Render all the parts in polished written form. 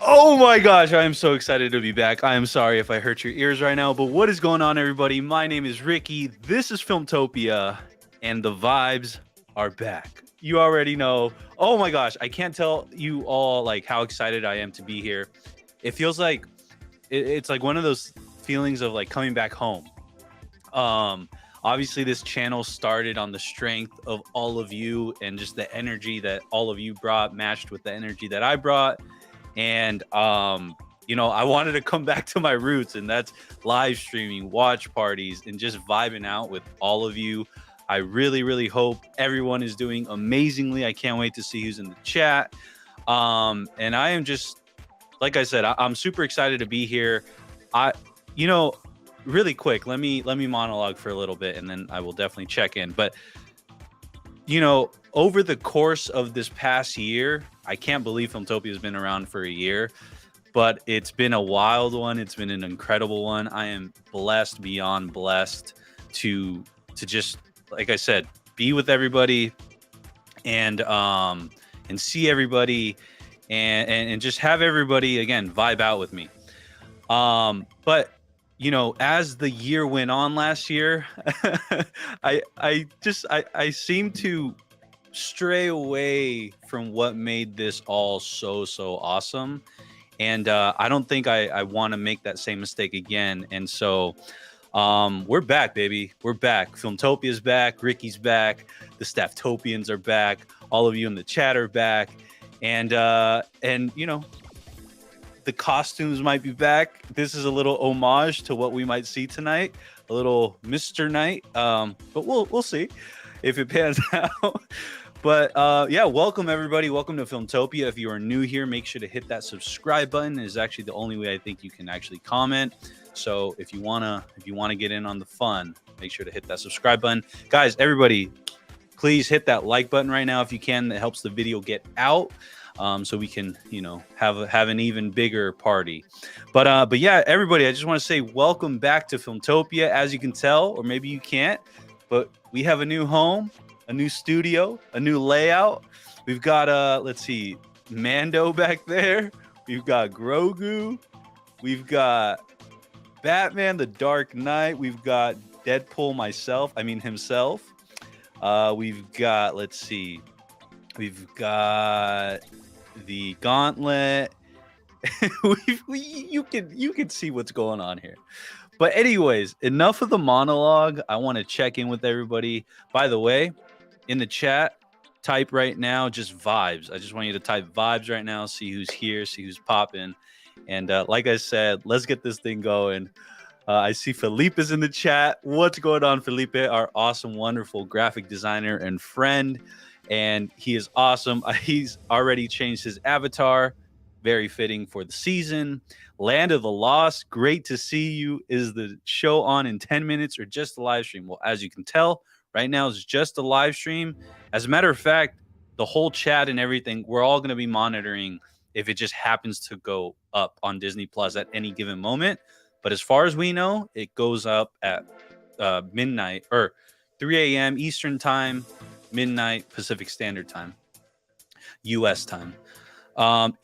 Oh my gosh, I am so excited to be back. I am sorry if I hurt your ears right now, but what is going on, everybody? My name is Ricky. This is FILMTOPIA, and the vibes are back. You already know. Oh my gosh, I can't tell you all like how excited I am to be here. It feels like it's like one of those feelings of like coming back home. Um, Obviously, this channel started on the strength of all of you and just the energy that all of you brought, matched with the energy that I brought. And I wanted to come back to my roots, and that's live streaming, watch parties, and just vibing out with all of you. I really, really hope everyone is doing amazingly. I can't wait to see who's in the chat. And I am just, like I said, I'm super excited to be here. I, you know, really quick, let me monologue for a little bit, and then I will definitely check in. But over the course of this past year, I can't believe Filmtopia has been around for a year, but it's been a wild one. It's been an incredible one. I am blessed beyond blessed to just, like I said, be with everybody and see everybody and just have everybody again vibe out with me. But as the year went on last year, I seem to stray away from what made this all so awesome. And I don't think I want to make that same mistake again. And so we're back, baby. We're back. Filmtopia's back. Ricky's back. The Stafftopians are back. All of you in the chat are back. And the costumes might be back. This is a little homage to what we might see tonight, a little Mr. Night. But we'll see if it pans out. But yeah, welcome everybody. Welcome to Filmtopia. If you are new here, make sure to hit that subscribe button. It is actually the only way I think you can actually comment. So if you wanna get in on the fun, make sure to hit that subscribe button. Guys, everybody, please hit that like button right now if you can. That helps the video get out. So we can, have an even bigger party. But yeah, everybody, I just want to say welcome back to Filmtopia. As you can tell, or maybe you can't, but we have a new home, a new studio, a new layout. We've got let's see, Mando back there. We've got Grogu. We've got Batman, the Dark Knight. We've got Deadpool himself. We've got, let's see, we've got the Gauntlet. You can see what's going on here. But anyways, enough of the monologue. I want to check in with everybody. By the way, in the chat, type right now just vibes. I just want you to type vibes right now, see who's here, see who's popping. And like I said, let's get this thing going. I see Felipe is in the chat. What's going on, Felipe? Our awesome, wonderful graphic designer and friend. And he is awesome. He's already changed his avatar. Very fitting for the season. Land of the Lost. Great to see you. Is the show on in 10 minutes or just a live stream? Well, as you can tell, right now it's just a live stream. As a matter of fact, the whole chat and everything, we're all going to be monitoring if it just happens to go up on Disney Plus at any given moment. But as far as we know, it goes up at midnight or 3 a.m. Eastern time, midnight Pacific Standard Time, U.S. time.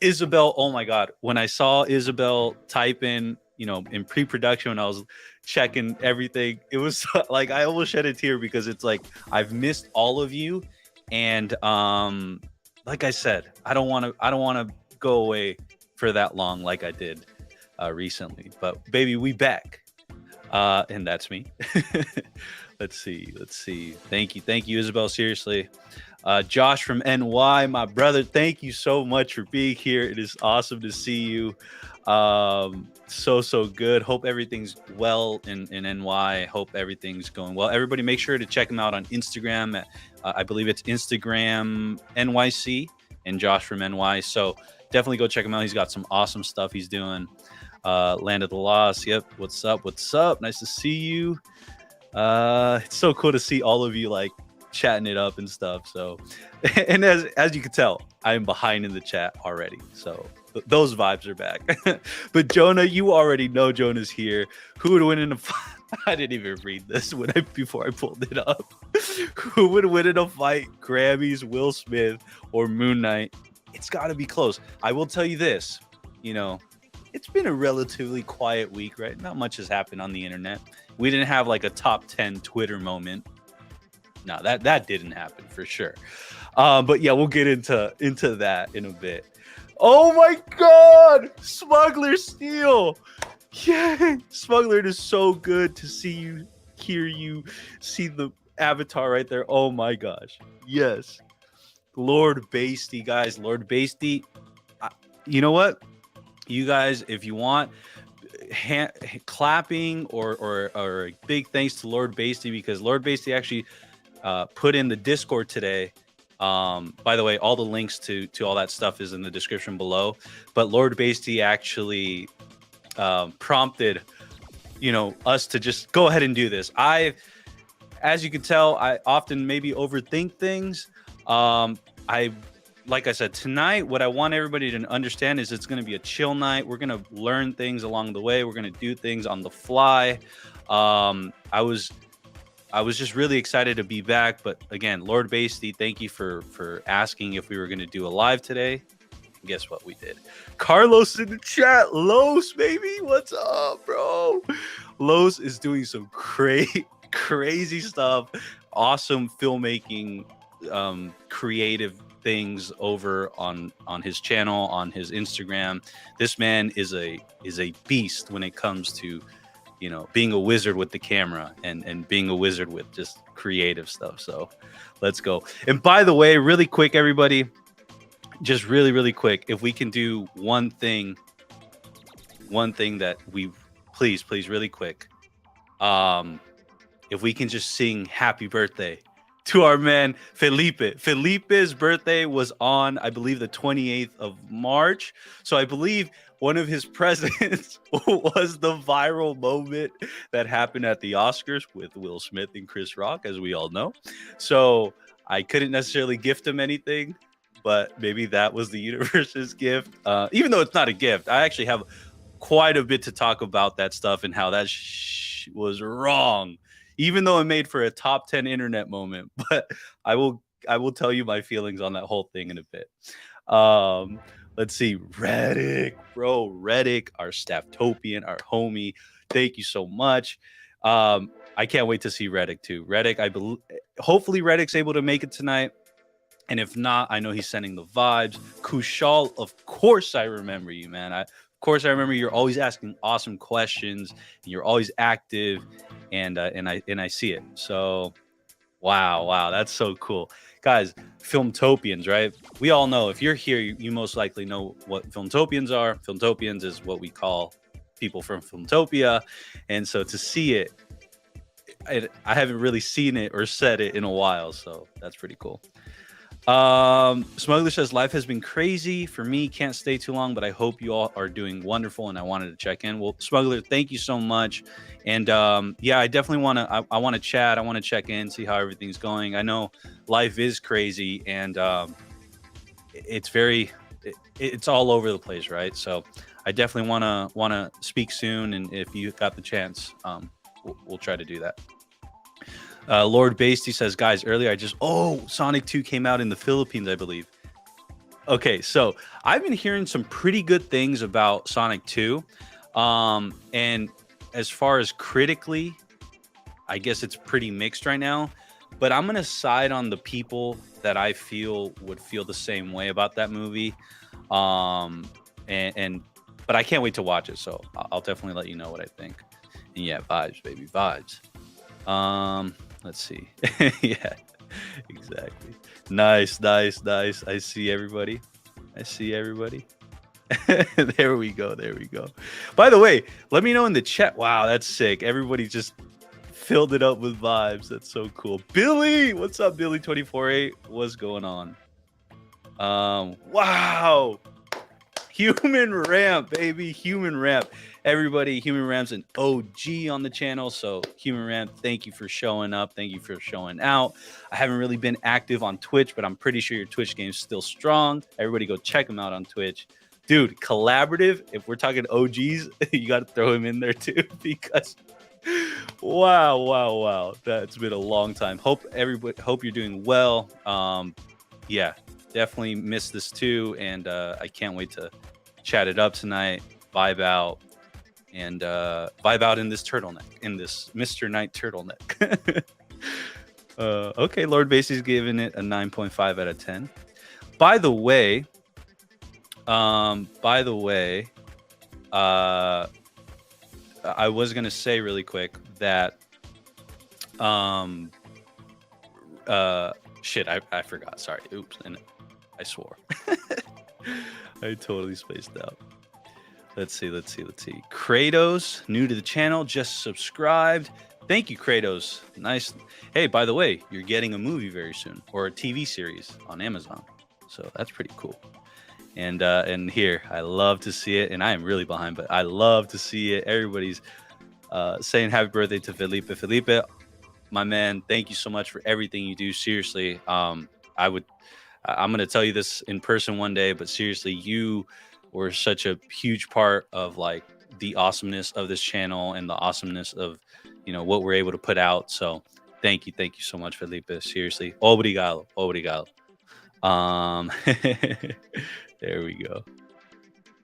Isabel, oh my God, when I saw Isabel type in, in pre-production, when I was checking everything, it was like I almost shed a tear because it's like I've missed all of you, and like I said, I don't want to go away for that long like I did recently. But baby, we back, and that's me. Let's see. Thank you, Isabel. Seriously. Josh from NY, my brother, thank you so much for being here. It is awesome to see you. So good. Hope everything's well in NY. Hope everything's going well. Everybody make sure to check him out on Instagram. I believe it's Instagram NYC and Josh from NY. So definitely go check him out. He's got some awesome stuff he's doing. Land of the Lost. Yep. What's up? Nice to see you. It's so cool to see all of you like chatting it up and stuff. So, and as you can tell, I'm behind in the chat already. So those vibes are back. But Jonah, you already know Jonah's here. Who would win in a fight? I didn't even read this before I pulled it up. Who would win in a fight? Grammys, Will Smith, or Moon Knight? It's got to be close. I will tell you this. you know, it's been a relatively quiet week, right? Not much has happened on the internet. We didn't have like a top 10 Twitter moment. No, that didn't happen for sure. But yeah, we'll get into that in a bit. Oh my God, Smuggler Steel! Yeah, Smuggler, it is so good to see you, hear you, see the avatar right there. Oh my gosh, yes, Lord Basty, guys, Lord Basty. You know what, you guys, if you want, clapping or a big thanks to Lord Basty, because Lord Basty actually put in the Discord today. By the way, all the links to all that stuff is in the description below. But Lord Basty actually prompted, us to just go ahead and do this. As you can tell, I often maybe overthink things. Like I said, tonight, what I want everybody to understand is it's going to be a chill night. We're going to learn things along the way. We're going to do things on the fly. I was just really excited to be back. But again, Lord Basty, thank you for asking if we were going to do a live today. And guess what? We did. Carlos in the chat. Los, baby. What's up, bro? Los is doing some crazy stuff. Awesome filmmaking, creative things over on his channel, on his Instagram. This man is a beast when it comes to being a wizard with the camera and being a wizard with just creative stuff. So let's go. And by the way, really quick, everybody, just really quick, if we can do one thing that we please really quick, if we can just sing happy birthday to our man Felipe. Felipe's birthday was on, I believe, the 28th of March. So I believe one of his presents was the viral moment that happened at the Oscars with Will Smith and Chris Rock, as we all know. So I couldn't necessarily gift him anything, but maybe that was the universe's gift. Even though it's not a gift, I actually have quite a bit to talk about that stuff and how that was wrong. Even though it made for a top 10 internet moment, but I will tell you my feelings on that whole thing in a bit. Let's see, Reddick, bro, Reddick, our Stafftopian, our homie. Thank you so much. I can't wait to see Reddick too. Reddick, hopefully Reddick's able to make it tonight. And if not, I know he's sending the vibes. Kushal, of course I remember you, man. Of course I remember. You're always asking awesome questions, and you're always active, and I see it. So wow, that's so cool, guys. Filmtopians, right? We all know, if you're here, you most likely know what Filmtopians are. Filmtopians is what we call people from Filmtopia, and so to see it, I haven't really seen it or said it in a while, so that's pretty cool. Smuggler says life has been crazy for me, can't stay too long, but I hope you all are doing wonderful, and I wanted to check in. Well, Smuggler, thank you so much. And yeah, I definitely want to I want to chat. I want to check in, see how everything's going. I know life is crazy, and it's all over the place, right? So I definitely want to speak soon, and if you got the chance, we'll try to do that. Lord Basty says, guys, earlier Sonic 2 came out in the Philippines, I believe. Okay, so I've been hearing some pretty good things about Sonic 2. And as far as critically, I guess it's pretty mixed right now. But I'm going to side on the people that I feel would feel the same way about that movie. But I can't wait to watch it, so I'll definitely let you know what I think. And yeah, vibes, baby, vibes. Let's see. Yeah, exactly. Nice. I see everybody. There we go. By the way, let me know in the chat. Wow, that's sick. Everybody just filled it up with vibes. That's so cool. Billy, what's up, Billy 24/8? What's going on? Wow. Human Ramp, baby. Human Ramp. Everybody, Human Ramp's an OG on the channel. So, Human Ramp, thank you for showing up. Thank you for showing out. I haven't really been active on Twitch, but I'm pretty sure your Twitch game's still strong. Everybody go check him out on Twitch. Dude, collaborative, if we're talking OGs, you got to throw him in there too, because wow. That's been a long time. Hope you're doing well. Yeah, definitely missed this too. And I can't wait to chat it up tonight, vibe out, and vibe out in this turtleneck, in this Mr. Knight turtleneck. Okay, Lord Basie's giving it a 9.5 out of 10. By the way, I was gonna say really quick that shit, I forgot. Sorry. Oops, and I swore. I totally spaced out. Let's see. Kratos, new to the channel, just subscribed. Thank you, Kratos. Nice. Hey, by the way, you're getting a movie very soon, or a TV series on Amazon. So that's pretty cool. And here, I love to see it. And I am really behind, but I love to see it. Everybody's saying happy birthday to Felipe. Felipe, my man, thank you so much for everything you do. Seriously, I'm going to tell you this in person one day, but seriously, you were such a huge part of like the awesomeness of this channel and the awesomeness of, you know, what we're able to put out. So thank you so much, Felipe. Seriously, obrigado. There we go.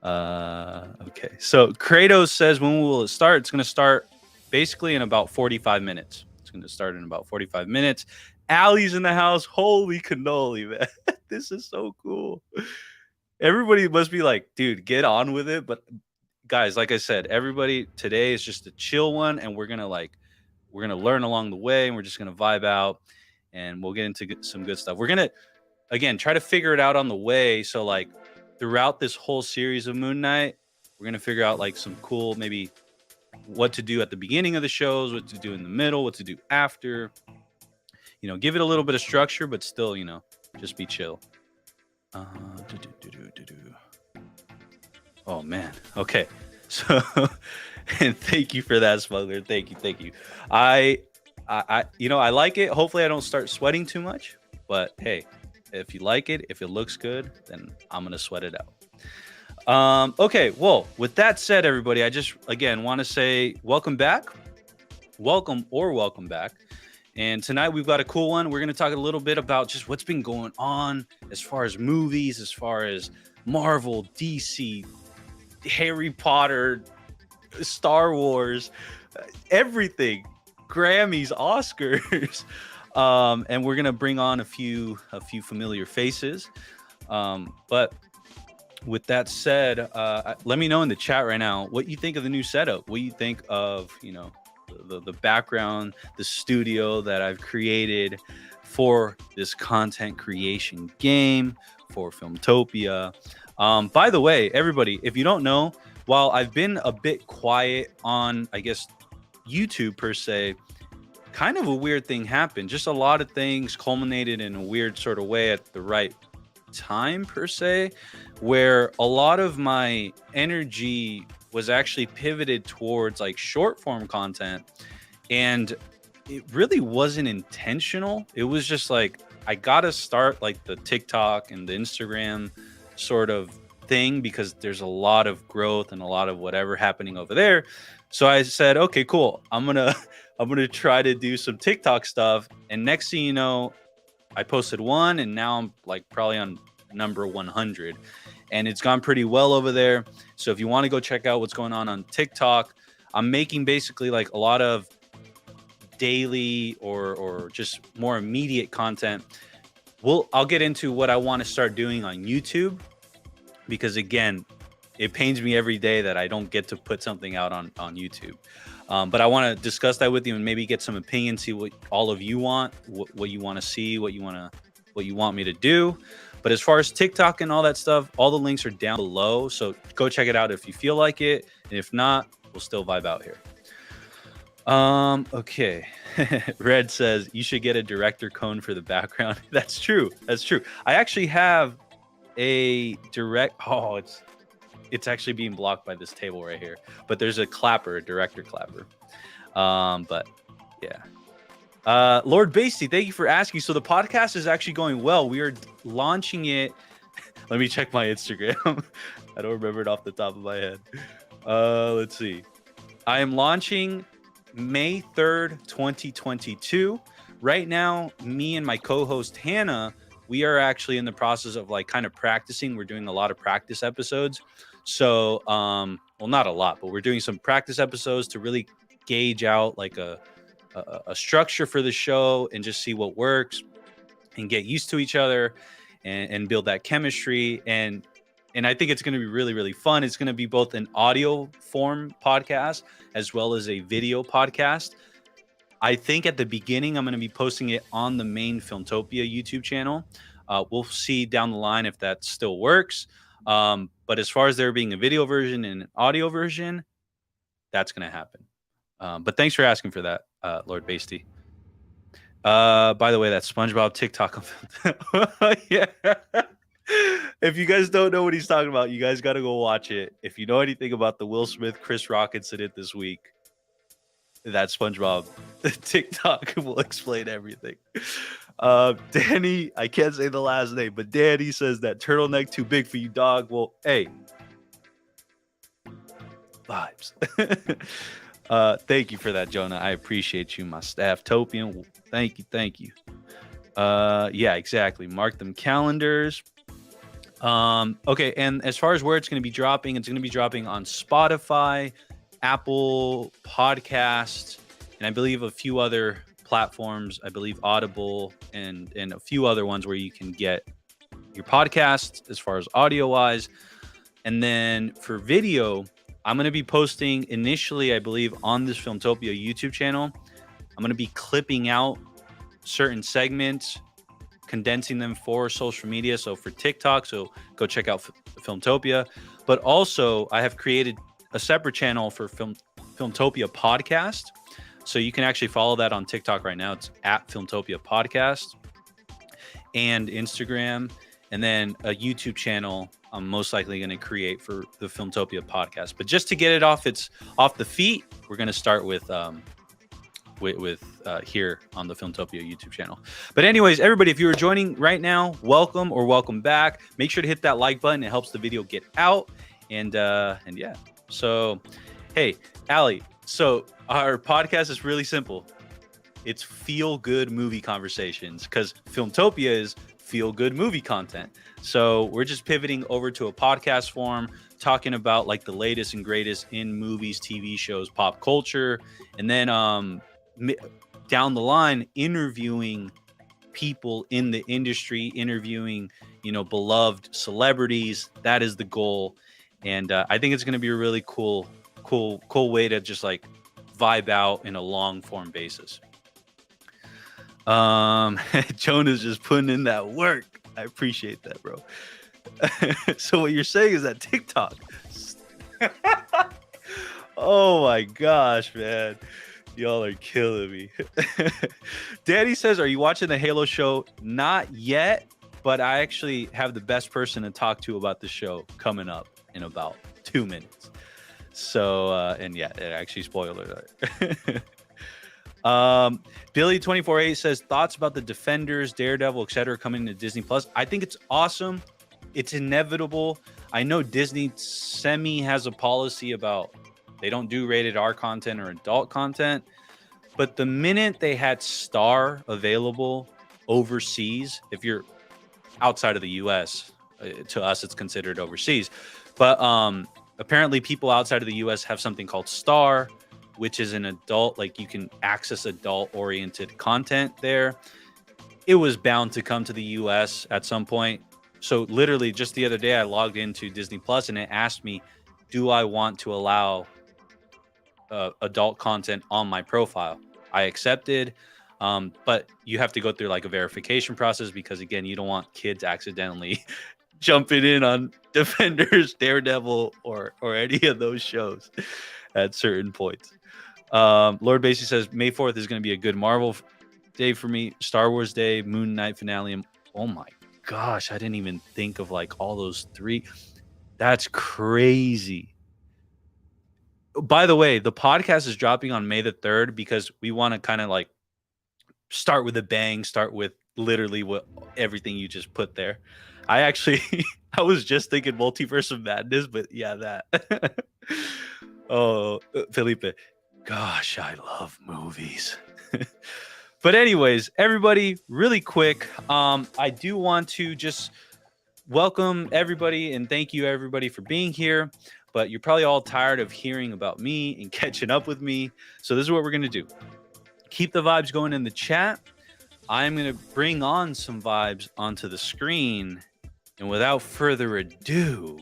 Okay, so Kratos says, when will it start? It's going to start basically in about 45 minutes. It's going to start in about 45 minutes. Allie's in the house. Holy cannoli, man. This is so cool. Everybody must be like, dude, get on with it. But guys, like I said, everybody, today is just a chill one, and we're gonna learn along the way, and we're just gonna vibe out, and we'll get into some good stuff. We're gonna, again, try to figure it out on the way. So like throughout this whole series of Moon Knight, we're gonna figure out like some cool, maybe what to do at the beginning of the shows, what to do in the middle, what to do after. You know, give it a little bit of structure, but still, you know, just be chill. Oh man. Okay. So, and thank you for that, Smuggler. Thank you. I you know, I like it. Hopefully I don't start sweating too much, but hey, if you like it, if it looks good, then I'm going to sweat it out. Okay. Well, with that said, everybody, I just, again, want to say welcome back. Welcome back. And tonight we've got a cool one. We're going to talk a little bit about just what's been going on as far as movies, as far as Marvel, DC, Harry Potter, Star Wars, everything, Grammys, Oscars. And we're going to bring on a few familiar faces. But with that said, let me know in the chat right now what you think of the new setup. What you think of, you know, the background, the studio that I've created for this content creation game for Filmtopia. By the way, everybody, if you don't know, while I've been a bit quiet on, I guess, YouTube per se, kind of a weird thing happened. Just a lot of things culminated in a weird sort of way at the right time per se, where a lot of my energy was actually pivoted towards like short form content, and it really wasn't intentional. It was just like, I gotta start like the TikTok and the Instagram sort of thing because there's a lot of growth and a lot of whatever happening over there. So I said, okay, cool, I'm gonna try to do some TikTok stuff. And next thing you know, I posted one, and now I'm like probably on number 100, and it's gone pretty well over there. So if you want to go check out what's going on TikTok, I'm making basically like a lot of daily or just more immediate content. I'll get into what I want to start doing on YouTube, because again, it pains me every day that I don't get to put something out on YouTube. But I want to discuss that with you and maybe get some opinions, see what all of you want, what you want to see, what you want me to do. But as far as TikTok and all that stuff, all the links are down below. So go check it out if you feel like it. And if not, we'll still vibe out here. Okay. Red says you should get a director cone for the background. That's true. I actually have a direct. Oh, it's actually being blocked by this table right here. But there's a director clapper. But yeah. Lord Basty, thank you for asking. So the podcast is actually going well. We are launching it. Let me check my Instagram. I don't remember it off the top of my head. Let's see. I am launching May 3rd, 2022. Right now, me and my co-host Hannah, we are actually in the process of like kind of practicing. We're doing a lot of practice episodes. So, well, not a lot, but we're doing some practice episodes to really gauge out like a structure for the show and just see what works and get used to each other and build that chemistry. And I think it's going to be really, really fun. It's going to be both an audio form podcast as well as a video podcast. I think at the beginning, I'm going to be posting it on the main Filmtopia YouTube channel. We'll see down the line if that still works. But as far as there being a video version and an audio version, that's going to happen. But thanks for asking for that, Lord Basty. By the way, that SpongeBob TikTok. Yeah. If you guys don't know what he's talking about, you guys got to go watch it. If you know anything about the Will Smith Chris Rock incident this week, that SpongeBob TikTok will explain everything. Danny, I can't say the last name, but Danny says that turtleneck too big for you, dog. Well, hey, vibes. Thank you for that, Jonah. I appreciate you, my staff topian. Thank you. Yeah, exactly. Mark them calendars. Okay, and as far as where it's going to be dropping, it's going to be dropping on Spotify, Apple Podcasts, and I believe a few other platforms. I believe Audible and a few other ones where you can get your podcast as far as audio wise. And then for video, I'm going to be posting initially, I believe, on this Filmtopia YouTube channel. I'm going to be clipping out certain segments, condensing them for social media. So for TikTok, so go check out Filmtopia. But also, I have created a separate channel for Filmtopia Podcast. So you can actually follow that on TikTok right now. It's at Filmtopia Podcast and Instagram. And then a YouTube channel I'm most likely going to create for the Filmtopia Podcast. But just to get it off the feet, we're going to start with here on the Filmtopia YouTube channel. But anyways, everybody, if you are joining right now, welcome or welcome back. Make sure to hit that like button. It helps the video get out. And yeah. So, hey, Allie. So our podcast is really simple. It's feel good movie conversations because Filmtopia is feel good movie content. So we're just pivoting over to a podcast form, talking about like the latest and greatest in movies, TV shows, pop culture, and then down the line, interviewing people in the industry, interviewing, beloved celebrities. That is the goal. And I think it's going to be a really cool way to just like vibe out in a long form basis. Jonah's just putting in that work. I appreciate that, bro. So what you're saying is that TikTok. Oh my gosh, man. Y'all are killing me. Danny says, are you watching the Halo show? Not yet, but I actually have the best person to talk to about the show coming up in about 2 minutes. So, and yeah, actually, spoiler alert. Billy 24/8 says, thoughts about the Defenders, Daredevil, etc. coming to Disney Plus. I think it's awesome. It's inevitable. I know Disney semi has a policy about they don't do rated R content or adult content, but the minute they had Star available overseas, if you're outside of the US, to us it's considered overseas, but apparently people outside of the US have something called Star, which is an adult, like you can access adult oriented content there. It was bound to come to the US at some point. So literally just the other day, I logged into Disney Plus and it asked me, do I want to allow adult content on my profile? I accepted, but you have to go through like a verification process because again, you don't want kids accidentally jumping in on Defenders, Daredevil, or any of those shows at certain points. Lord Basey says May 4th is going to be a good Marvel day for me. Star Wars Day, Moon Knight finale. Oh my gosh, I didn't even think of like all those three. That's crazy. By the way, the podcast is dropping on May the 3rd because we want to kind of like start with a bang, start with literally everything you just put there. I was just thinking Multiverse of Madness, but yeah, that. Oh, Felipe. Gosh, I love movies. But anyways, everybody, really quick, I do want to just welcome everybody, and thank you everybody for being here. But you're probably all tired of hearing about me and catching up with me. So this is what we're gonna do. Keep the vibes going in the chat. I'm gonna bring on some vibes onto the screen, and without further ado,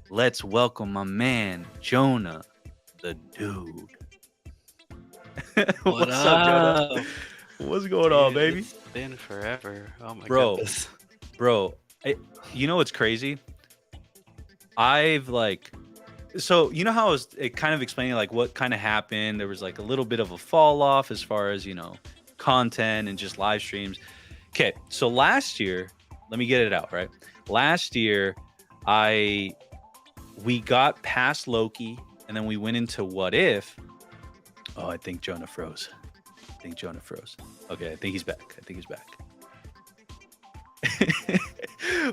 let's welcome my man Jonah, the dude. What's up, Jonah? What's going on, baby? It's been forever. Oh my Bro. goodness. Bro, you know what's crazy? I've so you know how I was kind of explaining like what kind of happened. There was like a little bit of a fall off as far as content and just live streams. Okay, so last year, let me get it out right. Last year, we got past Loki, and then we went into What If. Oh, I think Jonah froze. Okay, I think he's back.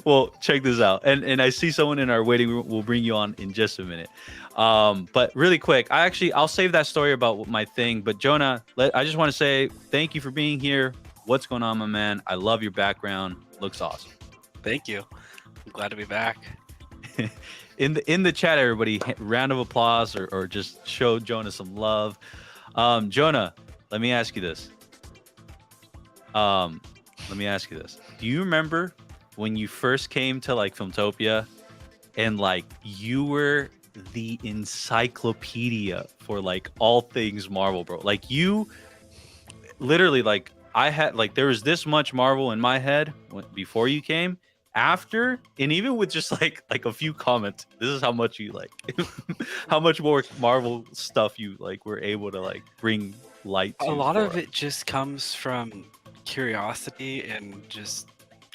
Well, check this out, and I see someone in our waiting room. We'll bring you on in just a minute. But really quick, I'll save that story about my thing. But Jonah, I just want to say thank you for being here. What's going on, my man? I love your background. Looks awesome. Thank you. I'm glad to be back. in the chat, everybody, round of applause or just show Jonah some love. Jonah, let me ask you this. Do you remember when you first came to like Filmtopia and like you were the encyclopedia for like all things Marvel, bro? Like you literally like I had like there was this much Marvel in my head before you came. After and even with just like a few comments, this is how much you like how much more Marvel stuff you like were able to like bring light to. A lot of it just comes from curiosity and just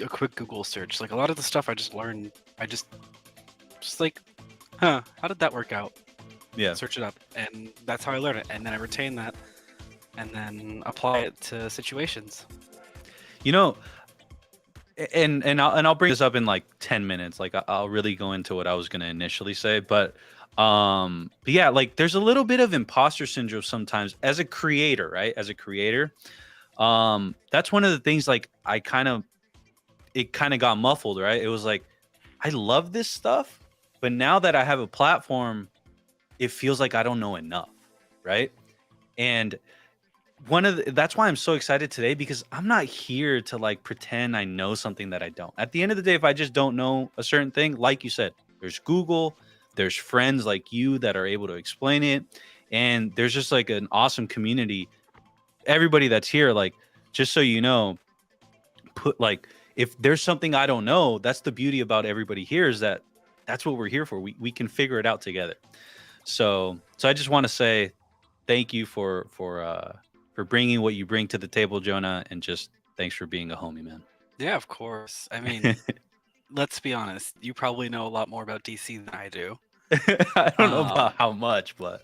a quick Google search. Like a lot of the stuff I just learned, I just like, how did that work out? Yeah. Search it up, and that's how I learn it, and then I retain that, and then apply it to situations. And I'll bring this up in like 10 minutes. Like I'll really go into what I was gonna initially say, but yeah, like there's a little bit of imposter syndrome sometimes as a creator, right? As a creator, that's one of the things. Like it kind of got muffled, right? It was like I love this stuff, but now that I have a platform, it feels like I don't know enough, right? And that's why I'm so excited today, because I'm not here to like pretend I know something that I don't. At the end of the day, if I just don't know a certain thing, like you said, there's Google, there's friends like you that are able to explain it, and there's just like an awesome community. Everybody that's here, like, just so you know, if there's something I don't know, that's the beauty about everybody here, is that that's what we're here for. We can figure it out together. So I just want to say thank you for bringing what you bring to the table, Jonah, and just thanks for being a homie, man. Yeah, of course. I mean, let's be honest. You probably know a lot more about DC than I do. I don't know about how much, but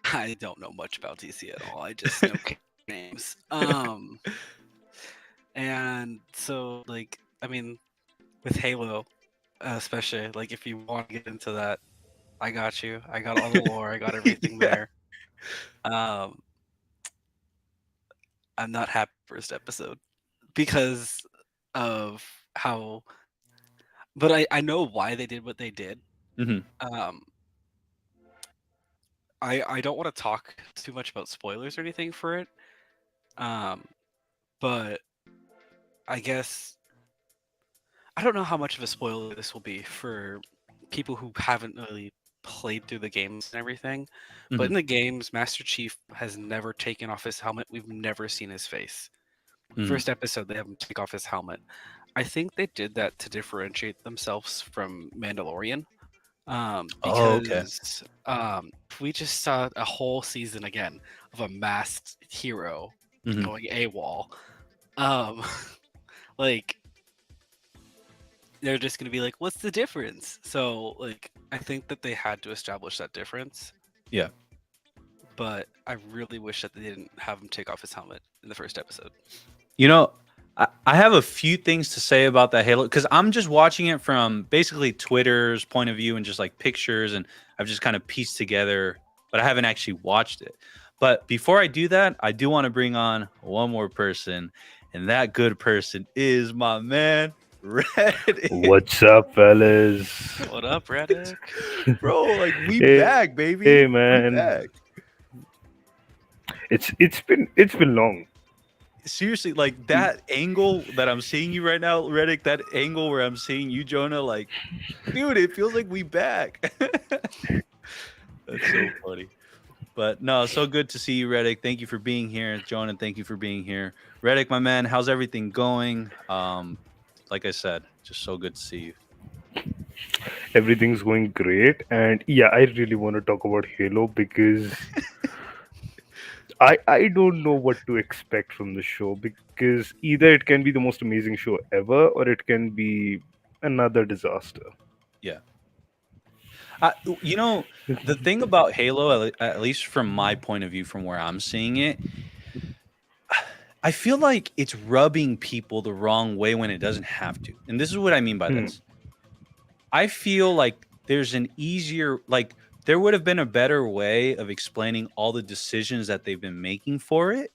I don't know much about DC at all. I just know names. And so, like, I mean, with Halo, especially, like, if you want to get into that, I got you. I got all the lore. I got everything there. I'm not happy first episode because of how, but I know why they did what they did. Mm-hmm. I don't want to talk too much about spoilers or anything for it. But I guess I don't know how much of a spoiler this will be for people who haven't really played through the games and everything. Mm-hmm. But in the games, Master Chief has never taken off his helmet. We've never seen his face. First episode, they have him take off his helmet. I think they did that to differentiate themselves from Mandalorian. Because we just saw a whole season again of a masked hero going AWOL. Like, they're just gonna be like, what's the difference? So like, I think that they had to establish that difference. Yeah. But I really wish that they didn't have him take off his helmet in the first episode. I have a few things to say about that Halo, because I'm just watching it from basically Twitter's point of view and just like pictures, and I've just kind of pieced together, but I haven't actually watched it. But before I do that, I do want to bring on one more person, and that good person is my man, Reddit, What's up, fellas? What up, Reddick? bro. Like we Hey, back, baby. We man. back. It's been long. Seriously, like that angle that I'm seeing you right now, Reddick. That angle where I'm seeing you, Jonah. Like, dude, it feels like we back. That's so funny. But no, so good to see you, Reddick. Thank you for being here, Jonah. Thank you for being here, Reddick, my man. How's everything going? Like I said, just so good to see you. Everything's going great, and yeah, I really want to talk about Halo because I don't know what to expect from the show because either it can be the most amazing show ever or it can be another disaster. Yeah. You know, the thing about Halo, at least from my point of view, from where I'm seeing it, I feel like it's rubbing people the wrong way when it doesn't have to. And this is what I mean by Hmm. this. I feel like there's an easier, like, there would have been a better way of explaining all the decisions that they've been making for it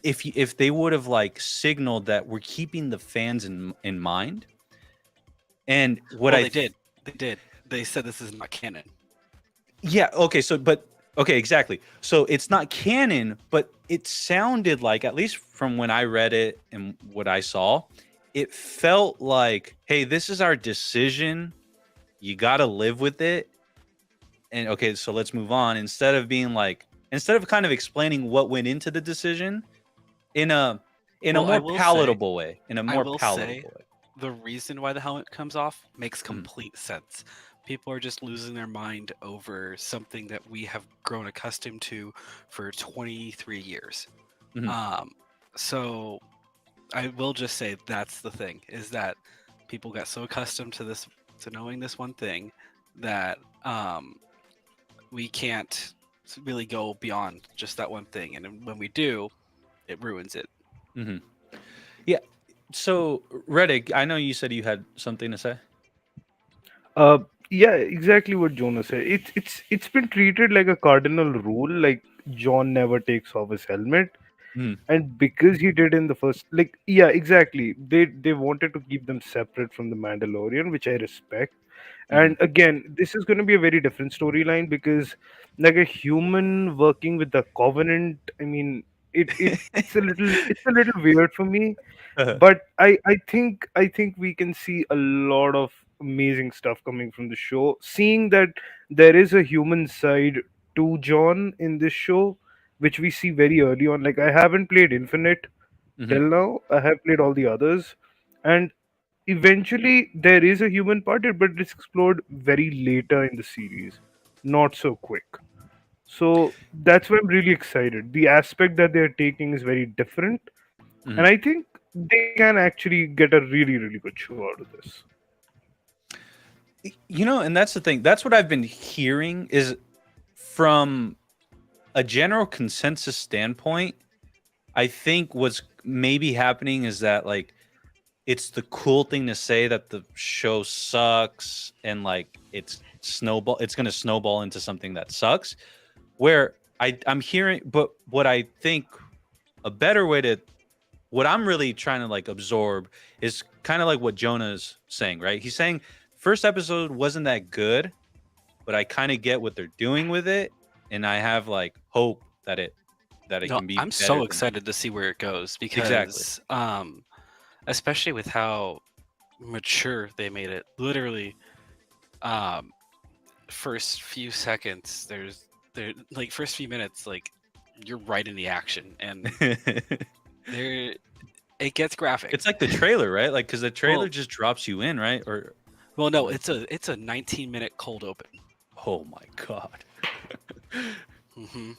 if they would have like signaled that we're keeping the fans in mind. And what Well, I they did. They did. They said this is not canon. Yeah, okay, okay, exactly. So it's not canon, but it sounded like, at least from when I read it and what I saw, it felt like, hey, this is our decision. You got to live with it. And okay, so let's move on. Instead of kind of explaining what went into the decision in a Well, more palatable way, in a I more will say, palatable way. the reason why the helmet comes off makes Mhm, complete sense. People are just losing their mind over something that we have grown accustomed to for 23 years. mhm, Um, so I will just say that's the thing, is that people got so accustomed to this, to knowing this one thing, that we can't really go beyond just that one thing. And when we do, it ruins it. mhm. Yeah. So, Reddick, I know you said you had something to say. Uh, yeah, exactly what Jonas said. It's been treated like a cardinal rule, like John never takes off his helmet, Mhm, and because he did in the first, like, yeah, exactly. They wanted to keep them separate from the Mandalorian, which I respect. mhm. And again, this is going to be a very different storyline because, like, a human working with the Covenant. I mean, it's a little weird for me, Uh-huh. but I think we can see a lot of amazing stuff coming from the show, seeing that there is a human side to John in this show, which we see very early on. Like, I haven't played Infinite Mhm, till now. I have played all the others, and eventually there is a human part, but it's explored very later in the series, not so quick. So that's why I'm really excited. The aspect that they're taking is very different, and mhm. I think they can actually get a really, really good show out of this. You know, and that's the thing. That's what I've been hearing is from a general consensus standpoint. I think what's maybe happening is that like it's the cool thing to say that the show sucks and like it's going to snowball into something that sucks. Where I'm hearing, but what I think a better way to what I'm really trying to like absorb is kind of like what Jonah's saying, right? He's saying first episode wasn't that good, but I kind of get what they're doing with it, and I have like hope that it No, can be I'm better so than that. excited to see where it goes Exactly. because, especially with how mature they made it. Literally, um, first few seconds, there like first few minutes, like you're right in the action, and there it gets graphic. It's like the trailer, right? Like because the trailer Well, just drops you in, right? well, Or no, like, it's a 19-minute cold open. oh my god. Hmm.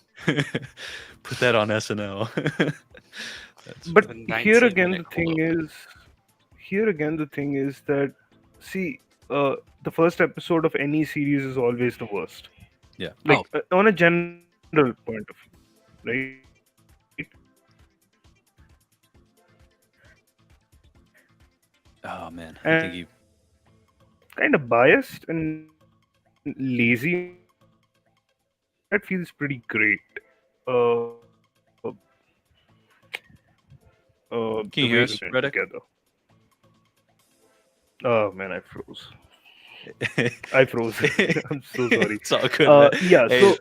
Put that on SNL. That's But A funny. here 19 again, minute the cold thing open. is, here again, the thing is that, see, the first episode of any series is always the worst. Yeah. Oh, Like, on a general point of view, right? Oh man, I think And you. kind of biased and lazy in that feels pretty great. Uh, the way Can you the hear show us, went Reddick? together. Oh man, I froze. I froze. I'm so sorry. It's all good, man. Yeah, Hey, so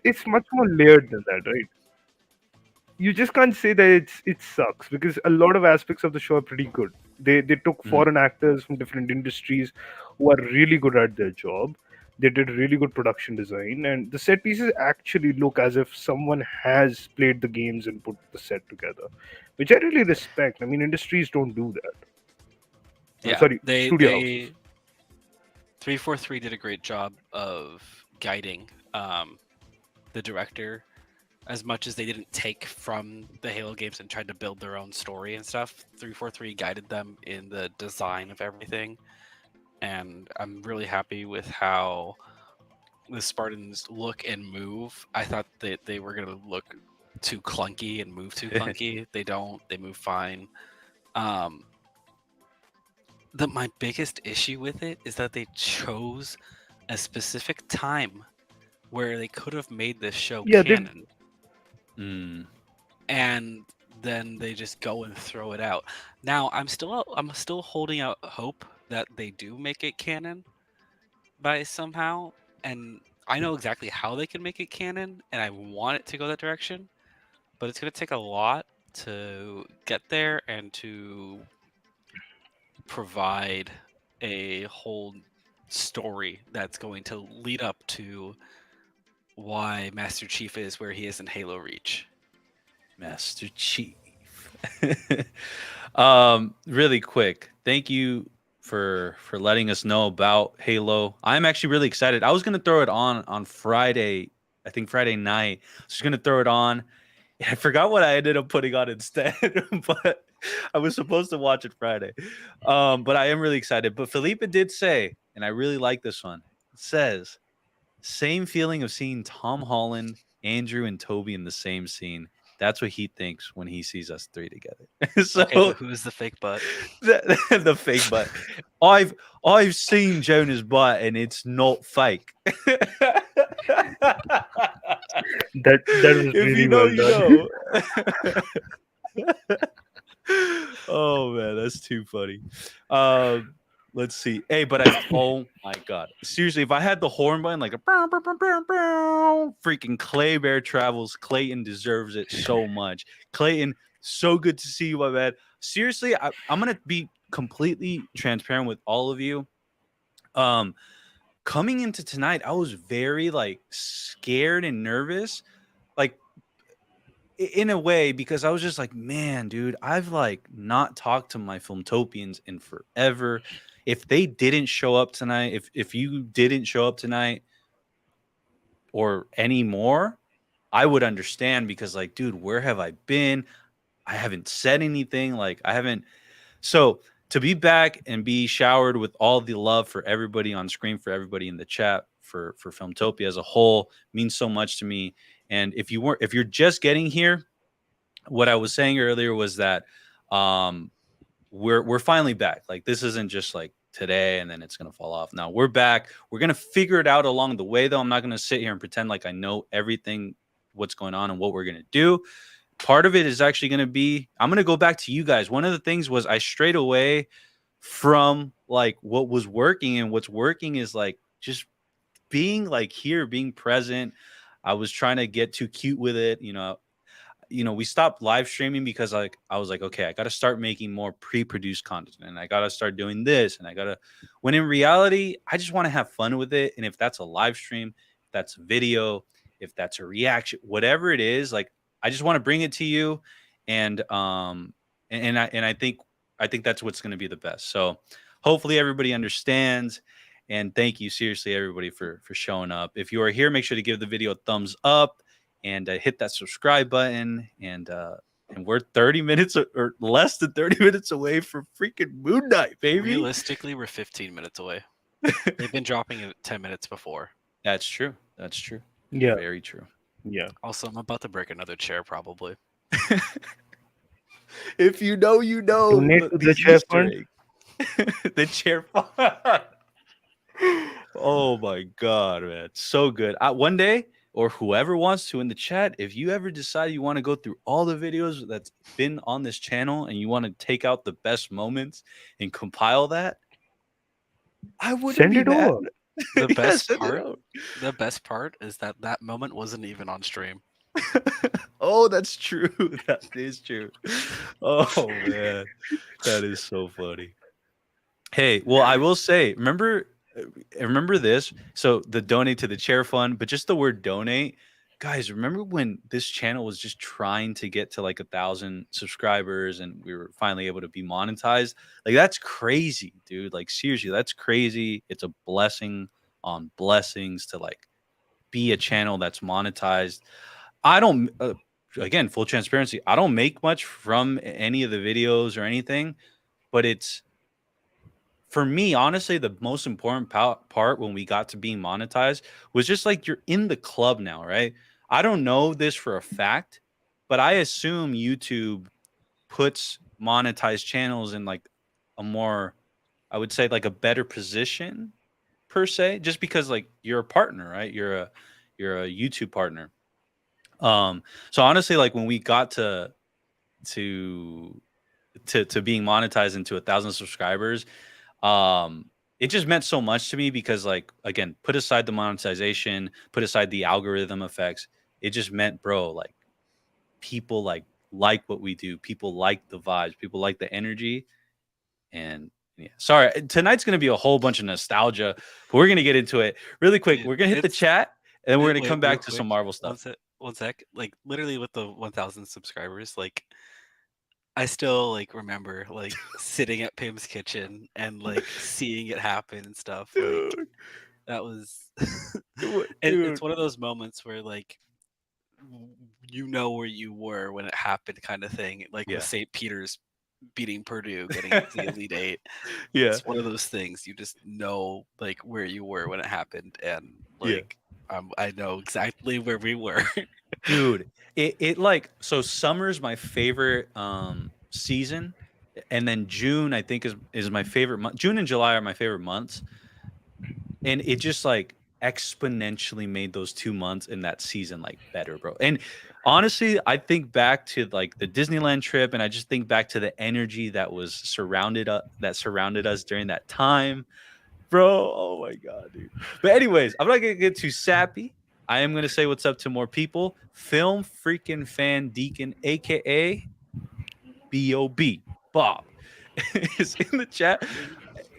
it's much more layered than that, right? You just can't say that it sucks because a lot of aspects of the show are pretty good. They took mm, foreign actors from different industries who are really good at their job. They did really good production design, and the set pieces actually look as if someone has played the games and put the set together, which I really respect. I mean, industries don't do that. Yeah, Sorry, studio houses. 343 did a great job of guiding the director. As much as they didn't take from the Halo games and tried to build their own story and stuff, 343 guided them in the design of everything. And I'm really happy with how the Spartans look and move. I thought that they were going to look too clunky and move too clunky. They don't, they move fine. Um, my biggest issue with it is that they chose a specific time where they could have made this show Yeah, they canon, mm, and then they just go and throw it out. Now I'm still holding out hope that they do make it canon by somehow, and I know exactly how they can make it canon, and I want it to go that direction, but it's going to take a lot to get there and to provide a whole story that's going to lead up to why Master Chief is where he is in Halo Reach. Master Chief. Really quick, thank you for letting us know about Halo. I'm actually really excited. I was gonna throw it on Friday. I think Friday night. I was just gonna throw it on. I forgot what I ended up putting on instead, but I was supposed to watch it Friday. But I am really excited. But Felipe did say, and I really like this one. It says, same feeling of seeing Tom Holland, Andrew, and Toby in the same scene. That's what he thinks when he sees us three together. So Okay, but who's the fake butt? the fake butt. I've seen Jonah's butt and it's not fake. that was If really you know, well you done. know. Oh man, that's too funny. Let's see. Hey, but oh my god. Seriously, if I had the horn button like a freaking Clay Bear travels, Clayton deserves it so much. Clayton, so good to see you, my man. Seriously, I'm gonna be completely transparent with all of you. Coming into tonight, I was very like scared and nervous. Like in a way, because I was just like, man, dude, I've like not talked to my Filmtopians in forever. If they didn't show up tonight, if you didn't show up tonight or anymore, I would understand because like, dude, where have I been? I haven't said anything. Like I haven't. So to be back and be showered with all the love for everybody on screen, for everybody in the chat, for Filmtopia as a whole means so much to me. And if you're just getting here, what I was saying earlier was that we're finally back. Like this isn't just like today and then it's gonna fall off. Now we're back. We're gonna figure it out along the way, though. I'm not gonna sit here and pretend like I know everything, what's going on and what we're gonna do. Part of it is actually gonna be I'm gonna go back to you guys. One of the things was I strayed away from like what was working, and what's working is like just being like here, being present. I was trying to get too cute with it, we stopped live streaming because like I was like, okay, I got to start making more pre-produced content, and I got to start doing this, and when in reality, I just want to have fun with it. And if that's a live stream, if that's a video, if that's a reaction, whatever it is, like I just want to bring it to you. And I think that's what's going to be the best. So hopefully everybody understands. And thank you seriously everybody for showing up. If you are here, make sure to give the video a thumbs up and hit that subscribe button. And we're 30 minutes or less than 30 minutes away from freaking Moon Knight, baby. Realistically, we're 15 minutes away. They've been dropping it 10 minutes before. That's true. That's true. Yeah, Very true. yeah. Also, I'm about to break another chair probably. If you know, you know. Donate to the chair fund. The chair fund. Oh my god, man, so good. One day or whoever wants to in the chat, if you ever decide you want to go through all the videos that's been on this channel and you want to take out the best moments and compile that, I wouldn't Send be it mad. over. The Yeah, best send it part, over. the best part is that moment wasn't even on stream. Oh, that's true. That is true. Oh man, that is so funny. Hey, well, I will say, remember this. So the donate to the chair fund, but just the word donate, guys. Remember when this channel was just trying to get to like 1,000 subscribers, and we were finally able to be monetized? Like that's crazy, dude. Like seriously, that's crazy. It's a blessing on blessings to like be a channel that's monetized. I don't. Again, full transparency. I don't make much from any of the videos or anything, but it's for me, honestly, the most important part when we got to being monetized was just like you're in the club now, right? I don't know this for a fact, but I assume YouTube puts monetized channels in like a more, I would say, like a better position per se, just because like you're a partner, right? You're a YouTube partner. So honestly, like when we got to to being monetized into 1,000 subscribers, um it just meant so much to me because like again, put aside the monetization, put aside the algorithm effects, it just meant, bro, like people like what we do, people like the vibes, people like the energy. And yeah, sorry, tonight's gonna be a whole bunch of nostalgia, but we're gonna get into it really quick. Dude, We're gonna hit the it's chat and then we're gonna wait, come real back to some quick. Marvel One stuff. sec. One sec. Like literally with the 1,000 subscribers, like I still like remember like sitting at Pim's kitchen and like seeing it happen and stuff. Like Dude, that was dude. it's one of those moments where like you know where you were when it happened kind of thing. Like with Yeah. St. Peter's beating Purdue, getting into the Elite Eight. Yeah. It's one of those things you just know like where you were when it happened, and Yeah. like I know exactly where we were. Dude, it like, so summer's my favorite season, and then June I think is my favorite month. June and July are my favorite months, and it just like exponentially made those 2 months in that season like better, bro. And honestly, I think back to like the Disneyland trip, and I just think back to the energy that was surrounded us during that time, bro. Oh my god, dude. But anyways, I'm not gonna get too sappy. I am gonna say what's up to more people. Film freaking fan Deacon, aka Bob, is in the chat.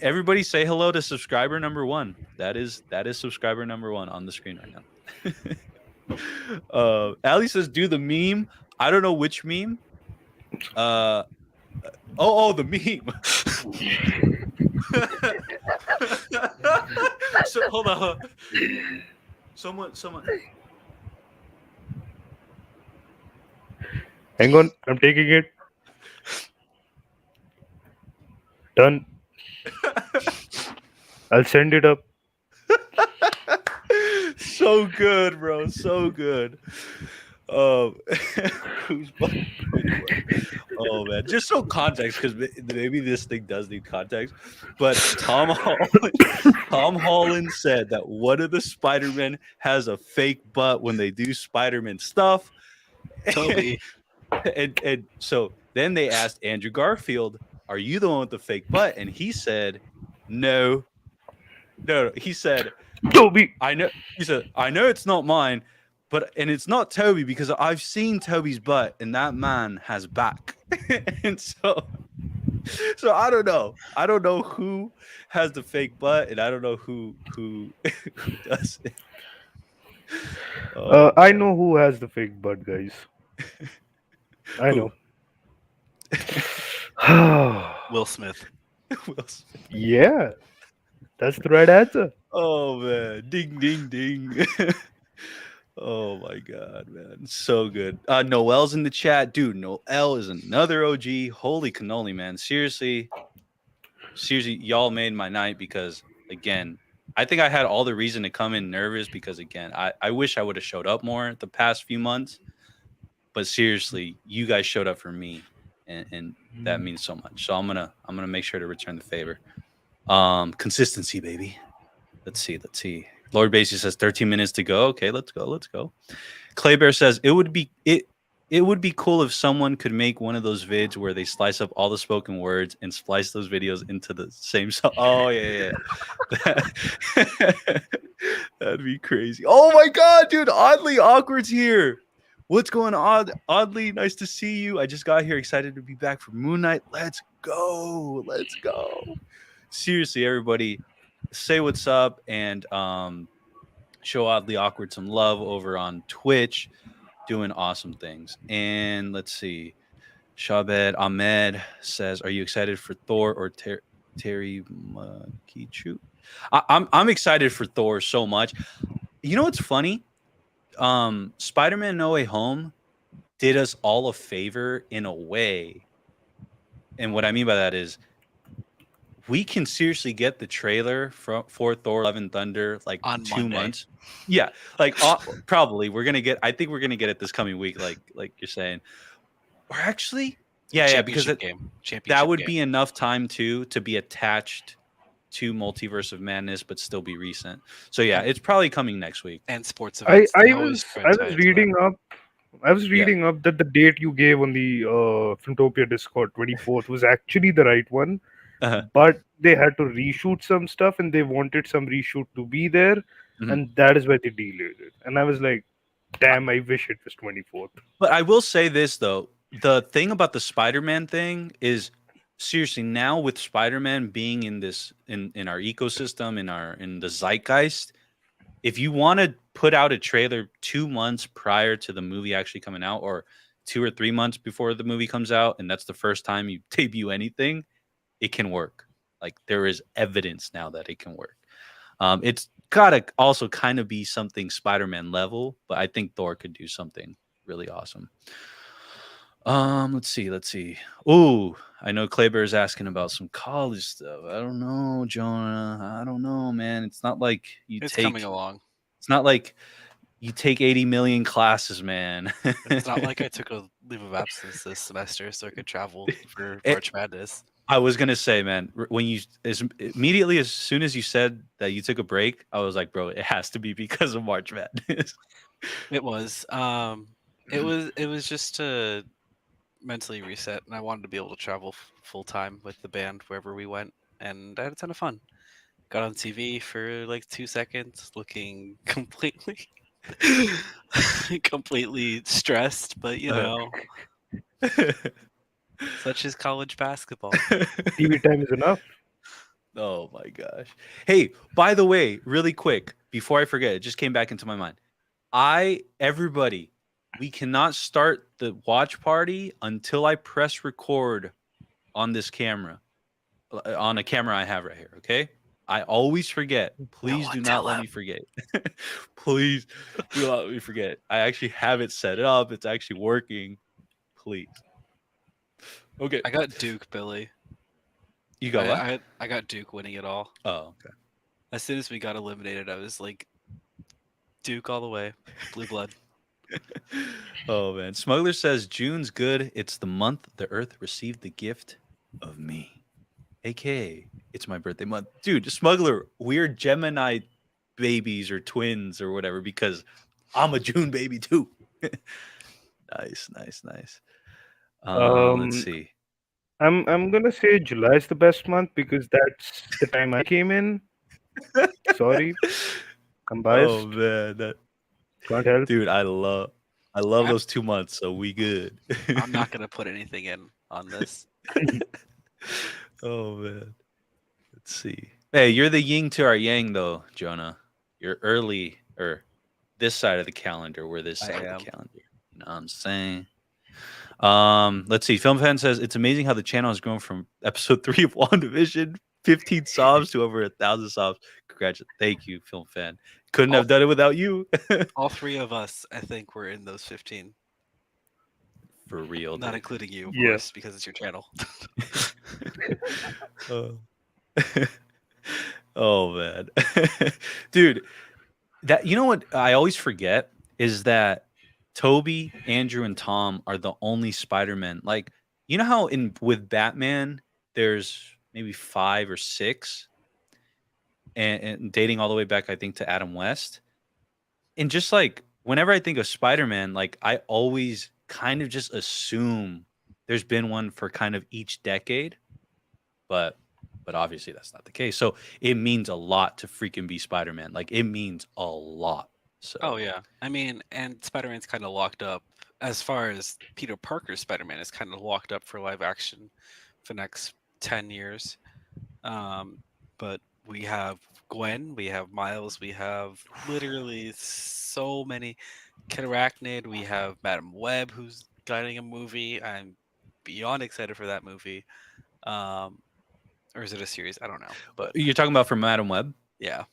Everybody say hello to subscriber number 1. That is subscriber number 1 on the screen right now. Ali says do the meme. I don't know which meme. The meme. So hold on. Someone. Hang on, I'm taking it. Done. I'll send it up. So good, bro. So good. Who's oh man, just so context, because maybe this thing does need context. But Tom Holland said that one of the Spider-Men has a fake butt when they do Spider-Man stuff. Toby. And so then they asked Andrew Garfield, "Are you the one with the fake butt?" And he said, "No." He said, Toby. I know. He said, "I know it's not mine, and it's not Toby because I've seen Toby's butt, and that man has back." And so I don't know. I don't know who has the fake butt, and I don't know who who does it. I know who has the fake butt, guys. I Who? know. Will Smith. Will Smith. Yeah, that's the right answer. Oh man, ding ding ding. Oh my god, man, so good. Noel's in the chat, dude. Noel is another OG. Holy cannoli, man. Seriously, y'all made my night, because again, I think I had all the reason to come in nervous, because again, I wish I would have showed up more the past few months, but seriously, you guys showed up for me, and that means so much. So I'm gonna make sure to return the favor. Consistency, baby. Let's see. Lord Basie says 13 minutes to go. Okay, let's go. Let's go. Clay Bear says it would be cool if someone could make one of those vids where they slice up all the spoken words and splice those videos into the same song. Oh yeah. That'd be crazy. Oh my god, dude! Oddly Awkward's here. What's going on, Oddly? Nice to see you. I just got here, excited to be back for Moon Knight. Let's go. Let's go. Seriously, everybody, say what's up and show Oddly Awkward some love over on Twitch, doing awesome things. And let's see, Shabed Ahmed says, "Are you excited for Thor or Terry Makichu?" I'm excited for Thor so much. You know what's funny? Spider-Man No Way Home did us all a favor in a way. And what I mean by that is we can seriously get the trailer for Thor Love and Thunder like On 2 Monday. months. Yeah, like probably we're gonna get. I think we're gonna get it this coming week, like you're saying. Or actually, yeah, because that would be enough time too to be attached to Multiverse of Madness, but still be recent. So yeah, it's probably coming next week. And sports I events. was reading up. I was reading up that the date you gave on the Filmtopia Discord, 24th, was actually the right one. But they had to reshoot some stuff, and they wanted some reshoot to be there, and that is why they delayed it. And I was like, "Damn, I wish it was 24th." But I will say this though: the thing about the Spider-Man thing is, seriously, now with Spider-Man being in this in our ecosystem, in the zeitgeist, if you want to put out a trailer 2 months prior to the movie actually coming out, or 2 or 3 months before the movie comes out, and that's the first time you debut anything, it can work. Like there is evidence now that it can work. It's gotta also kind of be something Spider-Man level, but I think Thor could do something really awesome. Let's see. Ooh, I know Claybear is asking about some college stuff. I don't know, Jonah. I don't know, man. It's not like it's coming along. It's not like you take 80 million classes, man. It's not like I took a leave of absence this semester so I could travel for March Madness. I was gonna say, man, when you immediately as soon as you said that you took a break, I was like, bro, it has to be because of March Madness. It was. It was just to mentally reset, and I wanted to be able to travel full time with the band wherever we went, and I had a ton of fun. Got on TV for like 2 seconds, looking completely stressed, but you know, such is college basketball. TV time is enough. Oh my gosh. Hey, by the way, really quick, before I forget, it just came back into my mind. Everybody, we cannot start the watch party until I press record on this camera, on a camera I have right here. Okay. I always forget. Please do not let me forget. Please do not let me forget. I actually have it set up. It's actually working. Please. Okay. I got Duke, Billy. You got what? I got Duke winning it all. Oh, okay. As soon as we got eliminated, I was like, Duke all the way. Blue blood. Oh, man. Smuggler says, June's good. It's the month the Earth received the gift of me. AKA, it's my birthday month. Dude, Smuggler, we're Gemini babies or twins or whatever because I'm a June baby too. Nice. Let's see. I'm gonna say July is the best month because that's the time I came in. Sorry, I'm biased. Oh man, Can't help. Dude, I love those 2 months, so we good. I'm not gonna put anything in on this. Oh man, let's see. Hey, you're the yin to our yang, though, Jonah. You're early, or this side of the calendar. We're this side of the calendar. You know what I'm saying? Let's see. Film Fan says it's amazing how the channel has grown from episode 3 of WandaVision, 15 subs to over 1,000 subs. Congratulations! Thank you, Film Fan. Couldn't have done it without you. All 3 of us, I think, were in those 15. For real, not including you, of course, because it's your channel. Oh man, dude, that you know what I always forget is that Toby, Andrew, and Tom are the only Spider-Men. Like, you know how with Batman there's maybe 5 or 6. and dating all the way back, I think, to Adam West. And just like whenever I think of Spider-Man, like I always kind of just assume there's been one for kind of each decade, but obviously that's not the case. So it means a lot to freaking be Spider-Man. Like it means a lot. So Oh yeah, I mean, and Spider-Man's kind of locked up as far as Peter Parker's Spider-Man is kind of locked up for live action for the next 10 years. But we have Gwen, we have Miles, we have literally so many. Kid Arachnid, we have Madam Web, who's guiding a movie. I'm beyond excited for that movie. Or is it a series? I don't know. But you're talking about from Madam Web? yeah.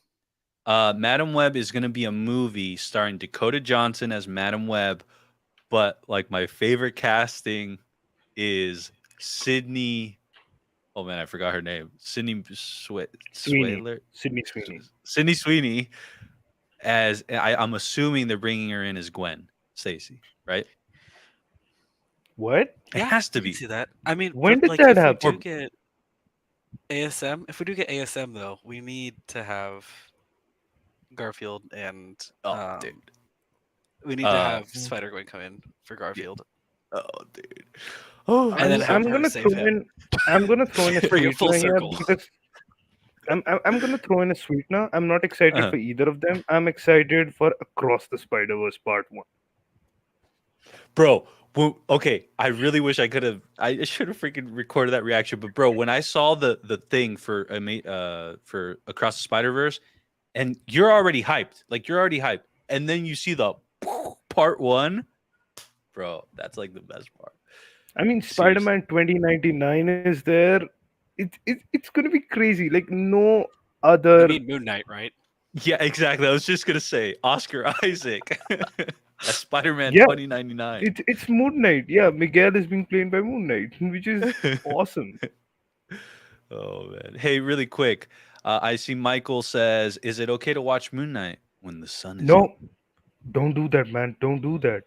Madam Web is going to be a movie starring Dakota Johnson as Madam Web, but like my favorite casting is Sydney. Oh man, I forgot her name. Sydney Swaler. Sydney Sweeney. Sydney Sweeney. As I'm assuming they're bringing her in as Gwen Stacy, right? What? It has to I can be. see that. I mean, When but, did like, that if happen? we do get ASM, if we do get ASM though, we need to have Garfield and Oh, dude. we need to have Spider-Gwen come in for Garfield. Oh, dude. Oh, And then have I'm her gonna save throw him. in. I'm gonna throw in a Bring it full sweetener here circle. because I'm gonna throw in a sweetener. I'm not excited Uh-huh. for either of them. I'm excited for Across the Spider-Verse Part 1. Bro. Well, okay, I really wish I could have. I should have freaking recorded that reaction. But bro, when I saw the thing for Across the Spider-Verse, and you're already hyped, and then you see the part 1, bro. That's like the best part. I mean, Seriously. Spider-Man 2099 is there. It's gonna be crazy. Like no other. We need Moon Knight, right? Yeah, exactly. I was just gonna say Oscar Isaac as Spider-Man Yeah. 2099. It's Moon Knight. Yeah, Miguel is being played by Moon Knight, which is awesome. Oh man! Hey, really quick, I see Michael says, "Is it okay to watch Moon Knight when the sun is?" No, don't do that, man. Don't do that.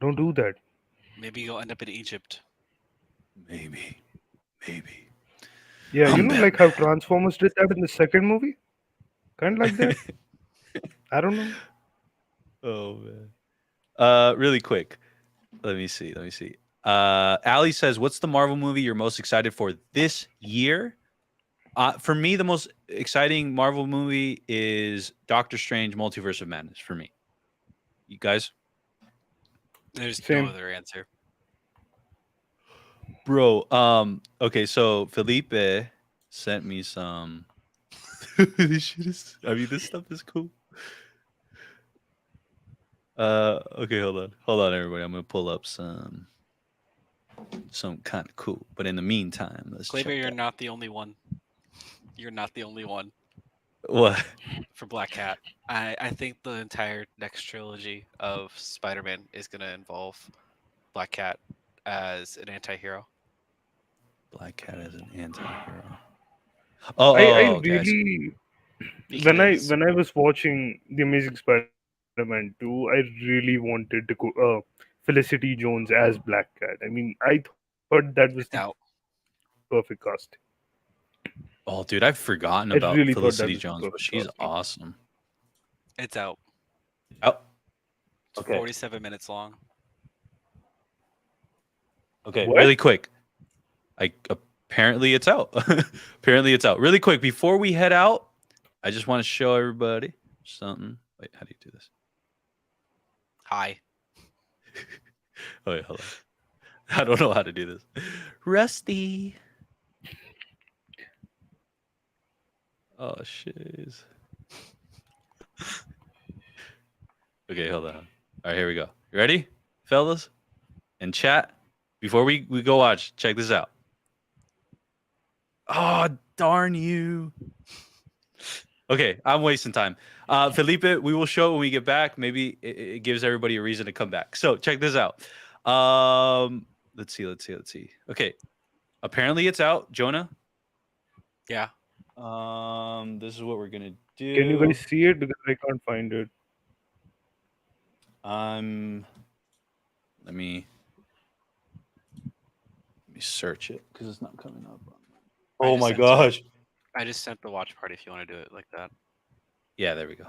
Don't do that. Maybe you'll end up in Egypt. Maybe. Yeah, you I'm know, like how Batman. Transformers did that in the second movie? Kind of like that. I don't know. Oh man. Really quick. Let me see. Ali says, "What's the Marvel movie you're most excited for this year?" For me, the most exciting Marvel movie is Doctor Strange: Multiverse of Madness. For me, you guys, There's Same. no other answer. bro. Okay, so Felipe sent me some. This shit is. I mean, this stuff is cool. Okay, hold on, everybody. I'm gonna pull up some kind of cool. But in the meantime, let's Claver, check you're out. not the only one. You're not the only one What? for Black Cat. I think the entire next trilogy of Spider-Man is going to involve Black Cat as an anti-hero. Black Cat as an anti-hero. Oh, I okay. really Because when I was watching The Amazing Spider-Man 2, I really wanted to go Felicity Jones as Black Cat. I mean, I thought that was the it's out. perfect cast. Oh, dude, I've forgotten I about really thought that Felicity was the Jones, but perfect she's casting. awesome. It's out. Oh, It's okay. 47 minutes long. Okay, What? really quick. Apparently it's out. Apparently it's out. Really quick before we head out, I just want to show everybody something. Wait, how do you do this? Hi. Oh, wait, hold on. I don't know how to do this. Rusty. Oh, shiz. Okay, hold on. All right, here we go. You ready, fellas? And chat, before we go watch, check this out. Oh, darn you. Okay, I'm wasting time. Felipe, we will show it when we get back. Maybe it gives everybody a reason to come back. So check this out. Let's see. Okay. Apparently it's out, Jonah. Yeah. This is what we're gonna do. Can you guys see it? Because I can't find it. Let me search it because it's not coming up. I Oh just my sent it. gosh. I just sent the watch party if you want to do it like that. Yeah, there we go.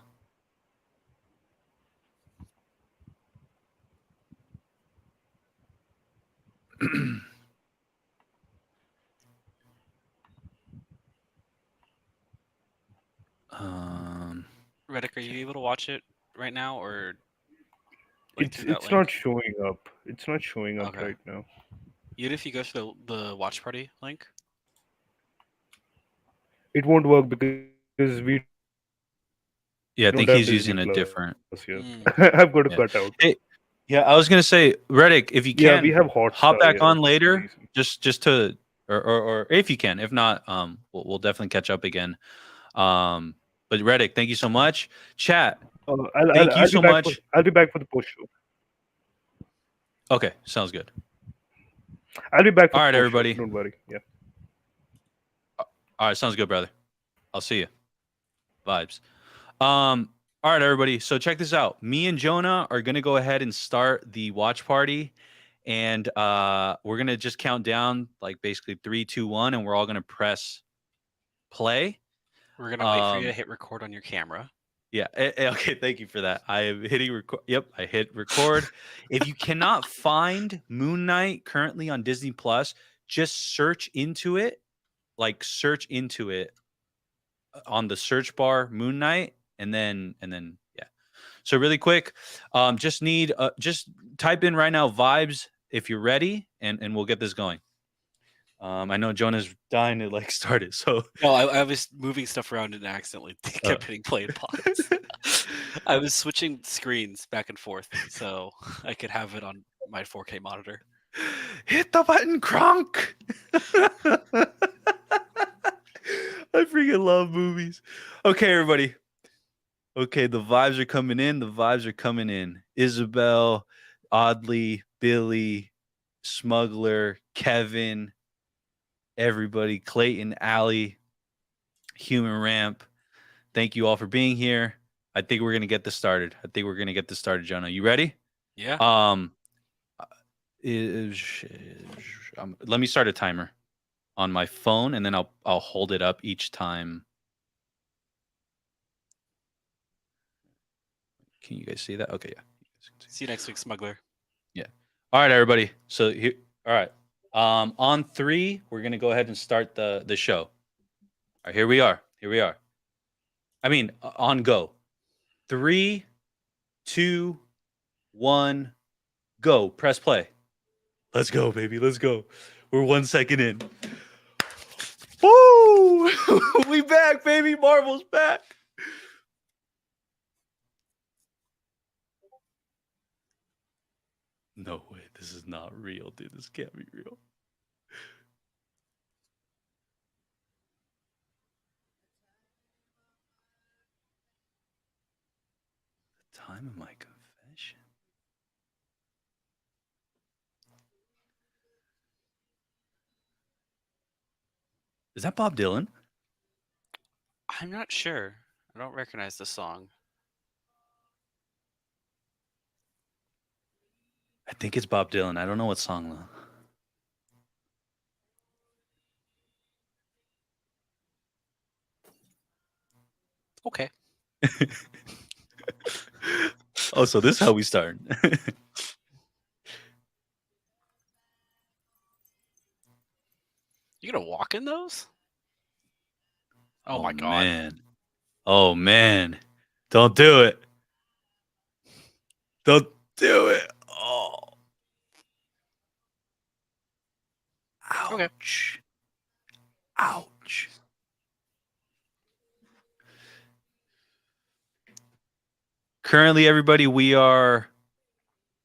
Reddick, are you able to watch it right now, or like through that It's link? not showing up. It's not showing up Okay. right now. Even if you go through the watch party link. It won't work because we don't have Disney Plus here. Yeah, I think I've he's got to using a cut out. different. Yeah, Yeah. Hey, yeah, I was gonna say, Reddick, if you we can, have hop Hotstar back here. on That's the later, reason. just to, or if you can. If not, we'll definitely catch up again. But Reddick, thank you so much. Chat, thank you so much. I'll be back for the post show. Okay, sounds good. I'll be back for All the right, post show. everybody. Don't worry. Yeah. All right, sounds good, brother. I'll see you. Vibes. All right, everybody. So check this out. Me and Jonah are gonna go ahead and start the watch party, and we're gonna just count down like basically 3, 2, 1, and we're all gonna press play. We're gonna wait for you to hit record on your camera. Yeah. Okay. Thank you for that. I am hitting record. Yep. I hit record. If you cannot find Moon Knight currently on Disney Plus, just search into it. Like search into it on the search bar, Moon Knight, and then yeah. So really quick, just need just type in right now vibes if you're ready, and we'll get this going. I know Jonah's dying to like start it, so No, I was moving stuff around and accidentally kept hitting play and pause. I was switching screens back and forth so I could have it on my 4K monitor. hit the button, Kronk. I freaking love movies. Okay, everybody. Okay, the vibes are coming in. The vibes are coming in. Isabel, Oddly, Billy, Smuggler, Kevin, everybody, Clayton, Allie, Human Ramp. Thank you all for being here. I think we're gonna get this started. Jonah. You ready? Yeah. Let me start a timer on my phone, and then I'll hold it up each time. Can you guys see that? Okay, yeah. See you next week, Smuggler. Yeah. All right, everybody. So here, all right. On 3, we're gonna go ahead and start the show. All right, here we are. I mean, on go. 3, 2, 1, go. Press play. Let's go, baby. Let's go. We're 1 second in. Woo! We back, baby. Marvel's back. No way. This is not real, dude. This can't be real. The time of my confession. Is that Bob Dylan? I'm not sure. I don't recognize the song. I think it's Bob Dylan. I don't know what song though. Okay. Oh, so this is how we start. You gonna walk in those? Oh my god. Man. Oh man. Don't do it. Don't do it. Oh. Ouch. Okay. Ouch. Currently, everybody, we are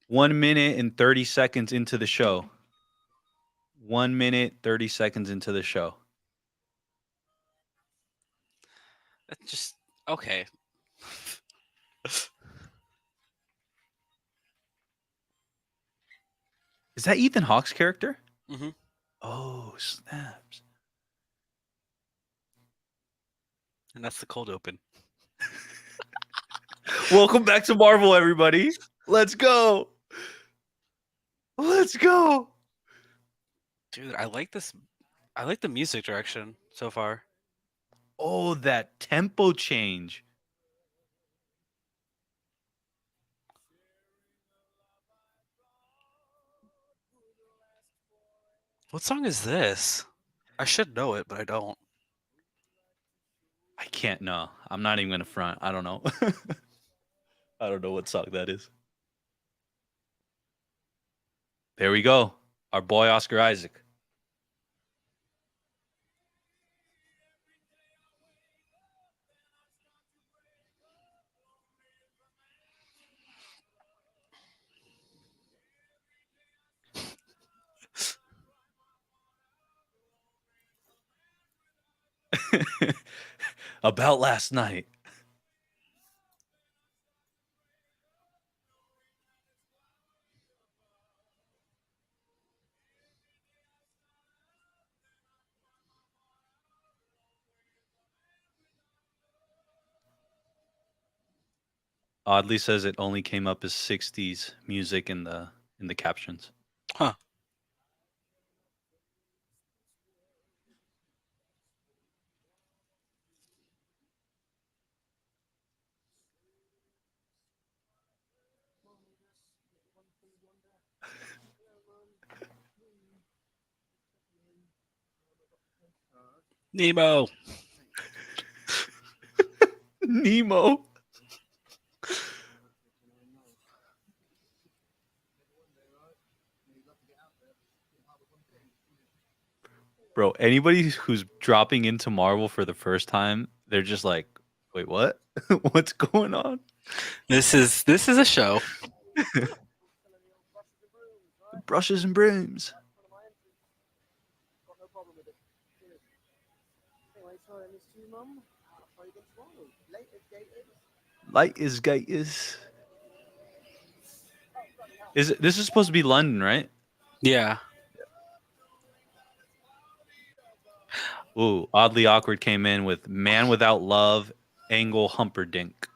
1 minute and 30 seconds into the show. 1 minute, 30 seconds into the show. That's just okay. Is that Ethan Hawke's character? Mm-hmm. Oh, snaps. And that's the cold open. Welcome back to Marvel, everybody. Let's go. Let's go. Dude, I like this. I like the music direction so far. Oh, that tempo change. What song is this? I should know it, but I don't. I can't know. I'm not even gonna front. I don't know. I don't know what song that is. There we go. Our boy Oscar Isaac. About last night. Oddly says it only came up as 60s music in the captions. Huh. Nemo. Nemo. Bro, anybody who's dropping into Marvel for the first time, they're just like, wait, what? What's going on? This is a show. Brushes and brooms. Light is gators. This is supposed to be London, right? Yeah. Ooh, Oddly Awkward came in with Man Without Love, Angle Humperdinck.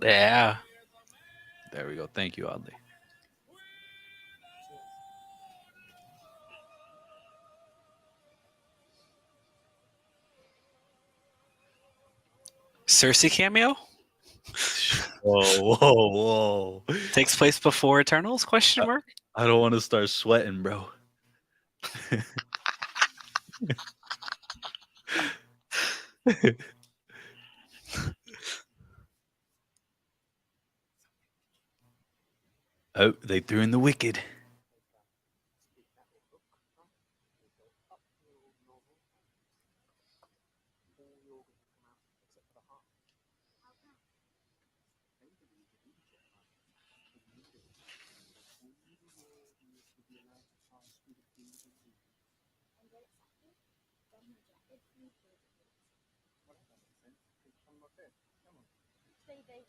Yeah. There we go. Thank you, Oddly. Cersei cameo? Whoa, whoa, whoa. Takes place before Eternals? Question mark? I don't want to start sweating, bro. Oh, they threw in the wicked.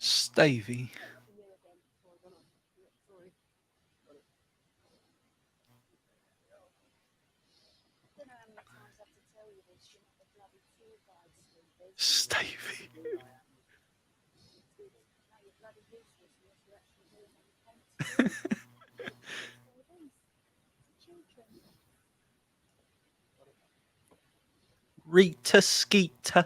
Stavey. Stavey. Rita Skeeter.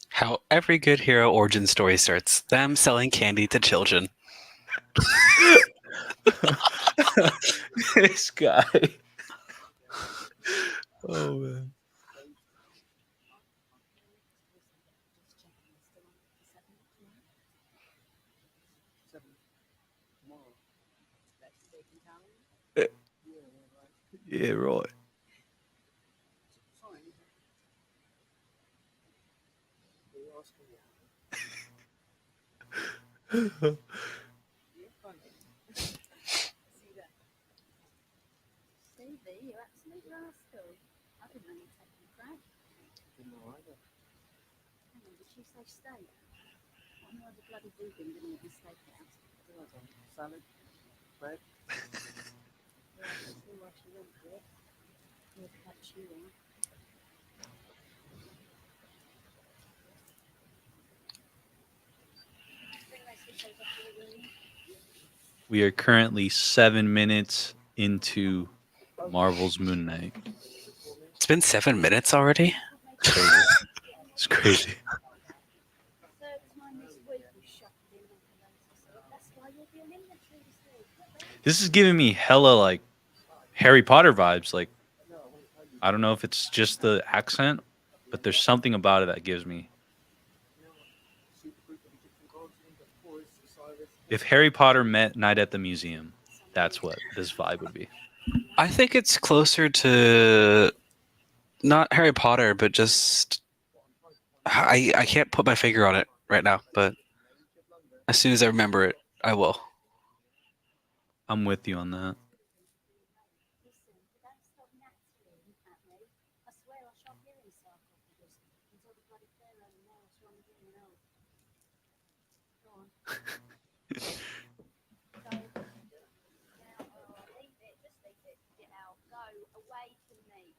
How every good hero origin story starts. Them selling candy to children. This guy. Oh, man. Yeah, right. Stevie, you absolute rascal. I didn't know you'd taken a crack. Hang on, did she say steak? What more the bloody vegan didn't eat the steakhouse? Salad, bread. Yeah, I can see why she went for it. You'd catch you in. We are currently 7 minutes into Marvel's Moon Knight. It's been 7 minutes already? Crazy. It's crazy. Third time this week we shoved him into the That's why you'll be an inventory this week. This is giving me hella like Harry Potter vibes. Like, I don't know if it's just the accent, but there's something about it that gives me. If Harry Potter met Night at the Museum, that's what this vibe would be. I think it's closer to not Harry Potter, but just I can't put my finger on it right now, but as soon as I remember it, I will. I'm with you on that. Listen, don't stop nattering at me. I swear I shan't hear him start off with this until the bloody pharaoh and Morris run the getting out. Go on. Go. Now, leave it. Just leave it. Get out. Go away from me.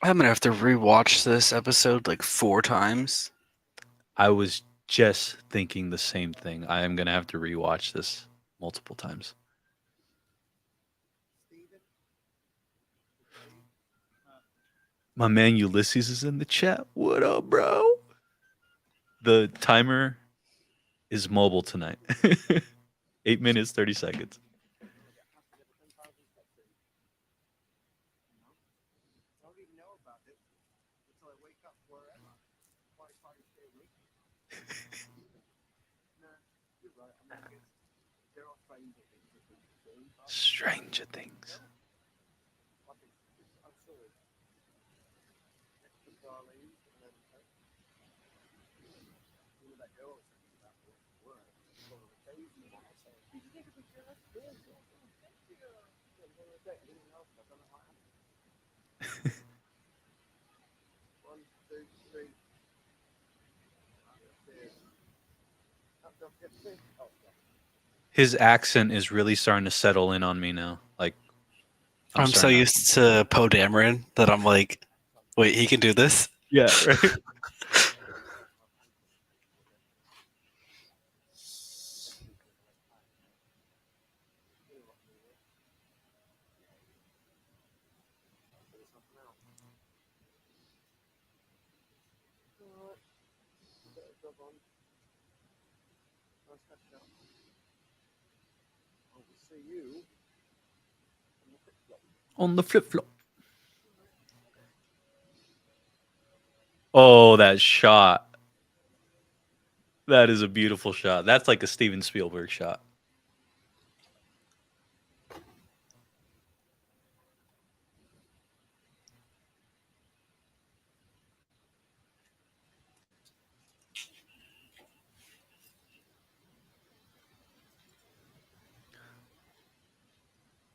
I'm gonna have to rewatch this episode like 4 times. I was just thinking the same thing. I am gonna have to rewatch this multiple times. My man Ulysses is in the chat. What up, bro? The timer is mobile tonight. 8 minutes, 30 seconds. Stranger Things. His accent is really starting to settle in on me now. Like, I'm so starting to- used to Poe Dameron that I'm like, wait, he can do this? Yeah, right. On the flip flop. Oh, that shot. That is a beautiful shot. That's like a Steven Spielberg shot.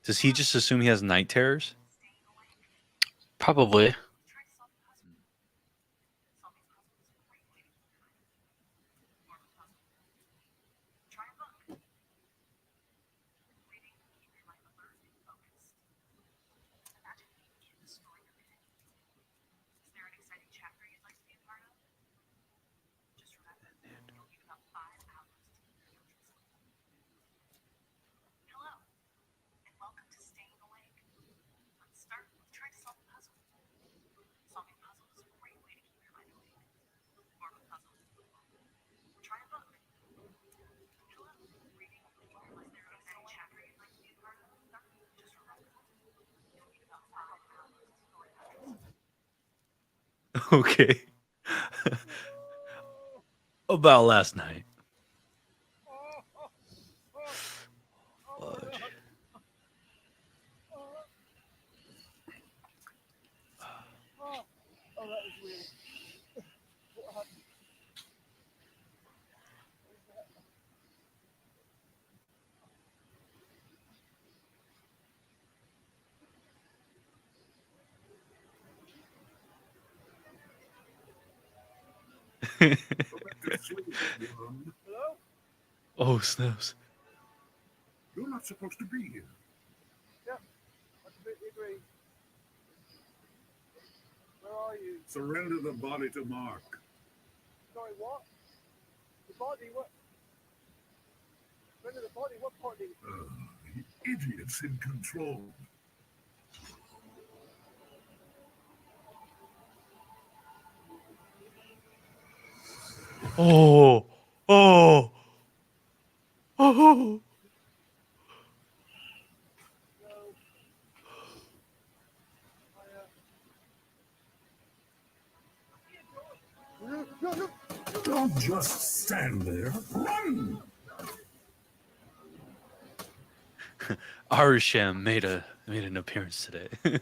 Does he just assume he has night terrors? Probably. Okay. About last night. Fudge. Oh, snaps. You're not supposed to be here. Yeah, I completely agree. Where are you? Surrender the body to Mark. Sorry, what? The body? What? Surrender the body? What body? The idiots in control. Oh, oh, oh. Don't just stand there. Run! Arisham made an appearance today.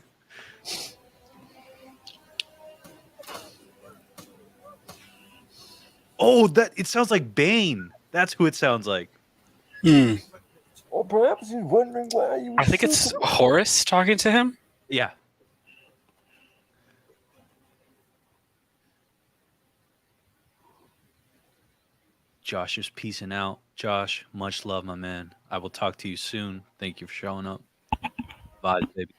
Oh, that it sounds like Bane. That's who it sounds like. Or perhaps he's wondering why you. I think it's Horace talking to him. Yeah. Josh is peacing out. Josh, much love, my man. I will talk to you soon. Thank you for showing up. Bye, baby.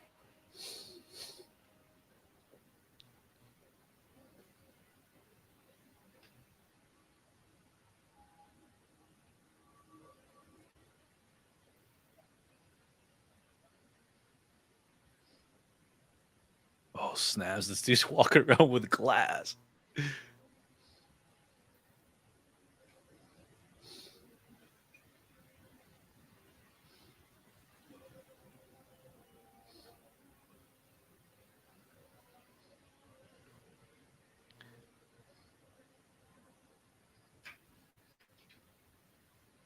Oh, snaps. This dude's walking around with glass.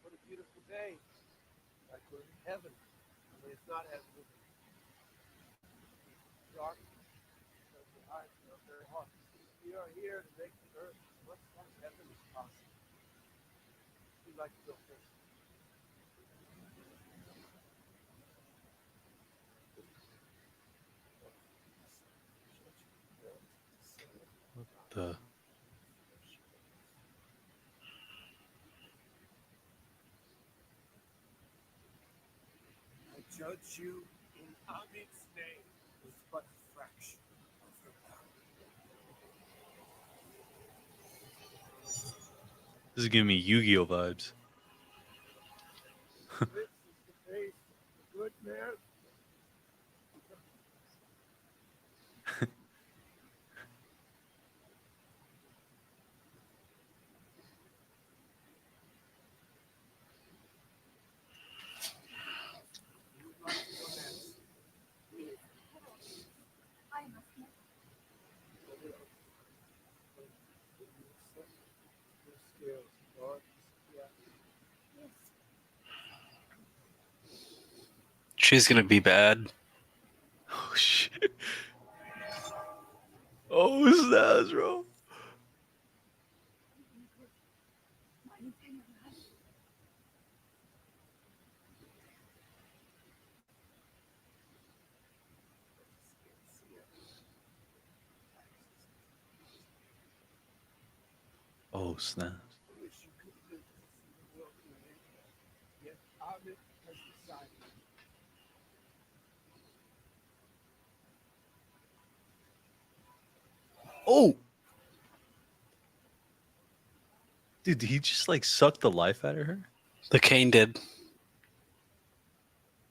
What a beautiful day. Like we're in heaven. I mean, it's not heaven. It's dark. So the eyes are very hot. We are here to make the earth much like heaven as possible. We'd like to go first. The I judge you in Amit's name with but a fraction of her power. This is giving me Yu-Gi-Oh vibes. This is the face of the good man. Who would like to go next? I must know. Your skills, Lord. Yeah. Yes. She's gonna be bad. Oh shit. Oh snaps, bro. Oh snaps. I wish you could live to see the world created. Yet Amit has decided. Oh. Dude, did he just like suck the life out of her? The cane did.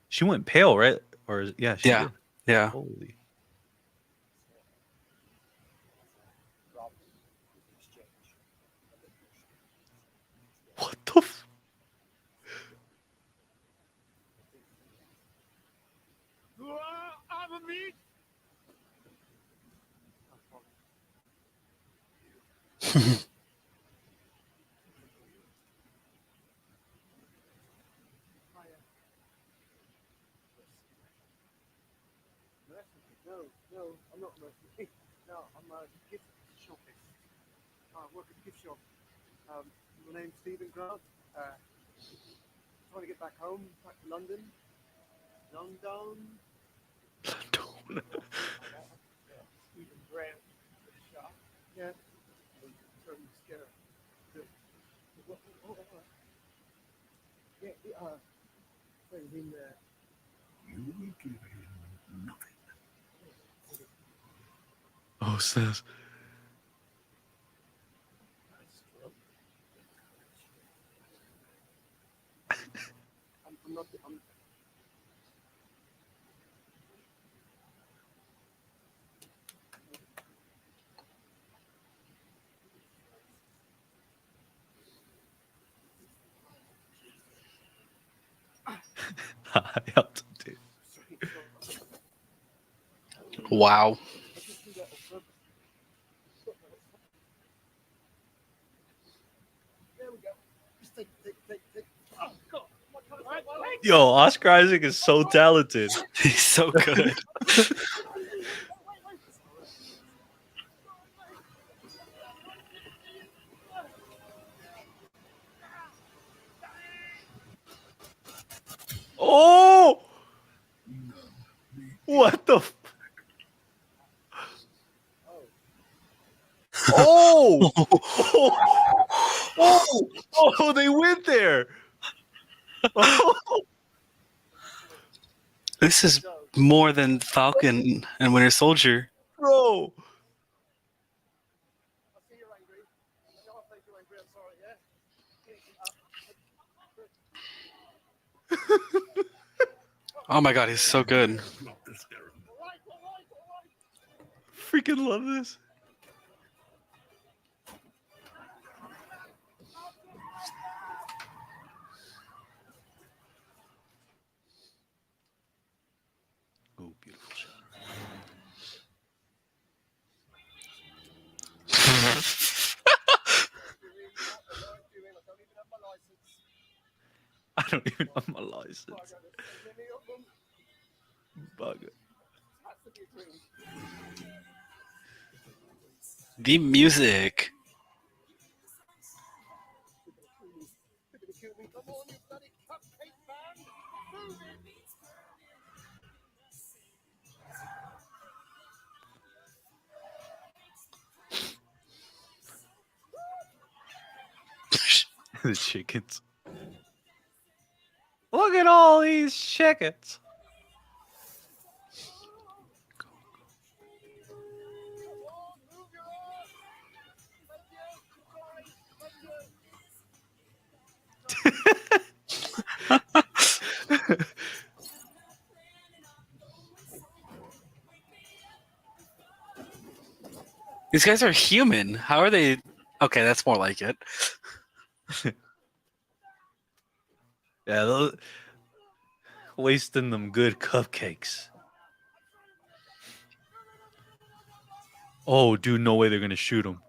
She went pale, right? Or yeah, she Yeah. did. Yeah. Holy. What the Amit! No, no, I'm not mercenary. No, I'm a gift shopist. I work at a gift shop. My name's Stephen Grant. Trying to get back home, back to London. London. Stephen Grant. The shop. Yeah. I'm terribly scared. Yeah, so in there. You will give him nothing. Oh snaps. I'm not. high altitude. Wow. I just do that on purpose. There we go. Just take. Oh, God. Yo, Oscar Isaac is so talented. He's so good. Oh! What the? Oh! Oh! They went there. Oh, This is more than Falcon and Winter Soldier. bro. I see you're angry. I know I've made you angry. I'm sorry, yeah? Oh my god, he's so good. All right. Freaking love this. Oh, beautiful shot. I don't even have my license. Bugger. The music. Come on, you bloody cupcake man! Move it! The chickens. Look at all these chickens. Move your arm! These guys are human. How are they? Okay, that's more like it. Yeah, those, wasting them good cupcakes. Oh, dude, no way they're gonna shoot him.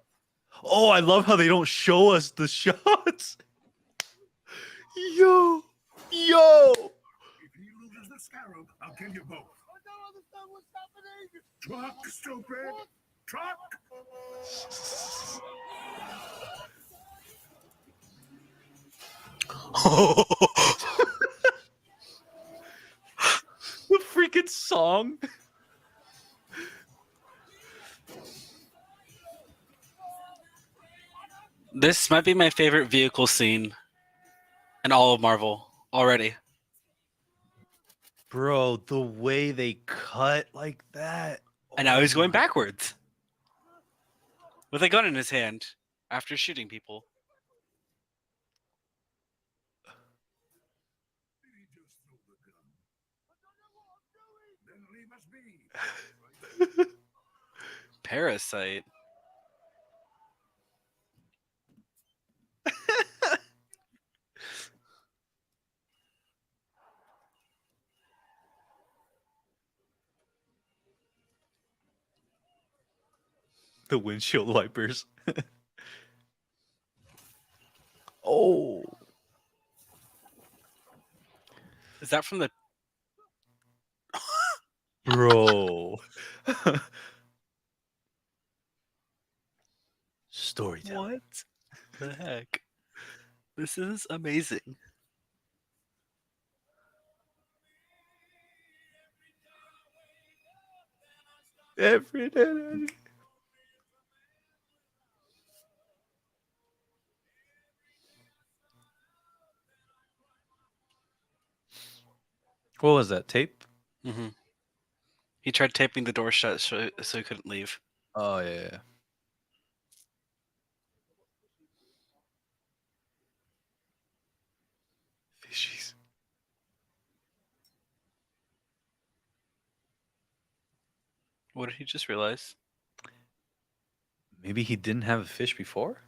Oh, I love how they don't show us the shots. Yo. If he loses the scarab, I'll kill you both. I don't understand what's happening! Truck, stupid! Truck! The freaking song. This might be my favorite vehicle scene in all of Marvel already. Bro, the way they cut like that. And now he's Oh going my- backwards with a gun in his hand after shooting people. Did he just throw the gun? Then leave us be. Parasite. The windshield wipers. Oh. Is that from the? Bro. Storytelling. What the heck? This is amazing. Every day. What was that, tape? Mm-hmm. He tried taping the door shut so he couldn't leave. Oh, yeah. Fishies. What did he just realize? Maybe he didn't have a fish before?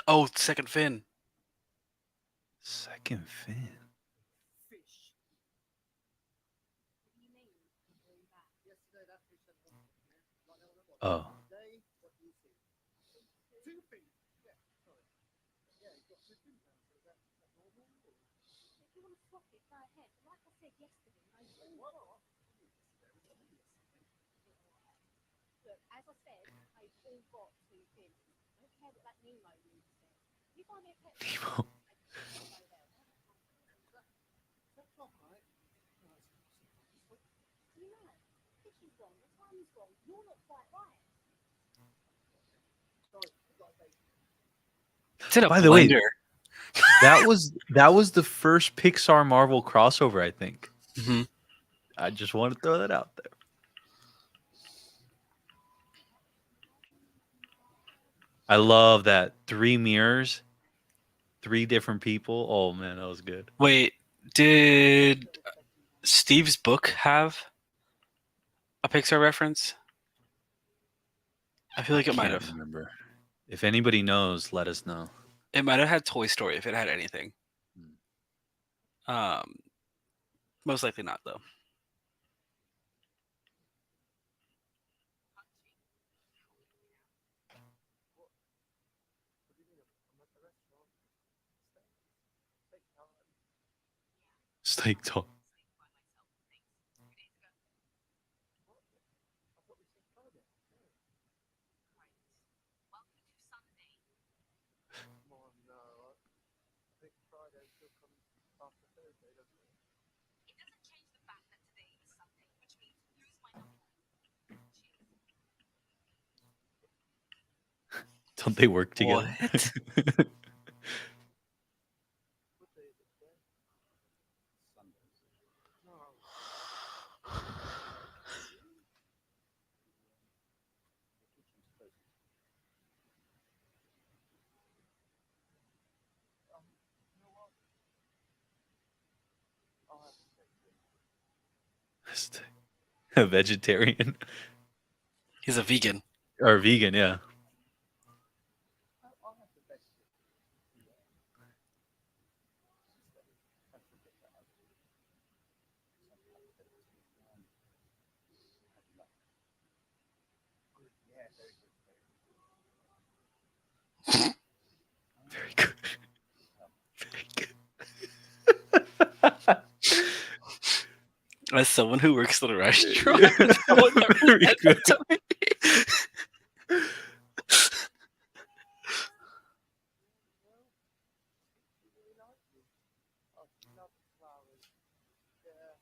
Oh, second fin. Second fin. Oh. Today, what do you see? Two fingers. Yeah, sorry. Yeah, you've got two fingers. So is that normal? Or? If you want to swap it, go ahead. But like I said yesterday, I all got. Look, as I said, I've all got two fins. I don't care what that Nemo dude said. You find me a pet. Nemo. That's not right. You know, fish is wrong, the time is wrong. You're not quite right. Sorry, I've got a date. It's in a By the way, blender. that was the first Pixar Marvel crossover, I think. Mhm. I just want to throw that out there. I love that 3 mirrors, 3 different people. Oh man, that was good. Wait, did Steve's book have a Pixar reference? I feel like it might Can't have. remember. If anybody knows, let us know. It might have had Toy Story if it had anything. Most likely not, though. Steak talk. Come on, no. I think Friday still comes after Thursday, doesn't it? Don't they work together? What? What day is it today? No. You know what? I'll have to take it. A vegetarian He's a vegan. or vegan, yeah. I'll have to take it. Yeah, very good. Very good. Very good. As someone who works at a restaurant, Yeah. no one ever Very said good. that to me. Really like you. Oh, she loves flowers. Yeah.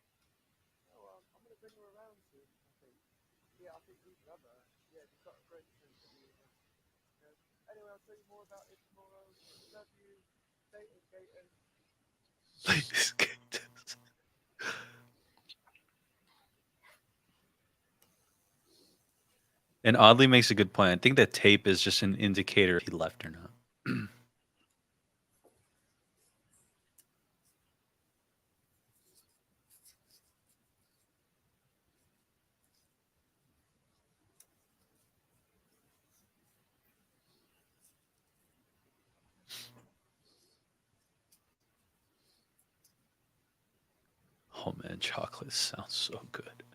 Oh, I'm going to bring her around soon, I think. Yeah, I think you'd love her. Yeah, she's got a great sense of humor. Yeah. Anyway, I'll tell you more about it tomorrow. Love you. Gators, Gators. Ladies, gators. And oddly makes a good point. I think that tape is just an indicator if he left or not. Oh man, chocolate sounds so good.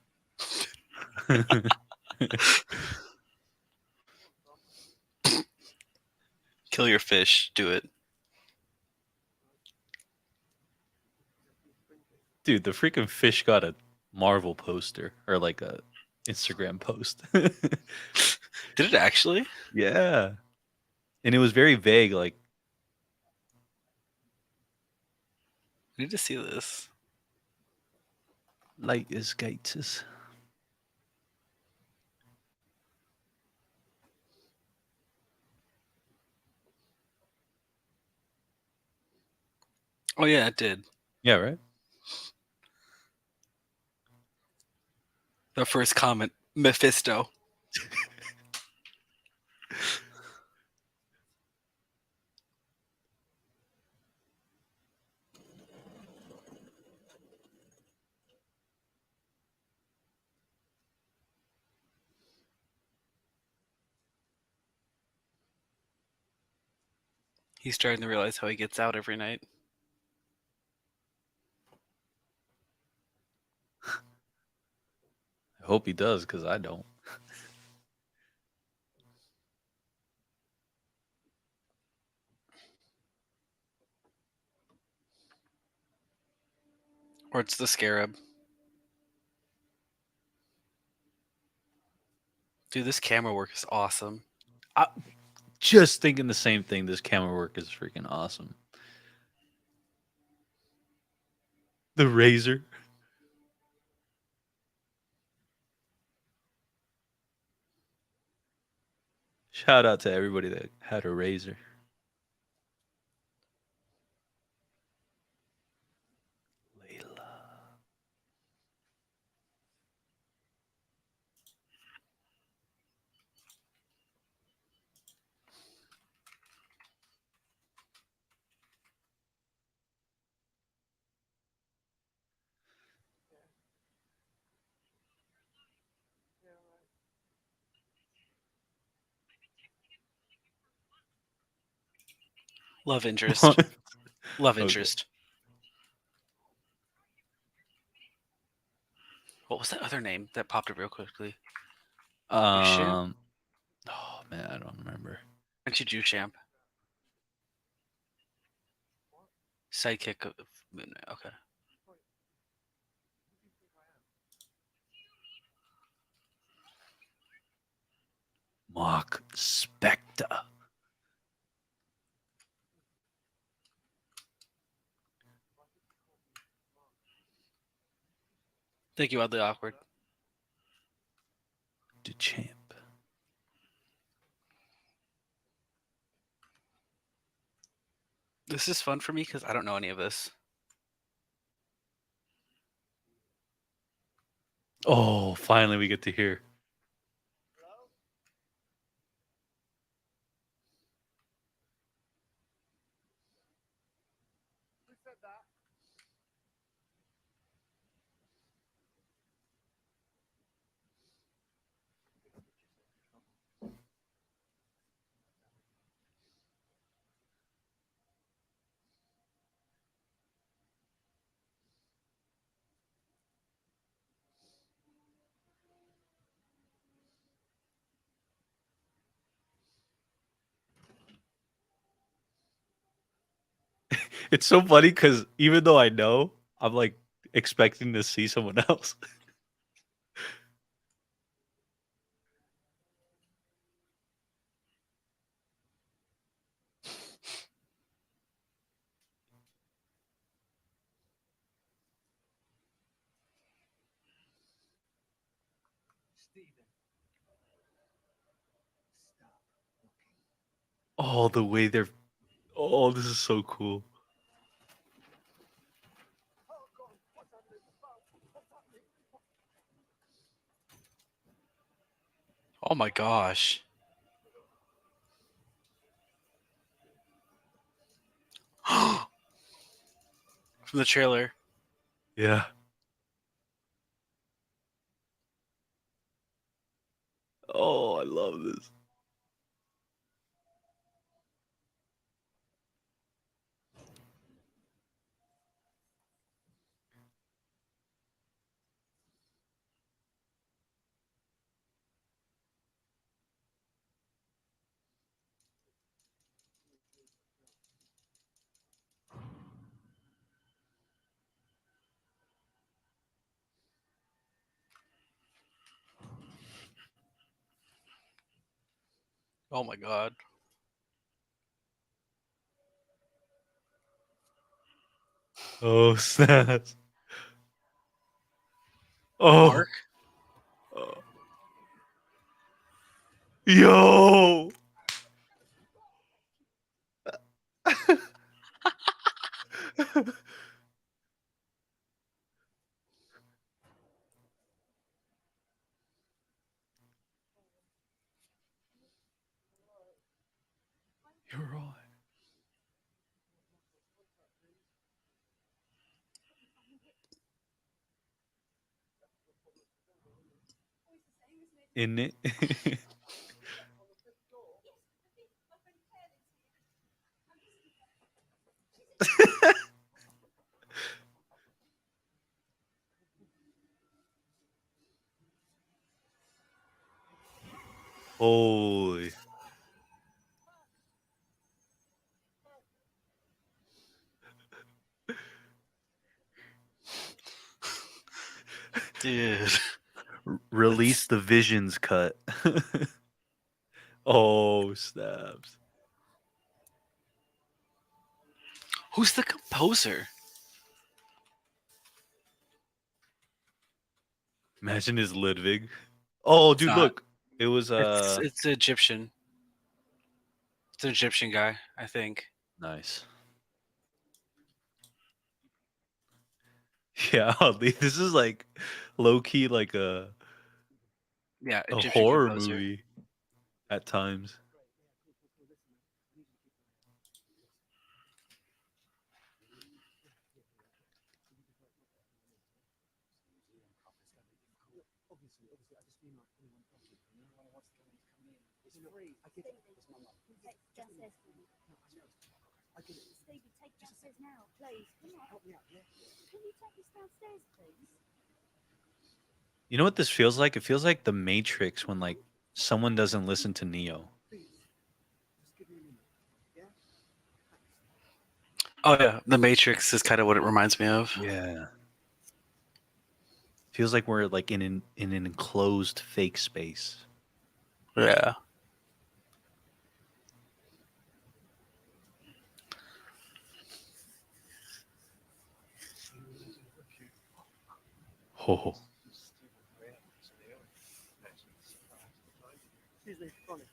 Kill your fish. Do it. Dude, the freaking fish got a Marvel poster or like a Instagram post. Did it actually? Yeah. And it was very vague, like I need to see this. light is gators. Oh yeah, it did. Yeah, right? The first comment, Mephisto. He's starting to realize how he gets out every night. I hope he does, because I don't. Or it's the Scarab. Dude, this camera work is awesome. Just thinking the same thing. This camera work is freaking awesome. The razor. Shout out to everybody that had a razor. Layla. Love interest. What? Love Okay. interest. What was that other name that popped up real quickly? Oh man, I don't remember. Aren't you Duchamp? Sidekick of Moon Knight. Okay. Mark Spector. Thank you, Oddly Awkward. Duchamp. This is fun for me because I don't know any of this. Oh, finally we get to hear. Who said that? It's so funny because even though I know, I'm like expecting to see someone else. Oh, the way they're. Oh, this is so cool. Oh my gosh. From the trailer. Yeah. Oh, I love this. Oh my god. Oh, snaps. Oh. Mark? Oh. Yo. You're right. In it. Holy. Dude. Release the Visions cut. Oh, snaps. Who's the composer? Imagine his Ludwig. Oh, dude, not. look. It was It's Egyptian. It's an Egyptian guy, I think. nice. Yeah, this is like low key like a Yeah, a Egyptian horror composer. movie at times. Stevie, take downstairs now, please. Come on. Help me out, yeah? Can you take us downstairs, please? You know what this feels like? It feels like the Matrix when like someone doesn't listen to Neo. Oh yeah, The Matrix is kind of what it reminds me of. Yeah. Feels like we're like in an enclosed fake space. Yeah. Oh. Excuse me, Ronnie.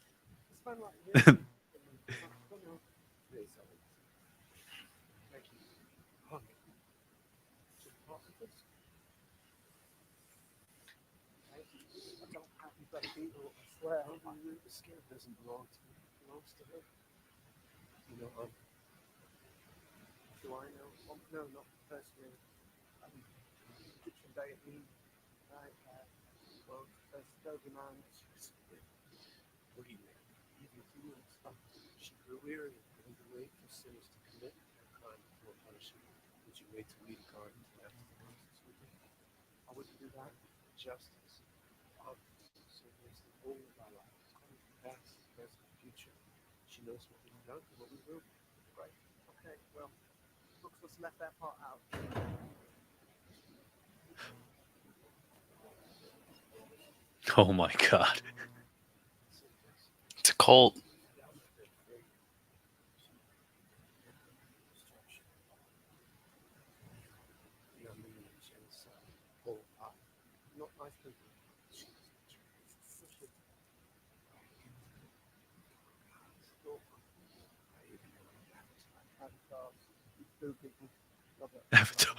This phone right here. Thank you. Ronnie. I don't have you bloody beetle, I swear. The skin doesn't belong to me. It belongs to her. You know, do I know? No, not personally. Egyptian deity, right? Well, there's Doberman. What do you mean? Even human stuff. She grew weary and going to wait for sinners to commit their crime before punishment. Would you wait to lead a garden to after the process would be? I wouldn't do that. Justice. Love. Serves the whole of our lives. Past, present, future. She knows what we've done and what we will do. Right. Okay, well, looks let's left that part out. Oh my god. It's a cult. Not nice people. People. Love it. Avatar.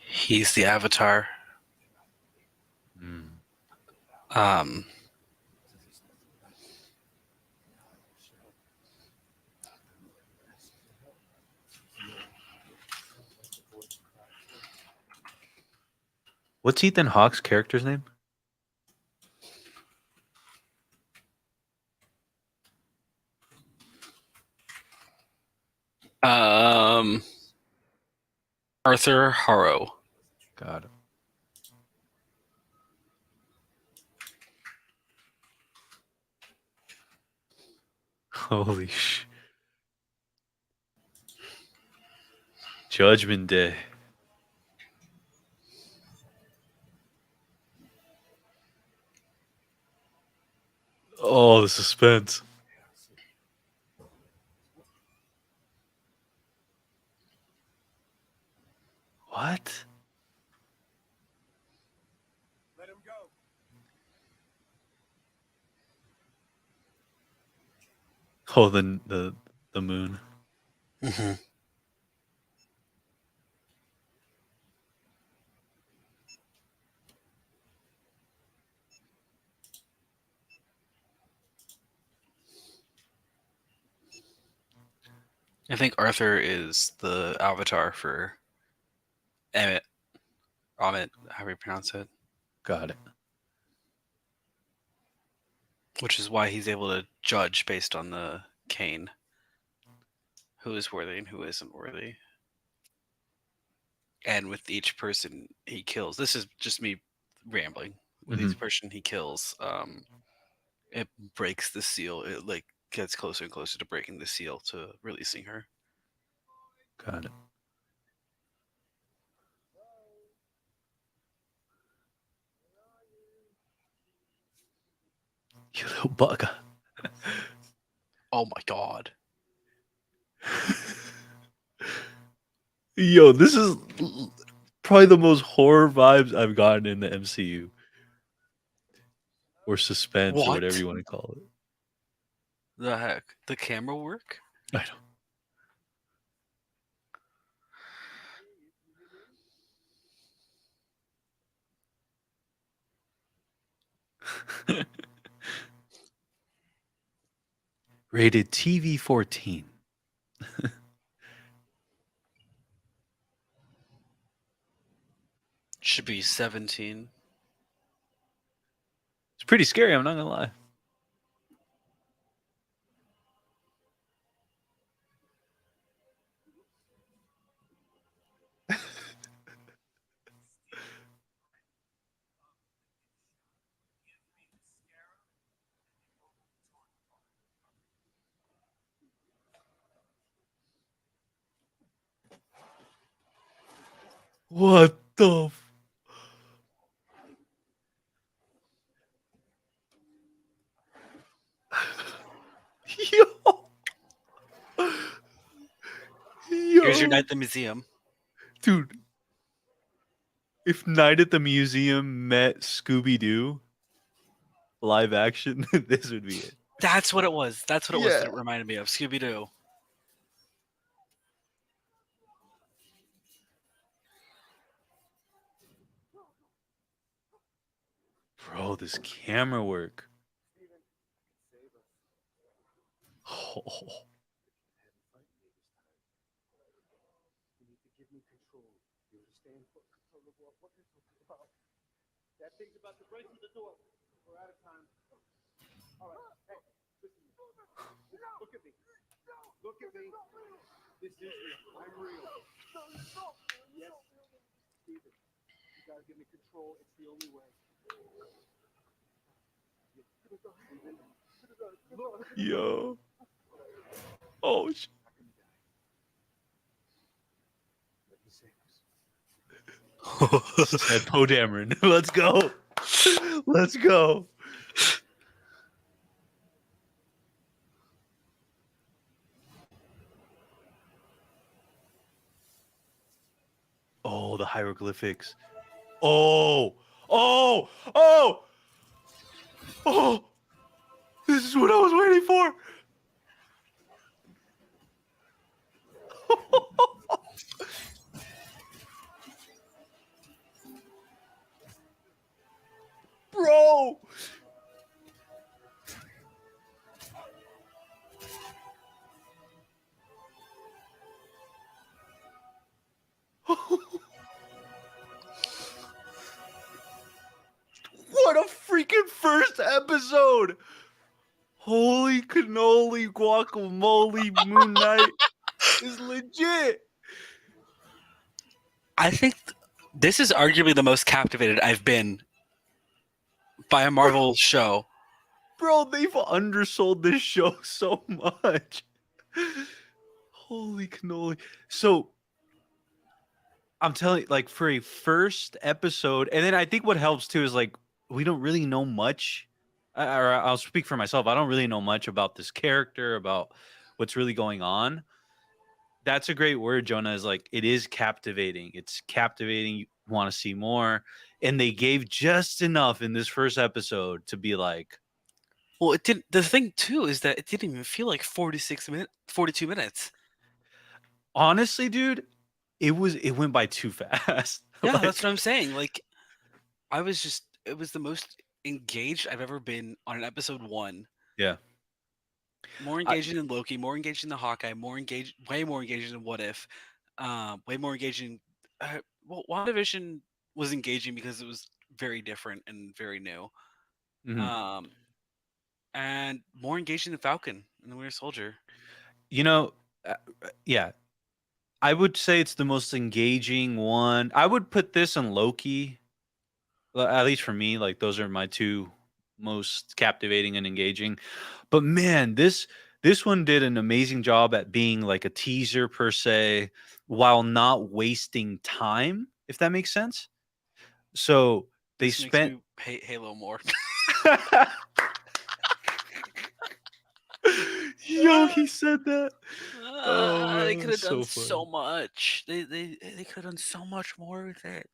He's the Avatar. Mm. What's Ethan Hawke's character's name? Arthur Harrow. Got it. Holy sh! Judgment Day. Oh, the suspense. What? Let him go. Oh, the moon. Mm-hmm. I think Arthur is the avatar for Emmett. Amit, however you pronounce it. Got it. Which is why he's able to judge based on the cane. Who is worthy and who isn't worthy. And with each person he kills, this is just me rambling. With each person he kills, it breaks the seal. It like gets closer and closer to breaking the seal to releasing her. Got it. You little bugger. Oh my god. Yo, this is probably the most horror vibes I've gotten in the MCU. Or suspense, or whatever What? you want to call it. The heck? The camera work? I know. Rated TV 14. Should be 17. It's pretty scary, I'm not gonna lie. What the Yo. Here's your night at the museum. Dude. If Night at the Museum met Scooby-Doo live action, this would be it. That's what it was. That's what it was Yeah. that it reminded me of. Scooby-Doo. Bro, this camera work. Oh. You need to give me control. You understand? Control of what? What are you talking about? That thing's about to break through the door. We're out of time. All right. Hey, listen. Look at me. Look at me. This is real. I'm real. Yes, Steven. You gotta give me control. It's the only way. Look. Yo. Oh, shit. Let me save us. Said Poe Dameron. Let's go. Let's go. Oh, the hieroglyphics. Oh. Oh. Oh. Oh. This is what I was waiting for. Bro. What a freaking first episode. Holy cannoli guacamole Moon Knight is legit. I think this is arguably the most captivated I've been by a Marvel show. Bro, they've undersold this show so much. Holy cannoli. So I'm telling you, like, for a first episode, and then I think what helps too is like we don't really know much. Or I'll speak for myself. I don't really know much about this character, about what's really going on. That's a great word, Jonah, is like it is captivating. It's captivating. You want to see more. And they gave just enough in this first episode to be like, Well, it didn't. The thing too is that it didn't even feel like 42 minutes. honestly, dude, it went by too fast. Yeah, Like, that's what I'm saying. Like, it was the most engaged I've ever been on an episode 1. yeah. More engaged in Loki, more engaged in the Hawkeye, way more engaged in What If, way more engaging. well, WandaVision was engaging because it was very different and very new. Mhm. And more engaging than Falcon and the Winter Soldier. You know, yeah, I would say it's the most engaging one. I would put this and Loki, at least for me. Like those are my two most captivating and engaging. But man, this one did an amazing job at being like a teaser per se, while not wasting time. If that makes sense. So they This makes spent. me hate Halo more. Yo, he said that. Oh They man, could have that's done so so funny, much. They could have done so much more with it.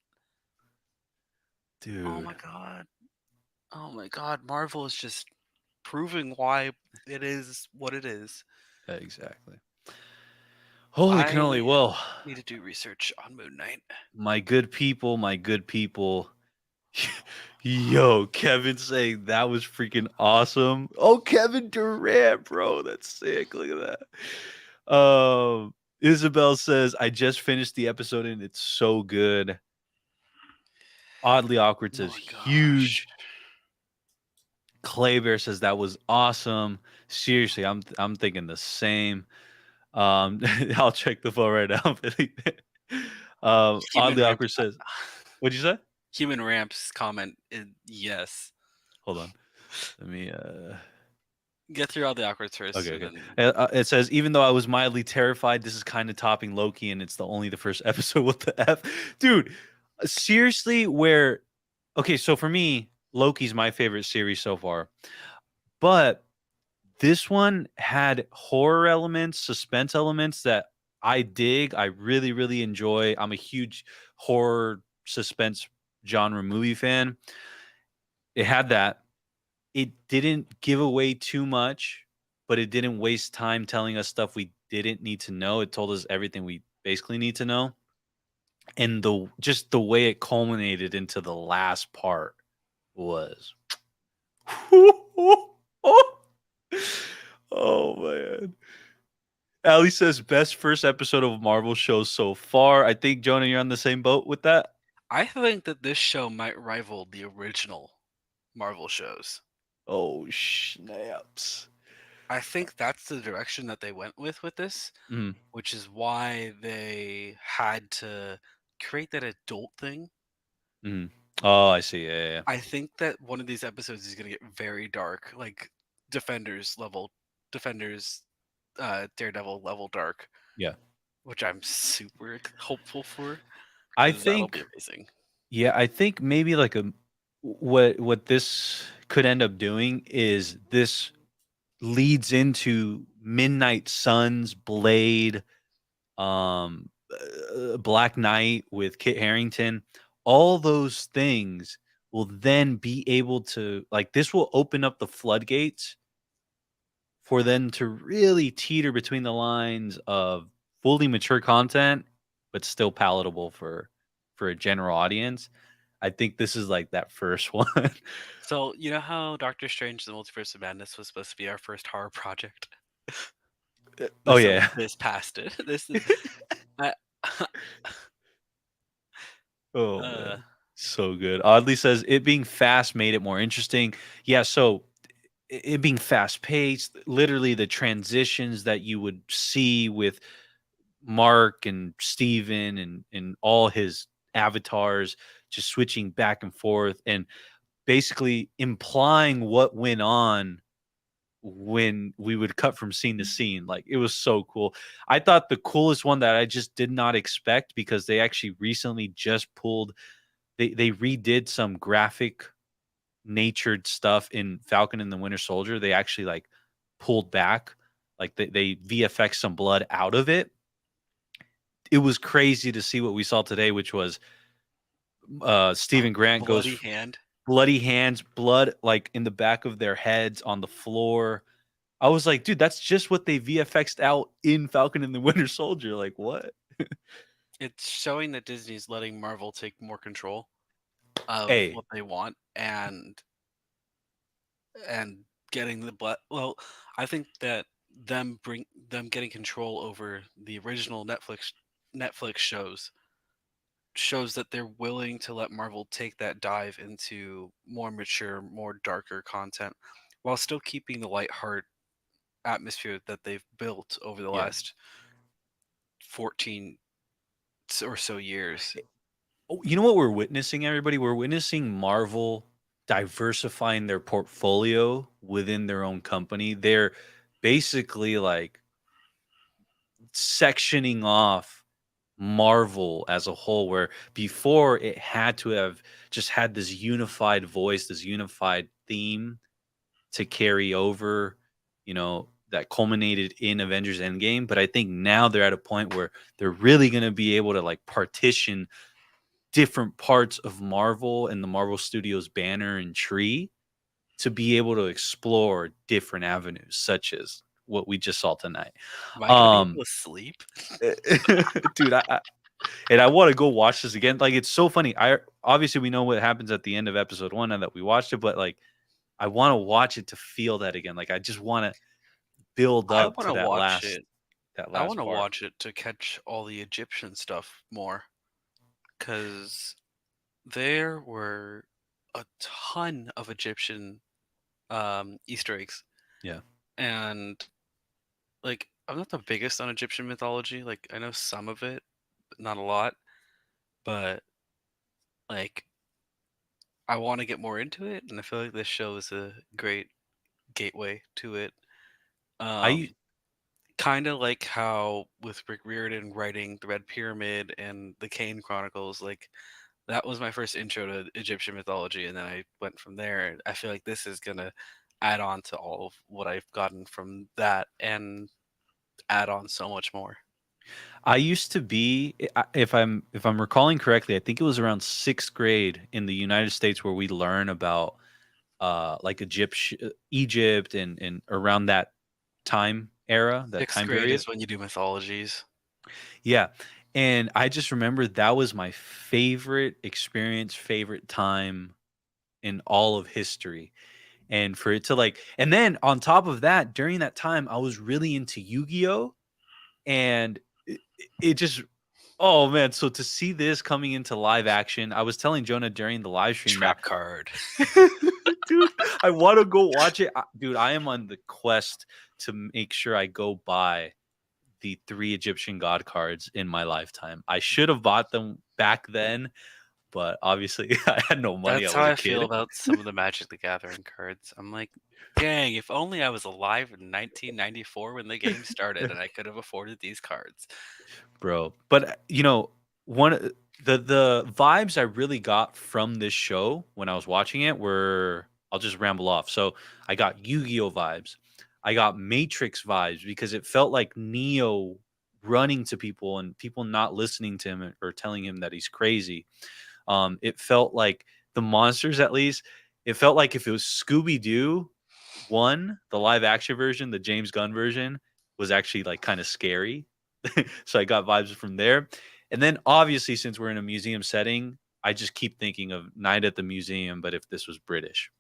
Oh dude. my god. Oh my god. Marvel is just proving why it is what it is. Exactly. Holy cannoli! I Well, need to do research on Moon Knight. my good people, my good people. Yo, Kevin saying that was freaking awesome. Oh, Kevin Durant, bro, that's sick. Look at that. Isabel says I just finished the episode and it's so good. Oddly awkward Oh says my huge. gosh. Clay Bear says that was awesome. Seriously, I'm thinking the same. I'll check the phone right now. Human Oddly Ramp. awkward says, what'd you say? Human Ramp's comment is yes. Hold on. Let me Get through all the awkward first. okay, And okay. then It says, even though I was mildly terrified, this is kind of topping Loki, and it's only the first episode. What the F? Dude, seriously, okay, so for me, Loki's my favorite series so far. But this one had horror elements, suspense elements that I dig. I really, really enjoy. I'm a huge horror suspense genre movie fan. It had that. It didn't give away too much, but it didn't waste time telling us stuff we didn't need to know. It told us everything we basically need to know. And just the way it culminated into the last part was oh man. Ali says best first episode of Marvel show so far. I think Jonah, you're on the same boat with that. I think that this show might rival the original Marvel shows. Oh snaps! I think that's the direction that they went with this, Mhm. which is why they had to create that adult thing. Mhm. Oh, I see. Yeah. I think that one of these episodes is going to get very dark, like Defenders, Daredevil level dark, Yeah. which I'm super hopeful for I because that'll be think. amazing. Yeah, I think maybe like what this could end up doing is this leads into Midnight Suns, Blade, Black Knight with Kit Harington. All those things will then be able to this will open up the floodgates for them to really teeter between the lines of fully mature content, but still palatable for a general audience. I think this is like that first one. So you know how Doctor Strange: The Multiverse of Madness was supposed to be our first horror project. Oh yeah. This passed it. This is. I, Oh uh, man. So good. Oddly says it being fast made it more interesting. Yeah, so it being fast paced, literally the transitions that you would see with Mark and Steven and all his avatars just switching back and forth and basically implying what went on when we would cut from scene to scene. Like it was so cool. I thought the coolest one that I just did not expect because they actually recently just pulled they redid some graphic natured stuff in Falcon and the Winter Soldier. They actually pulled back, they VFX some blood out of it. It was crazy to see what we saw today, which was Stephen Grant goes bloody hand. bloody hands, blood in the back of their heads on the floor. I was like, dude, that's just what they VFX'd out in Falcon and the Winter Soldier. Like, what? It's showing that Disney's letting Marvel take more control of Hey, what they want and getting the blood. Well, I think that them getting control over the original Netflix shows shows that they're willing to let Marvel take that dive into more mature, more darker content while still keeping the lighthearted atmosphere that they've built over the Yeah. last 14 or so years. Oh, you know what we're witnessing, everybody? We're witnessing Marvel diversifying their portfolio within their own company. They're basically like sectioning off Marvel as a whole, where before it had to have just had this unified voice, this unified theme to carry over, that culminated in Avengers Endgame. But I think now they're at a point where they're really going to be able to like partition different parts of Marvel and the Marvel Studios banner and tree to be able to explore different avenues, such as what we just saw tonight. Am I gonna be able to sleep? Dude, I want to go watch this again. Like, it's so funny. Obviously we know what happens at the end of episode 1 now that we watched it, but like I want to watch it to feel that again. Like I just want to build I up want to to that watch last it. that I last want to part. watch it to catch all the Egyptian stuff more, because there were a ton of Egyptian Easter eggs. Yeah. And like, I'm not the biggest on Egyptian mythology. Like, I know some of it, but not a lot. But like, I want to get more into it, and I feel like this show is a great gateway to it. I Kind of like how with Rick Riordan writing the Red Pyramid and the Kane Chronicles, like that was my first intro to Egyptian mythology, and then I went from there. I feel like this is gonna add on to all of what I've gotten from that and add on so much more. I used to be, if I'm recalling correctly, I think it was around 6th grade in the United States where we learn about like Egypt and around that time era, that Sixth time grade period. is when you do mythologies. Yeah. And I just remember that was my favorite experience, favorite time in all of history. And for it to like, and then on top of that, during that time, I was really into Yu-Gi-Oh! And it just, oh man. So to see this coming into live action, I was telling Jonah during the live stream that, Trap card. dude, I want to go watch it. Dude, I am on the quest to make sure I go buy the 3 Egyptian god cards in my lifetime. I should have bought them back then, but obviously I had no money. That's I was how a I feel kid. about some of the Magic the Gathering cards. I'm like, dang, if only I was alive in 1994 when the game started and I could have afforded these cards. Bro. But one the vibes I really got from this show when I was watching it were, I'll just ramble off. So I got Yu-Gi-Oh vibes. I got Matrix vibes because it felt like Neo running to people and people not listening to him or telling him that he's crazy. It felt like the monsters, at least. It felt like if it was Scooby Doo one, the live action version, the James Gunn version, was actually like kind of scary. So I got vibes from there. And then obviously, since we're in a museum setting, I just keep thinking of Night at the Museum, but if this was British.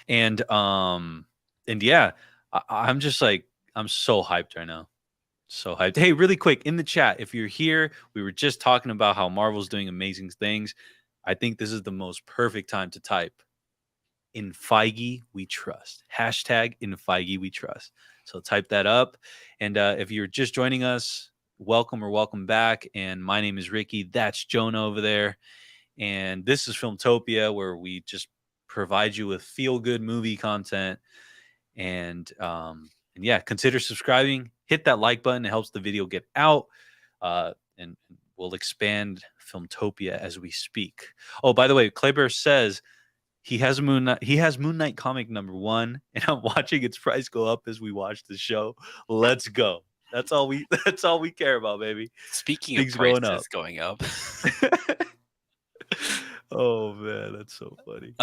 And yeah, I'm just like, I'm so hyped right now. So hyped. Hey, really quick in the chat, if you're here, we were just talking about how Marvel's doing amazing things. I think this is the most perfect time to type "In Feige we trust." Hashtag "In Feige we trust." So type that up. And if you're just joining us, welcome or welcome back. And my name is Ricky. That's Jonah over there. And this is Filmtopia, where we just provide you with feel-good movie content. And yeah, consider subscribing. Hit that like button. It helps the video get out. And we'll expand Filmtopia as we speak. Oh, by the way, Claybear says he has Moon Knight comic #1, and I'm watching its price go up as we watch the show. Let's go. That's all we care about, baby. Speaking Things of going up. prices going up, Oh man, that's so funny.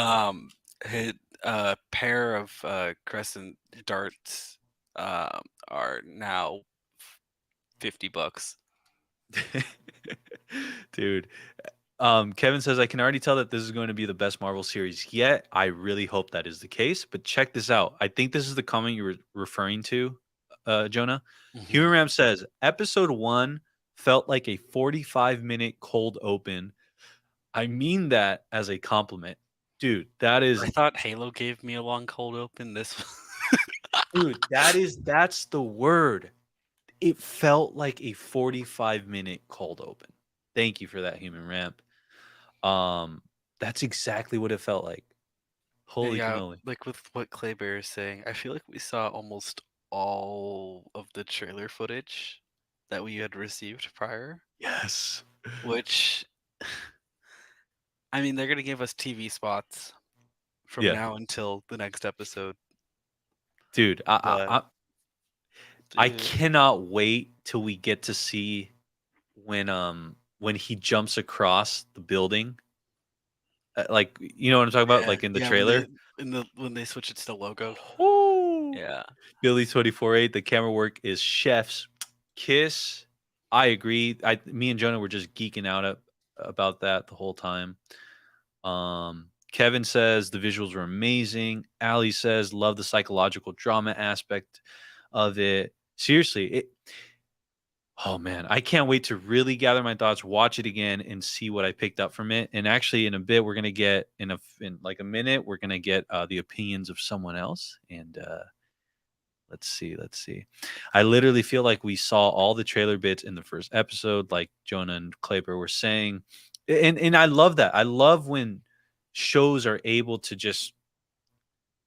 hit a pair of crescent darts are now $50. Dude. Kevin says, I can already tell that this is going to be the best Marvel series yet. I really hope that is the case. But check this out. I think this is the comment you were referring to, Jonah. Mhm. Human Ram says, episode 1 felt like a 45-minute cold open. I mean that as a compliment. Dude, that is I thought Halo gave me a long cold open. dude, that's the word. It felt like a 45-minute cold open. Thank you for that, human ramp. That's exactly what it felt like. Holy Yeah, cannoli. like with what Claybear is saying, I feel like we saw almost all of the trailer footage that we had received prior, Yes. which, I mean, they're gonna give us TV spots from Yeah. now until the next episode. Dude, But I dude, cannot wait till we get to see when he jumps across the building. Like, you know what I'm talking about? Like in the yeah, trailer. when they switch it to the logo. Oh, Yeah. Billy 24/8. The camera work is chef's kiss. I agree. Me and Jonah were just geeking out about that the whole time. Kevin says the visuals were amazing. Ali says love the psychological drama aspect of it. Seriously, oh man, I can't wait to really gather my thoughts, watch it again, and see what I picked up from it. And actually, in a bit, we're gonna get in like a minute, we're gonna get the opinions of someone else. And let's see. I literally feel like we saw all the trailer bits in the first episode, like Jonah and Clapper were saying, and I love that. I love when shows are able to just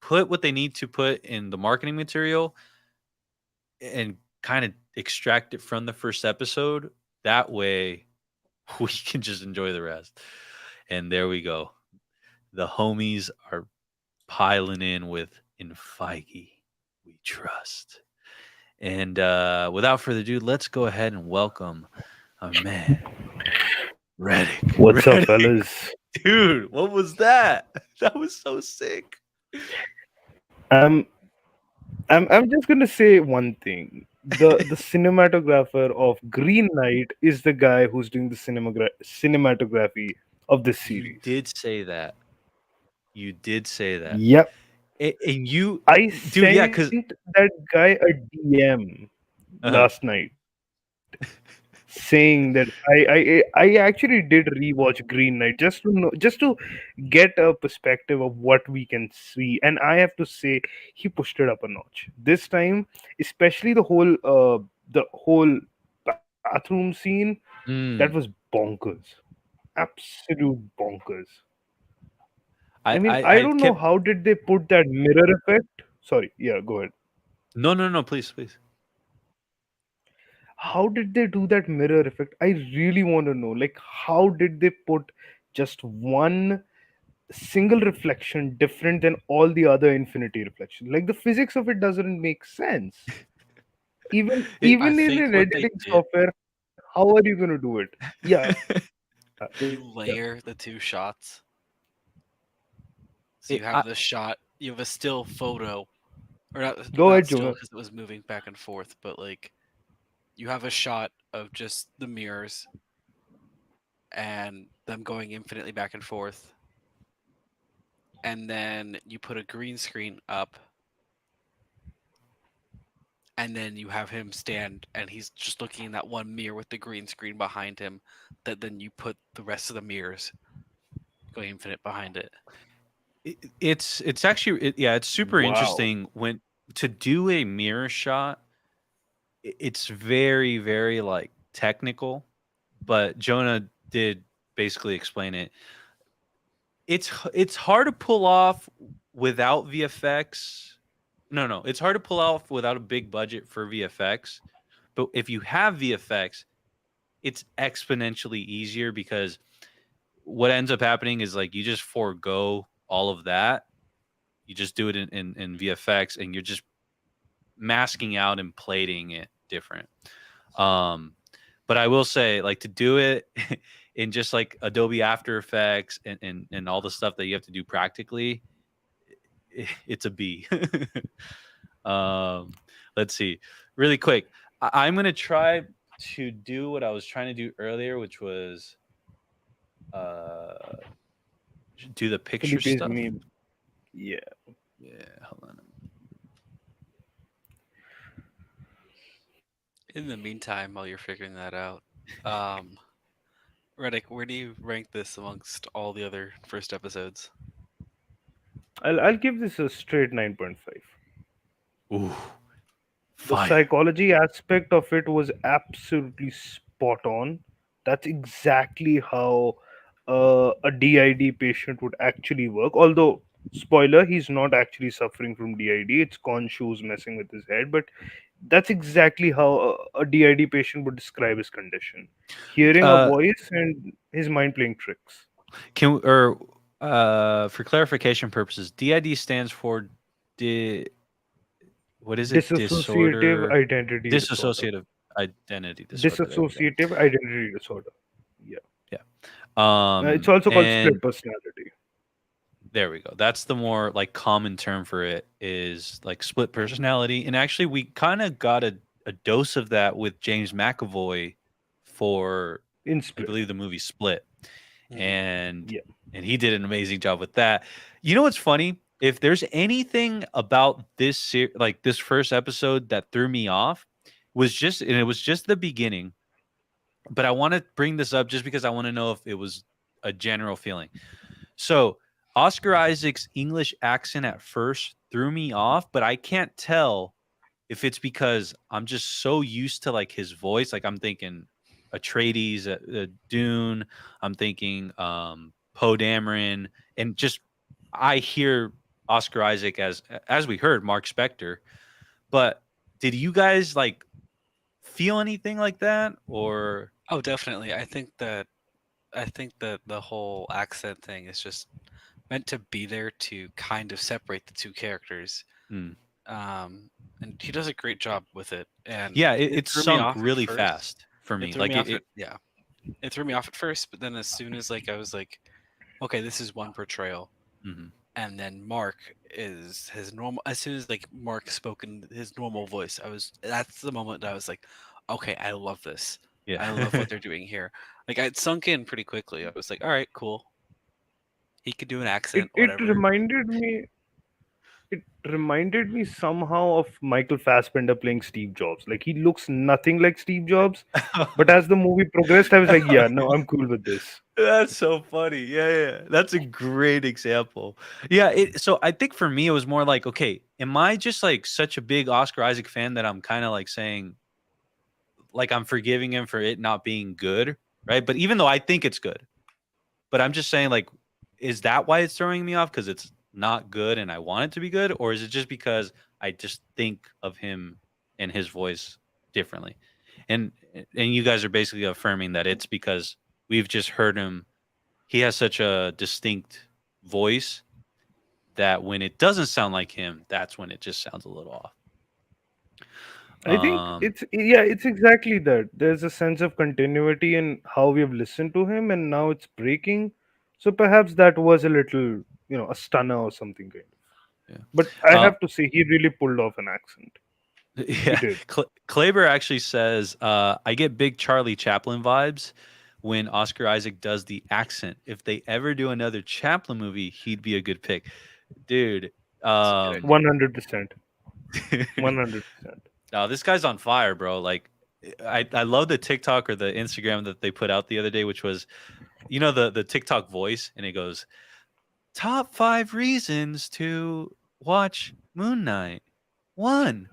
put what they need to put in the marketing material and kind of extract it from the first episode. That way we can just enjoy the rest. And there we go. The homies are piling in with "In Feige We Trust." And without further ado, let's go ahead and welcome our man, Reddick. What's up, Reddick. fellas? Dude, what was that? That was so sick. I'm I'm just gonna say one thing. The cinematographer of Green Knight is the guy who's doing the cinematography of this You series. did say that. You did say that. Yep. And you, I dude, yeah, because sent that guy a DM last night saying that I actually did rewatch Green Knight just to know, just to get a perspective of what we can see, and I have to say he pushed it up a notch this time, especially the whole bathroom scene. That was bonkers, absolute bonkers. I mean, I I don't know kept how did they put that mirror effect. Sorry, yeah, go ahead. no, please, please. How did they do that mirror effect? I really want to know. Like, how did they put just one single reflection different than all the other infinity reflections? Like, the physics of it doesn't make sense. Even I even in think an what they editing did, software, how are you going to do it? Yeah, you yeah. layer the two shots. So you It, have the shot, you have a still photo, or Go not ahead, still Jonah. because it was moving back and forth, but like you have a shot of just the mirrors and them going infinitely back and forth. And then you put a green screen up, and then you have him stand and he's just looking in that one mirror with the green screen behind him. That then you put the rest of the mirrors going infinite behind it. it's actually yeah, it's super Wow. interesting when to do a mirror shot. It's very, very like technical, but Jonah did basically explain it. It's hard to pull off without VFX. No, it's hard to pull off without a big budget for VFX. But if you have VFX, it's exponentially easier because what ends up happening is like you just forego all of that. You just do it in VFX and you're just masking out and plating it different. Um, but I will say, like, to do it in just like Adobe After Effects and all the stuff that you have to do practically, it's a B. um, let's see, really quick. I'm gonna try to do what I was trying to do earlier, which was uh, do the picture Felipe's stuff. meme. Yeah. Yeah, hold on. In the meantime, while you're figuring that out, Um, Reddick, where do you rank this amongst all the other first episodes? I'll give this a straight 9.5. Ooh, The fire. psychology aspect of it was absolutely spot on. That's exactly how a DID patient would actually work. Although, spoiler, he's not actually suffering from DID. It's Khonshu's messing with his head. But that's exactly how a DID patient would describe his condition: hearing a Uh, voice and his mind playing tricks. can or For clarification purposes, DID stands for di, what is it? Dissociative Disorder, identity disorder. dissociative identity disorder. There we go. Dissociative identity disorder. Yeah. Yeah. It's also called split And personality. there we go. That's the more like common term for it, is like split personality. And actually, we kind of got a dose of that with James McAvoy for, In I split. believe, the movie Split. And Yeah. he did an amazing job with that. You know what's funny? If there's anything about like this first episode that threw me off, it was just the beginning. But I want to bring this up just because I want to know if it was a general feeling. So Oscar Isaac's English accent at first threw me off, but I can't tell if it's because I'm just so used to like his voice. Like I'm thinking Atreides, Dune. I'm thinking Poe Dameron, and just I hear Oscar Isaac as we heard Mark Spector. But did you guys like feel anything like that, or? Oh, definitely. I think that the whole accent thing is just meant to be there to kind of separate the two characters. Hmm. And he does a great job with it. And Yeah, it it threw me sunk off at really first. fast for It me. threw me Like off at yeah. It threw me off at first, but then as soon as like I was like, okay, this is one portrayal. Mhm. And then Mark is his normal. As soon as like Mark spoke in his normal voice, that's the moment that I was like, okay, I love this. Yeah. I love what they're doing here. Like it sunk in pretty quickly. I was like, all right, cool. He could do an It accent, it whatever. reminded me it reminded me somehow of Michael Fassbender playing Steve Jobs. Like he looks nothing like Steve Jobs, but as the movie progressed, I was like, yeah, no, I'm cool with this. That's so funny. Yeah, yeah. That's a great example. Yeah, so I think for me it was more like, okay, am I just like such a big Oscar Isaac fan that I'm kind of like saying like I'm forgiving him for it not being good, right? But even though I think it's good, but I'm just saying like, is that why it's throwing me off because it's not good and I want it to be good, or is it just because I just think of him and his voice differently? And you guys are basically affirming that it's because we've just heard him. He has such a distinct voice that when it doesn't sound like him, that's when it just sounds a little off. I think Um, it's exactly that. There's a sense of continuity in how we've listened to him, and now it's breaking. So perhaps that was a little, a stunner or something kind of. yeah. But I Uh, have to say, he really pulled off an accent. He yeah. did. Kleber actually says, I get big Charlie Chaplin vibes when Oscar Isaac does the accent. If they ever do another Chaplin movie, he'd be a good pick. Dude, It's a good idea. 100%. 100%. no, this guy's on fire, bro. Like, I love the TikTok or the Instagram that they put out the other day, which was, the TikTok voice, and it goes, top 5 reasons to watch Moon Knight. 1,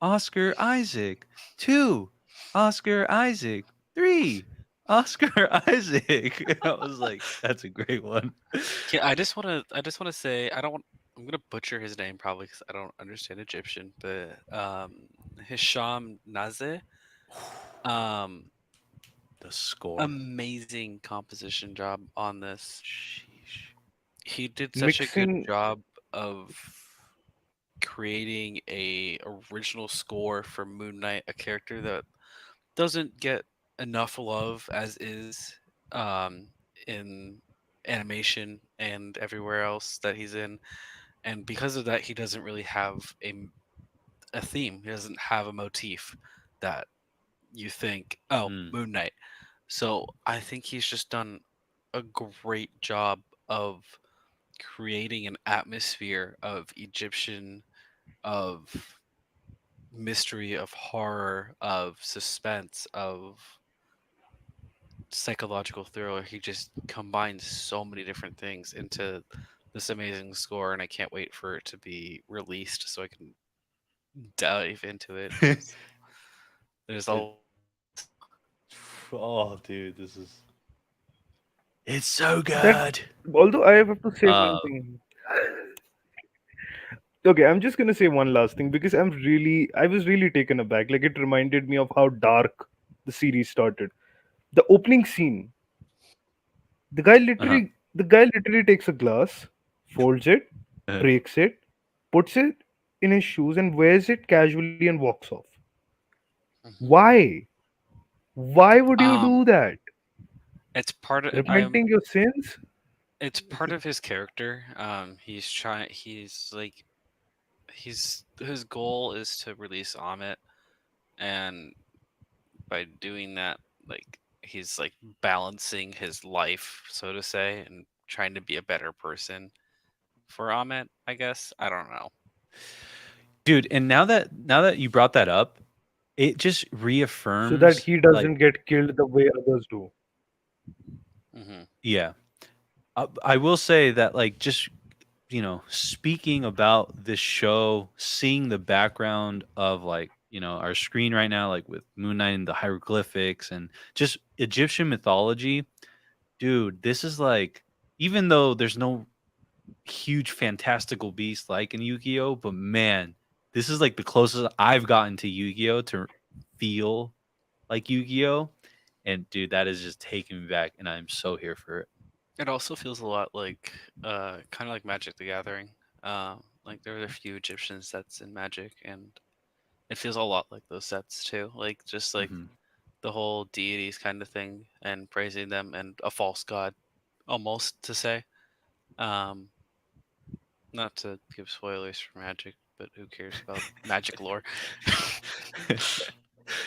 Oscar Isaac. 2, Oscar Isaac. 3, Oscar Isaac. I was like, that's a great one. Yeah, I just wanna say I'm gonna butcher his name probably because I don't understand Egyptian, but Hisham Naze, um, The score. amazing composition job on this. Sheesh. He did such a good Mixing. job of creating a original score for Moon Knight, a character that doesn't get enough love as is in animation and everywhere else that he's in, and because of that, he doesn't really have a theme. He doesn't have a motif that you think, oh, Mm. Moon Knight. So I think he's just done a great job of creating an atmosphere of Egyptian, of mystery, of horror, of suspense, of psychological thriller. He just combines so many different things into this amazing score, and I can't wait for it to be released so I can dive into it. 'Cause there's It- a Oh, dude, this is. It's so That good. although I have to say one Uh, thing. Okay, I'm just gonna say one last thing because I was really taken aback. Like it reminded me of how dark the series started. The opening scene, uh-huh. the guy literally takes a glass, folds it, Uh, breaks it, puts it in his shoes and wears it casually and walks off. Mhm. Why? Why would you um do that? it's part of Repenting your sins? it's part of his character. He's like his goal is to release Amit, and by doing that, like he's like balancing his life, so to say, and trying to be a better person for Amit, I guess. I don't know. dude, and now that you brought that up, it just So that reaffirms he like doesn't get killed the way others do. Hmm. yeah. I will say that like just speaking about this show, seeing the background of like our screen right now, like with Moon Knight and the hieroglyphics and just Egyptian mythology, dude, this is like even though there's no huge fantastical beast like in Yu-Gi-Oh, but man, this is like the closest I've gotten to Yu-Gi-Oh to feel like Yu-Gi-Oh. And dude, that is just taking me back, and I'm so here for it. It also feels a lot like, kind of like Magic the Gathering. Like there are a few Egyptian sets in Magic, and it feels a lot like those sets too. Like just like Mhm. the whole deities kind of thing, and praising them, and a false god, almost to say. Um, Not to give spoilers for Magic, but who cares about Magic lore? Uh,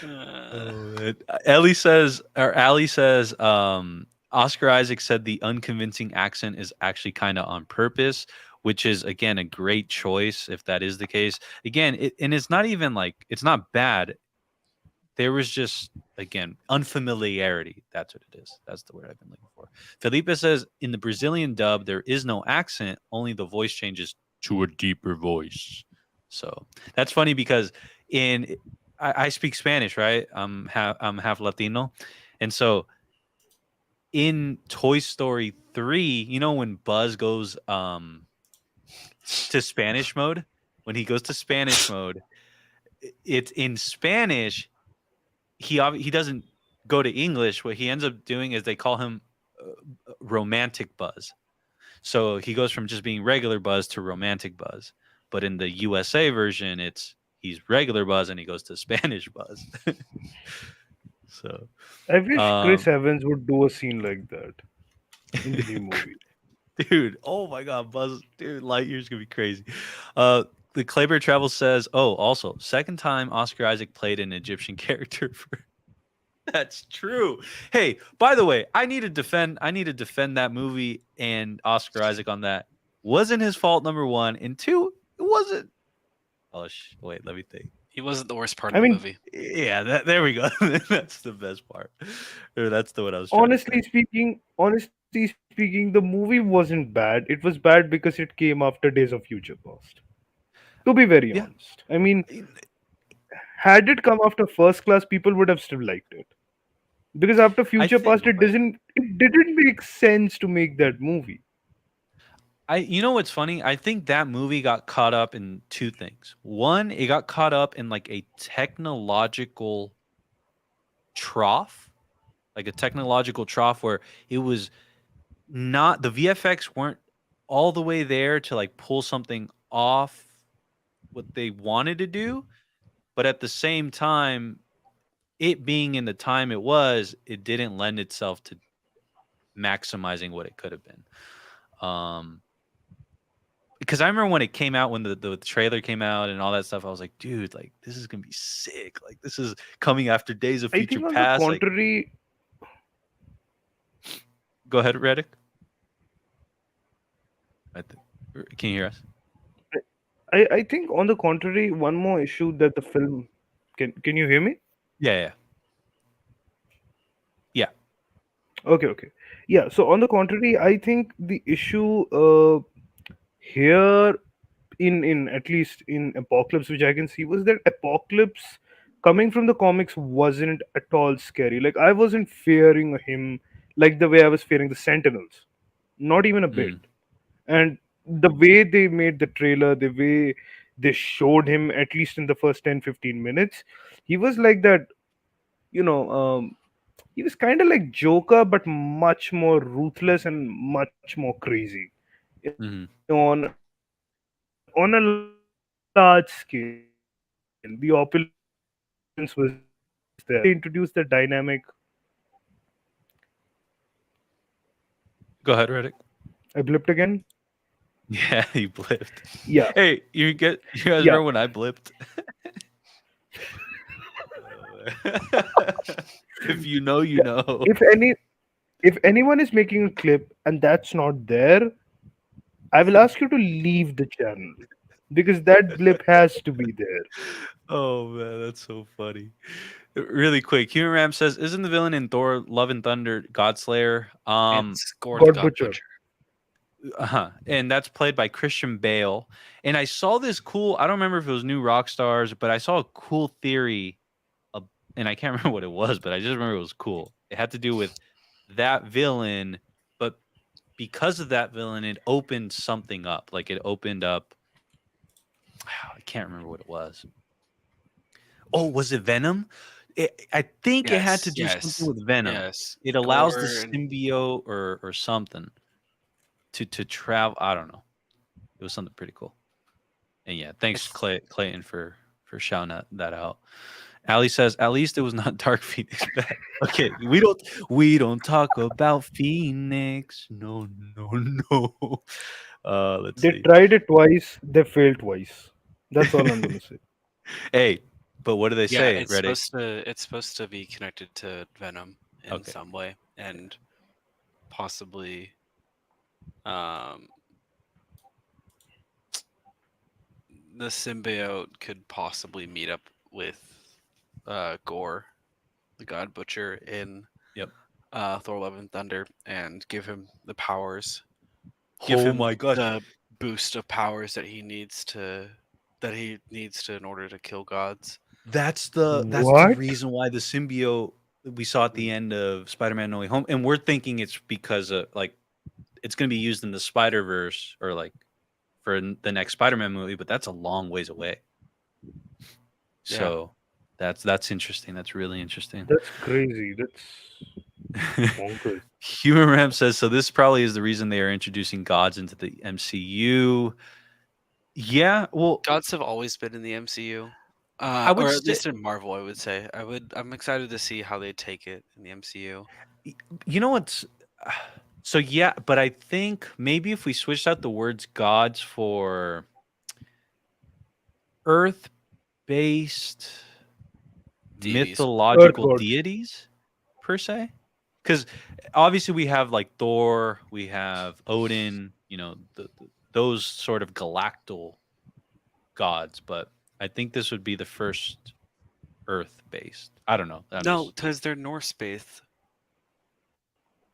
Oh, man. Ellie says, or Ali says, Oscar Isaac said the unconvincing accent is actually kind of on purpose, which is again a great choice if that is the case. Again, and it's not even like it's not bad. There was just again unfamiliarity. That's what it is. That's the word I've been looking for. Felipe says in the Brazilian dub there is no accent, only the voice changes to a deeper voice. So that's funny because in I speak Spanish, right? I'm half Latino, and so in Toy Story 3, when Buzz goes to Spanish mode, when he goes to Spanish mode, it's in Spanish he doesn't go to English. What he ends up doing is they call him romantic Buzz. So he goes from just being regular Buzz to romantic Buzz. But in the USA version, he's regular Buzz and he goes to Spanish Buzz. So, I wish Chris um, Evans would do a scene like that in the new movie. dude, oh my God, Buzz, dude, Lightyear's gonna be crazy. The Claybear Travel says, oh, also, second time Oscar Isaac played an Egyptian character for That's true. Hey, by the way, I need to defend that movie and Oscar Isaac on that. Wasn't his fault, number one. And two, it wasn't. Oh, wait, let me think. he wasn't the worst part I of the mean, movie. Yeah, there we go. That's the best part. Or that's the what I was trying to say. honestly speaking, the movie wasn't bad. It was bad because it came after Days of Future Past. To be very Yeah. honest, I mean, had it come after First Class, people would have still liked it. Because after I Future think Past, it didn't make sense to make that movie. you know what's funny? I think that movie got caught up in two things. One, it got caught up in like a technological trough, like a technological trough where it was not the VFX weren't all the way there to like pull something off what they wanted to do, but at the same time, it being in the time it didn't lend itself to maximizing what it could have been. Because I remember when it came out, when the trailer came out and all that stuff, I was like, dude, like this is gonna be sick. Like this is coming after Days of I Future think on the Past. Like, contrary, go ahead, Reddick. Can you hear us? I think on the contrary, one more issue that the film can you hear me? Yeah, yeah, yeah. Okay. Yeah. So on the contrary, I think the issue here in at least in Apocalypse, which I can see, was that Apocalypse coming from the comics wasn't at all scary. Like I wasn't fearing him like the way I was fearing the Sentinels. Not even a bit. Mm, And the way they made the trailer, the way they showed him, at least in the first 10-15 minutes, he was like that, you know, he was kind of like Joker, but much more ruthless and much more crazy mhm. on a large scale. The opulence was there. They introduced the dynamic. Go ahead, Reddick. I blipped again. Yeah, you blipped. Yeah, Hey, you guys yeah. remember when I blipped? If you know, you Yeah. know. If anyone is making a clip and that's not there, I will ask you to leave the channel because that blip has to be there. Oh man, that's so funny. Really quick, Human Ram says, "Isn't the villain in Thor: Love and Thunder Godslayer?" It's Gore the God God Butcher. Butcher. And that's played by Christian Bale. And I saw this cool. I don't remember if it was New Rockstars, but I saw a cool theory, and I can't remember what it was, but I just remember it was cool. It had to do with that villain, but because of that villain, it opened something up. Like it opened up. I can't remember what it was. Oh, was it Venom? I think it had to Yes, do something yes, with Venom. yes. It allows the Gore and symbiote or something to travel. I don't know. It was something pretty cool. And yeah, I thanks th- Clayton for shouting that out. Ali says, at least it was not Dark Phoenix. Okay, we don't talk about Phoenix. No, no, no. Let's They see. tried it twice, they failed twice. That's all I'm gonna say. Hey, but what do they yeah, say, Reddick? it's supposed to be connected to Venom in Okay. some way, and possibly um the symbiote could possibly meet up with Gore, the God Butcher, in Yep. Thor: Love and Thunder, and give him the powers, give Oh him my gosh. the boost of powers that he needs to in order to kill gods. That's the What? reason why the symbiote we saw at the end of Spider-Man No Way Home, and we're thinking it's because of like it's going to be used in the Spider-Verse or like for the next Spider-Man movie, but that's a long ways away. Yeah. So that's interesting. That's really interesting. That's crazy. That's bonkers. Human Ram says so. This probably is the reason they are introducing gods into the MCU. Yeah, well, Gods have always been in the MCU, I would or at say least in Marvel. I would say. I'm excited to see how they take it in the MCU. you know what's so yeah, but I think maybe if we switched out the words gods for earth-based Deities. Earth mythological gods. deities per se, because obviously we have like Thor, we have Odin, those sort of galactal gods, but I think this would be the first earth-based. I don't know. No, because they're Norse based.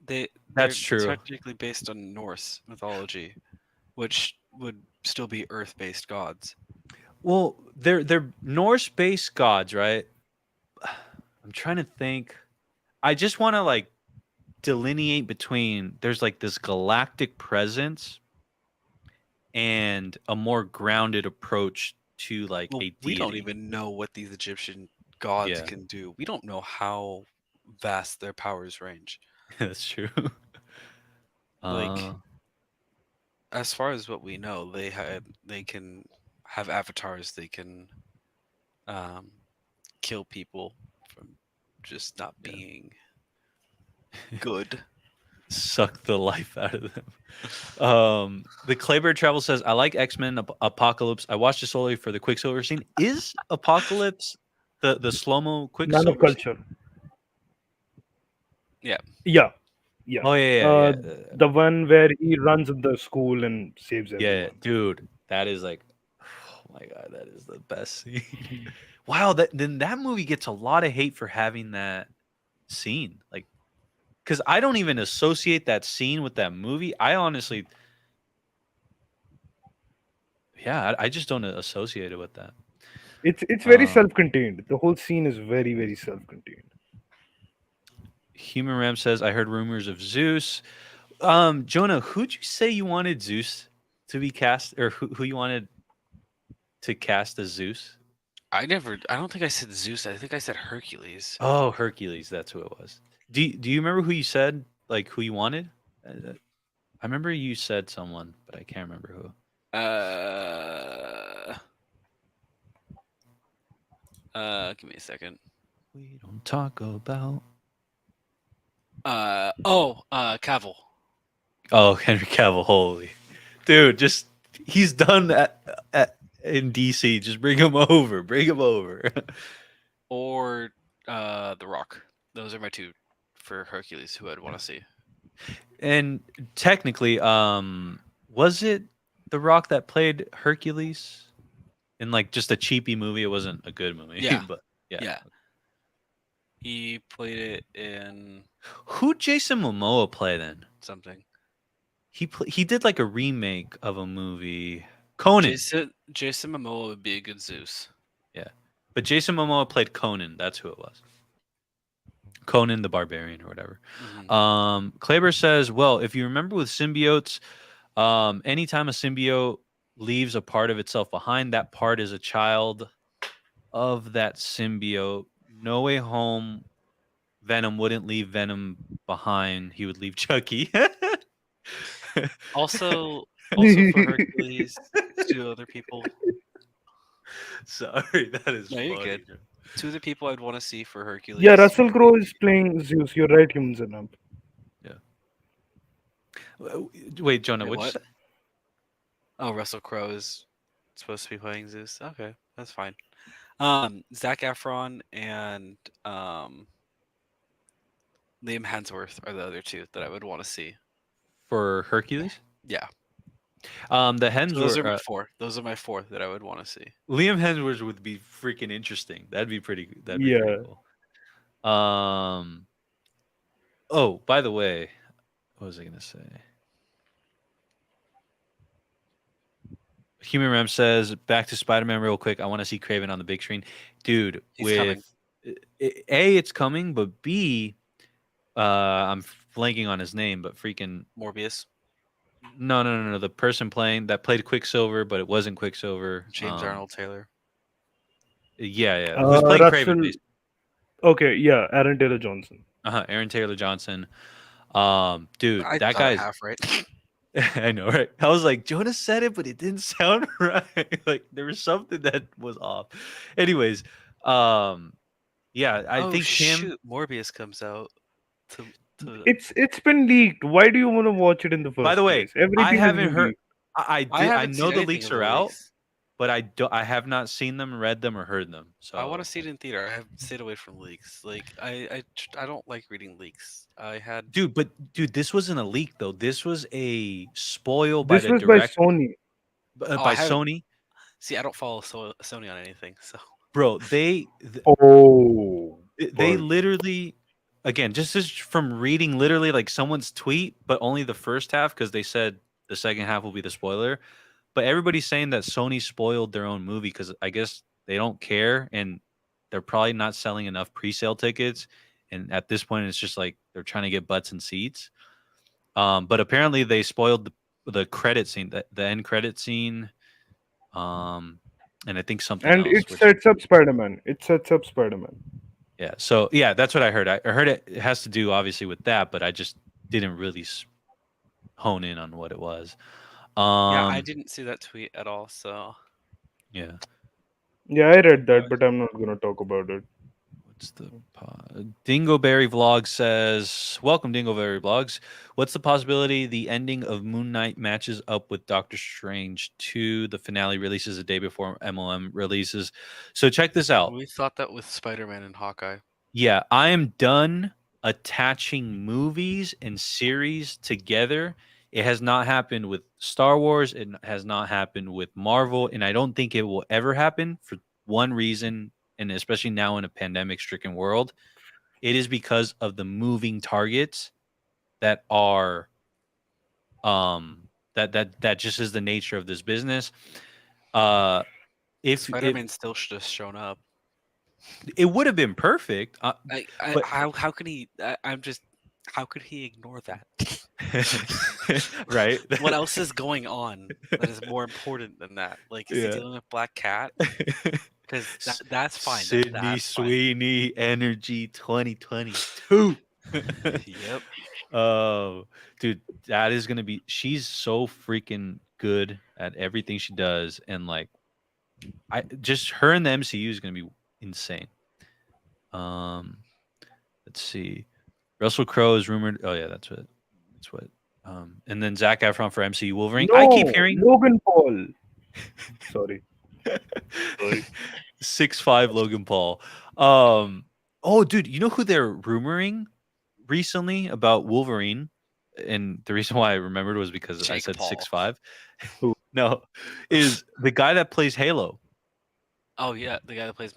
They're That's true. technically based on Norse mythology, which would still be Earth based gods. Well, they're Norse-based gods, right? I'm trying to think. I just want to like delineate between there's like this galactic presence and a more grounded approach to like Well, a we don't deity. even know what these Egyptian gods Yeah, can do. We don't know how vast their powers range. that's true. Like, Uh, as far as what we know, they can have avatars. They can um, kill people from just not Yeah. being good. suck the life out of them. The Claybear Travel says, I like X-Men Apocalypse. I watched it solely for the Quicksilver scene. Is Apocalypse the slow-mo Man of Quicksilver scene? culture. Yeah. Yeah. Yeah. Oh yeah. The one where he runs in the school and saves Yeah, everyone. dude. That is like oh my god, that is the best scene. Wow, that movie gets a lot of hate for having that scene. Like because I don't even associate that scene with that movie. I honestly, yeah, I just don't associate it with that. It's very Um, self-contained. The whole scene is very, very self-contained. Human Ram says, I heard rumors of Zeus. Jonah, who'd you say you wanted Zeus to be cast, or who you wanted to cast as Zeus? I don't think I said Zeus. I think I said Hercules. Oh, Hercules, that's who it was. Do you remember who you said, like who you wanted? I remember you said someone, but I can't remember who. Give me a second. We don't talk about. Cavill. Oh, Henry Cavill, holy dude, just he's done that in DC. Just bring him over. Bring him over. Or The Rock. Those are my two for Hercules who I'd want to see. And technically, was it The Rock that played Hercules in like just a cheapy movie? It wasn't a good movie. Yeah. But yeah. Yeah. He played it in Who Jason Momoa play then? something. He did like a remake of a movie, Conan. Jason Momoa would be a good Zeus. Yeah, but Jason Momoa played Conan. That's who it was. Conan the Barbarian or whatever. Mhm. Kleber says, well, if you remember with symbiotes, anytime a symbiote leaves a part of itself behind, that part is a child of that symbiote. No Way Home, Venom wouldn't leave Venom behind. He would leave Chucky. Also for Hercules, two other people. Sorry, that is No, you're funny. good. Two of the people I'd want to see for Hercules. Yeah, Russell Crowe is playing Zeus. You're right, Humans and Up. Wait, Jonah, Wait, what'd you what? say? Oh, Russell Crowe is supposed to be playing Zeus. Okay, that's fine. Zac Efron and Liam Hemsworth are the other two that I would want to see. For Hercules? Yeah. The So those are Hemsworth, my four. Those are my four that I would want to see. Liam Hemsworth would be freaking interesting. That'd be pretty Yeah. cool. Oh, by the way, what was I gonna say? Human Ram says, back to Spider-Man real quick. I want to see Craven on the big screen. Dude, He's coming. A, it's coming, but B, I'm blanking on his name, but freaking Morbius, no. The person that played Quicksilver, but it wasn't Quicksilver. James Arnold Taylor. Yeah. Who's playing Craven? Russell. Okay, yeah, Aaron Taylor Johnson. Aaron Taylor Johnson. Dude, I that thought guy's half right. I know, right? I was like, Jonas said it, but it didn't sound right. Like there was something that was off. Anyways, yeah, I think him. Morbius comes out. To It's been leaked. Why do you want to watch it in the first By the way, place? Everything I has haven't been heard. leaked. I haven't know seen the anything leaks of are the out, leaks. but I have not seen them, read them, or heard them. So I want to see it in theater. I have stayed away from leaks. Like I don't like reading leaks. dude, this wasn't a leak though. This was a spoil by This the was by direct Sony. by I haven't- Sony. See, I don't follow Sony on anything. So Bro, they Oh, but literally, again, just as from reading literally like someone's tweet, but only the first half because they said the second half will be the spoiler. But everybody's saying that Sony spoiled their own movie because I guess they don't care and they're probably not selling enough pre-sale tickets. And at this point, it's just like they're trying to get butts and seats. But apparently, they spoiled the credit scene, the end credit scene, and I think something and else. it sets up Spider-Man. It sets up Spider-Man. Yeah. So yeah, that's what I heard. I heard it has to do obviously with that, but I just didn't really hone in on what it was. yeah, I didn't see that tweet at all. So Yeah. Yeah, I read that, but I'm not gonna talk about it. What's the Dingleberry Vlog says, welcome Dingleberry Vlogs. What's the possibility the ending of Moon Knight matches up with Doctor Strange 2? The finale releases a day before MLM releases. So check this out. we thought that with Spider-Man and Hawkeye. Yeah, I am done attaching movies and series together. It has not happened with Star Wars. It has not happened with Marvel. And I don't think it will ever happen for one reason. And especially now in a pandemic stricken world, it is because of the moving targets that are that just is the nature of this business. If Spider-Man still should have shown up. it would have been perfect, but How could he? I'm just. How could he ignore that? right? What else is going on that is more important than that? Like, is he Yeah. dealing with Black Cat? Because that's fine. Sydney That's fine. Sweeney Energy 2022. Yep. Oh, dude, that is gonna be. She's so freaking good at everything she does, and like, I just her in the MCU is gonna be insane. Let's see. Russell Crowe is rumored. Oh yeah, that's what. That's what. And then Zac Efron for MCU Wolverine. I keep No, hearing Logan Paul. Sorry. 6'5" Logan Paul. Oh, dude, you know who they're rumoring recently about Wolverine? And the reason why I remembered was because I Jake said Paul. 6'5". Who? No, is the guy that plays Halo, Oh yeah, the guy that plays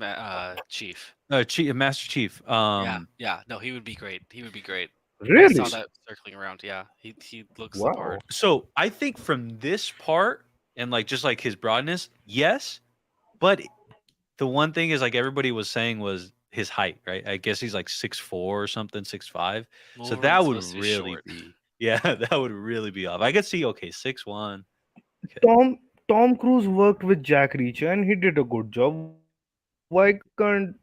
Chief. Master Chief. Yeah. No, he would be great. He would be great. I Really? saw that circling around. Yeah, he looks the Wow. part. So I think from this part and like just like his broadness, yes, but the one thing is like everybody was saying was his height, right? I guess he's like 6'4" or something, 6'5". So that Wolverine's would supposed to be really short. be, yeah, that would really be off. I could see, okay, 6'1". Tom Cruise worked with Jack Reacher and he did a good job. Why can't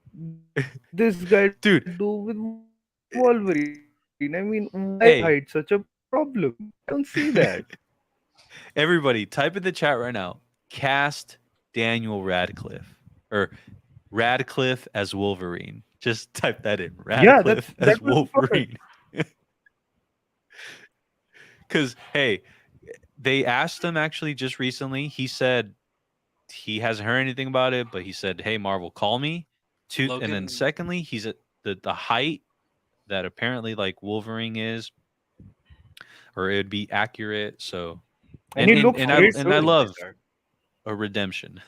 this guy Dude, do with Wolverine? I mean, why Hey. height such a problem? I don't see that. everybody, type in the chat right now. Cast Daniel Radcliffe or Radcliffe as Wolverine. Just type that in. Yeah, Radcliffe that as was perfect. Wolverine. Because hey, they asked him actually just recently. He said he hasn't heard anything about it, but he said, "Hey, Marvel, call me." And then Logan- secondly, he's at the height that apparently like Wolverine is, or it would be accurate. So, And he looks great I too. love a redemption,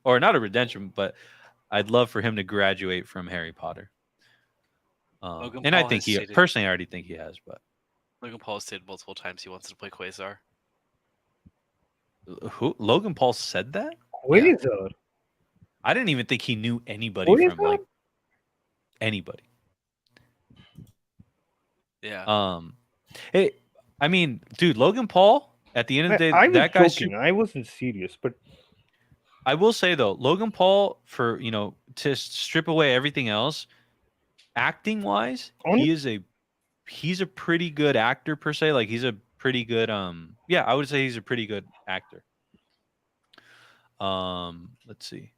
or not a redemption, but I'd love for him to graduate from Harry Potter. Logan And I Paul think has he stated- personally, I already think he has. But Logan Paul has stated multiple times he wants to play Quasar. who? Logan Paul said that? Quasar. I didn't even think he knew anybody from like anybody. Yeah. Hey, I mean, dude, Logan Paul. At the end of the day, I was that guy's. joking. I wasn't serious, but I will say though, Logan Paul, for to strip away everything else, acting wise, he's a pretty good actor per se. Like he's a pretty good yeah, I would say he's a pretty good actor. Let's see.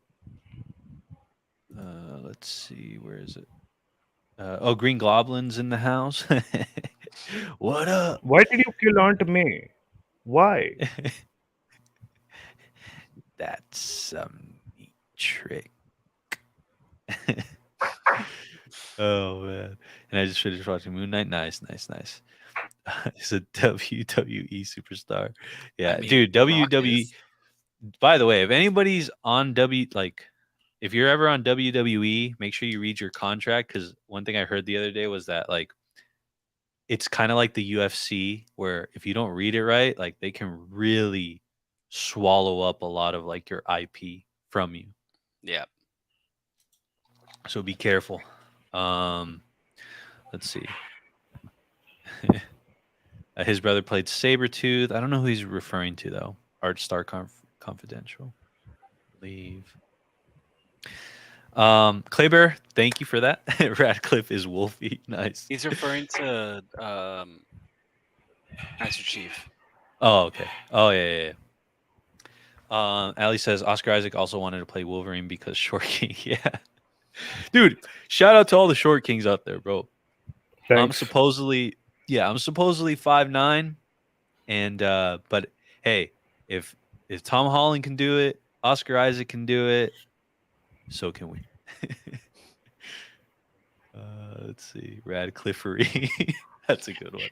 Let's see, where is it? Oh, Green Goblin's in the house. What up? why did you kill Aunt May? Why? That's some neat trick. Oh man! And I just finished watching Moon Knight. Nice. He's a WWE superstar. Yeah, I mean, dude. Rock WWE. is. By the way, if anybody's on if you're ever on WWE, make sure you read your contract, because one thing I heard the other day was that like it's kind of like the UFC, where if you don't read it right, like they can really swallow up a lot of like your IP from you. Yeah. So be careful. Let's see. His brother played Sabretooth. I don't know who he's referring to though. Art Star Confidential. Leave. Claybear, thank you for that. Radcliffe is Wolfie. Nice. He's referring to Master Chief. Oh, okay. Oh, yeah. Ali says Oscar Isaac also wanted to play Wolverine because Short King. Yeah. Dude, shout out to all the Short Kings out there, bro. Thanks. I'm supposedly 5'9", and but hey, if Tom Holland can do it, Oscar Isaac can do it, so can we. Let's see, Radcliffery. That's a good one.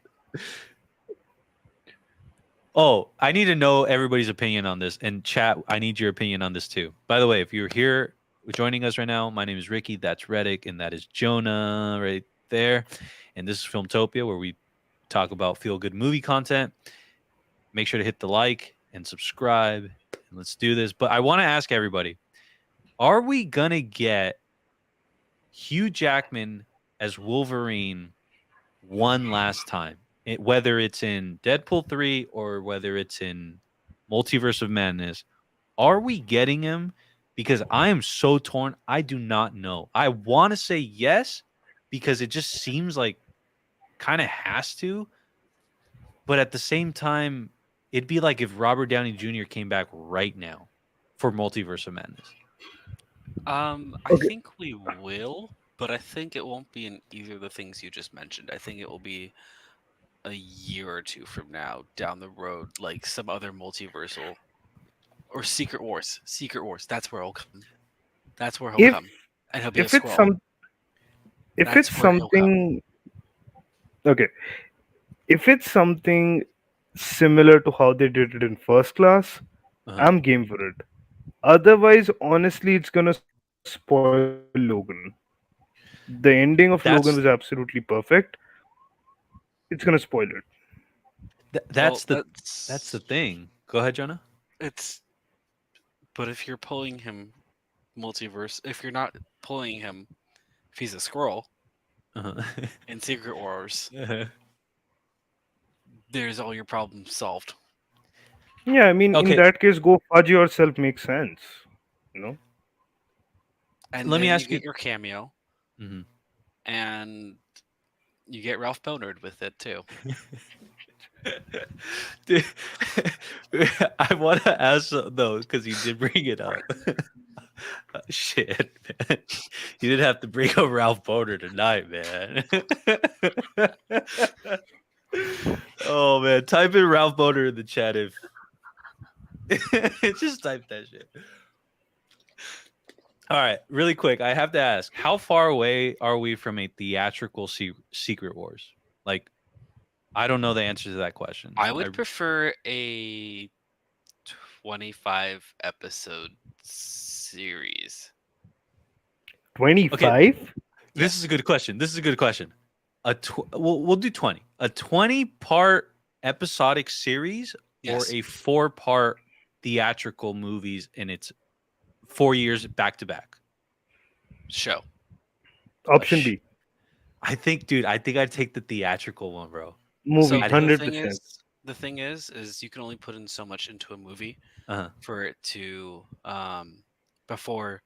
Oh, I need to know everybody's opinion on this. And chat, I need your opinion on this too. By the way, if you're here joining us right now, my name is Ricky, that's Reddick, and that is Jonah right there. And this is Filmtopia, where we talk about feel good movie content. Make sure to hit the like and subscribe. And let's do this. But I want to ask everybody, are we going to get Hugh Jackman as Wolverine one last time? Whether it's in Deadpool 3 or whether it's in Multiverse of Madness, are we getting him? Because I am so torn. I do not know. I want to say yes because it just seems like kind of has to. But at the same time, it'd be like if Robert Downey Jr. came back right now for Multiverse of Madness. I Okay. think we will, but I think it won't be in either of the things you just mentioned. I think it will be a year or two from now down the road, like some other multiversal or Secret Wars. Secret Wars. That's where he'll come. That's where he'll If come, and he'll be a if it's scroll. if it's That's where he'll come. something okay, if it's something similar to how they did it in First Class, Uh-huh. I'm game for it. Otherwise, honestly, it's gonna spoil Logan. The ending of Logan was absolutely perfect. It's gonna spoil it. Well, That's the thing. Go ahead, Jonah. it's. But if you're pulling him multiverse, if you're not pulling him, if he's a scroll Uh-huh. in Secret Wars, Uh-huh. there's all your problems solved. Yeah, I mean, Okay. in that case, go fudge yourself makes sense. You know? And Let me then ask you you. get your cameo, Mhm. and you get Ralph Bonard with it too. Dude, I want to ask though, because you did bring it up. Shit, man. You didn't have to bring up Ralph Boner tonight, man. Oh man, type in Ralph Boner in the chat if just type that shit. All right, really quick, I have to ask, how far away are we from a theatrical Secret Wars? Like, I don't know the answer to that question. I would prefer a 25 episode series. 25? This is a good question. We'll do 20. A 20-part episodic series Yes. or a 4-part theatrical movies in its 4 years back to back. Show. Option B. I think I'd take the theatrical one, bro. Movie, So 100%. the thing is you can only put in so much into a movie Uh-huh. for it to before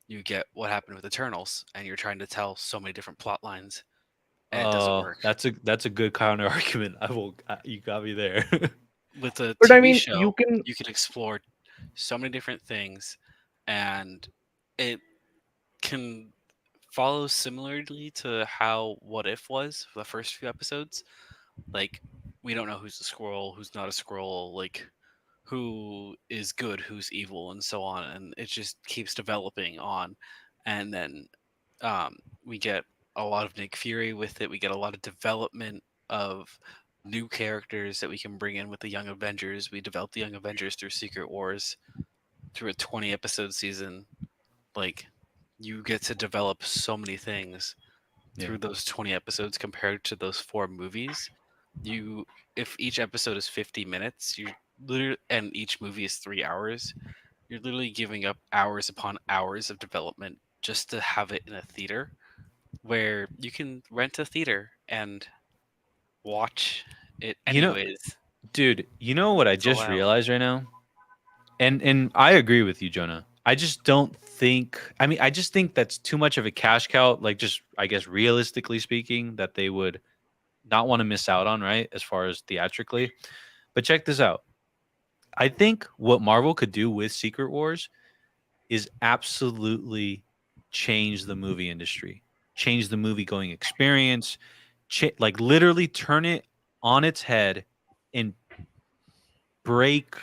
you get what happened with Eternals, and you're trying to tell so many different plot lines, and it doesn't work. That's a good counter argument. You got me there. With a But TV I mean, show, you can. you can explore so many different things, and it can follow similarly to how What If was for the first few episodes. Like, we don't know who's a scroll, who's not a scroll, like who is good, who's evil, and so on. And it just keeps developing on. And then we get a lot of Nick Fury with it. We get a lot of development of new characters that we can bring in with the Young Avengers. We develop the Young Avengers through Secret Wars, through a 20 episode season. Like, you get to develop so many things through those 20 episodes compared to those 4 movies. If each episode is 50 minutes, you literally, and each movie is 3 hours, you're literally giving up hours upon hours of development just to have it in a theater where you can rent a theater and watch it anyways. Dude, you know what I just realized right now? And I agree with you, Jonah. I just don't think, I just think that's too much of a cash cow, like, just, I guess, realistically speaking, that they would not want to miss out on, right? As far as theatrically. But check this out. I think what Marvel could do with Secret Wars is absolutely change the movie industry, change the movie going experience, like literally turn it on its head and break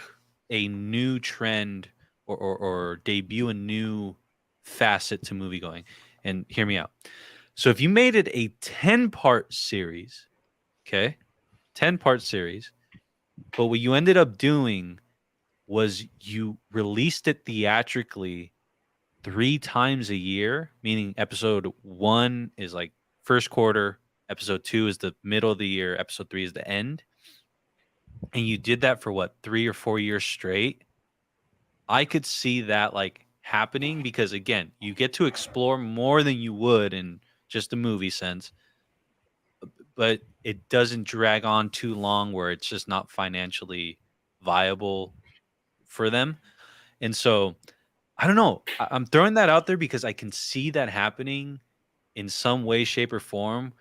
a new trend or debut a new facet to movie going. And hear me out. So if you made it a 10-part series, okay, 10-part series, but what you ended up doing was you released it theatrically 3 times a year, meaning episode 1 is like first quarter, episode 2 is the middle of the year, episode 3 is the end, and you did that for what, 3 or 4 years straight, I could see that like happening because again, you get to explore more than you would in just a movie sense, but it doesn't drag on too long where it's just not financially viable for them. And so I don't know. I'm throwing that out there because I can see that happening in some way, shape, or form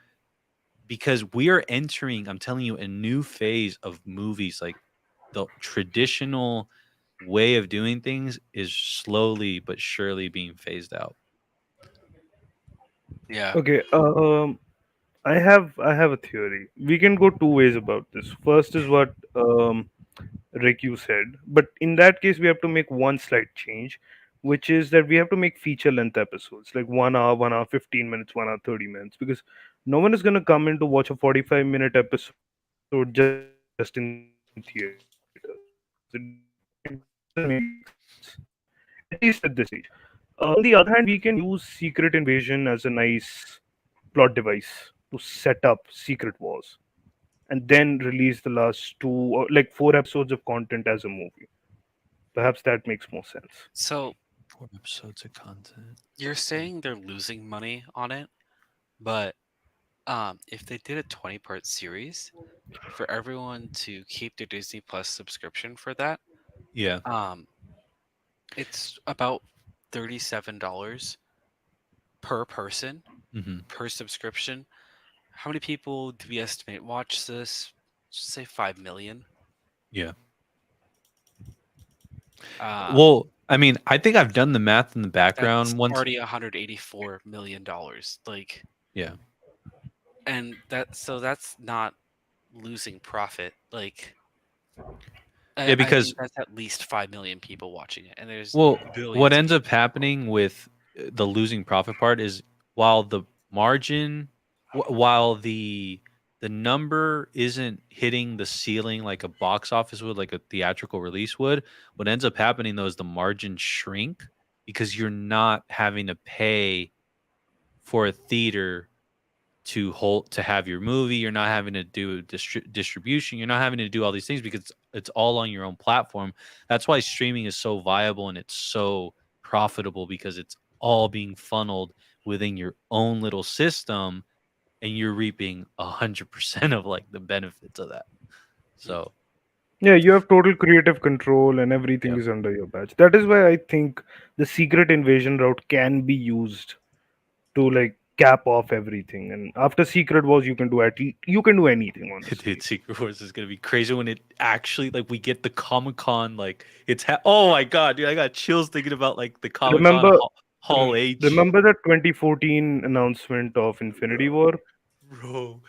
because we are entering, I'm telling you, a new phase of movies. Like the traditional way of doing things is slowly but surely being phased out. Yeah. Okay. I have a theory. We can go two ways about this. First is what Rick you said, but in that case we have to make one slight change, which is that we have to make feature length episodes, like 1 hour, 1 hour 15 minutes, 1 hour 30 minutes, because no one is gonna come in to watch a 45-minute episode just in theaters. It doesn't make sense, at least at this stage. On the other hand, we can use Secret Invasion as a nice plot device to set up Secret Wars and then release the last two or like 4 episodes of content as a movie. Perhaps that makes more sense. So 4 episodes of content. you're saying they're losing money on it, but if they did a 20-part series for everyone to keep their Disney Plus subscription for that, Yeah. um, it's about $37 per person Hmm. per subscription. How many people do we estimate watch this? Say 5 million. Yeah. Um, Well, I mean, I think I've done the math in the that's background once. already $184 million. Like, Yeah. and that's not losing profit. Like, Yeah, I because think that's at least 5 million people watching it, and there's well, billions. what of ends up people. happening with the losing profit part is while the margin, while the number isn't hitting the ceiling like a box office would, like a theatrical release would, what ends up happening though is the margins shrink because you're not having to pay for a theater to have your movie. You're not having to do distribution. You're not having to do all these things because it's all on your own platform. That's why streaming is so viable and it's so profitable because it's all being funneled within your own little system, and you're reaping 100% of like the benefits of that. So Yeah, you have total creative control and everything yeah, is under your badge. That is why I think the Secret Invasion route can be used to like cap off everything. And after Secret Wars, you can do anything, dude, honestly. Secret Wars is gonna be crazy when it actually like we get the Comic Con like oh my god, dude, I got chills thinking about like the Comic Con Remember, Hall H. remember that 2014 announcement of Infinity War? Bro,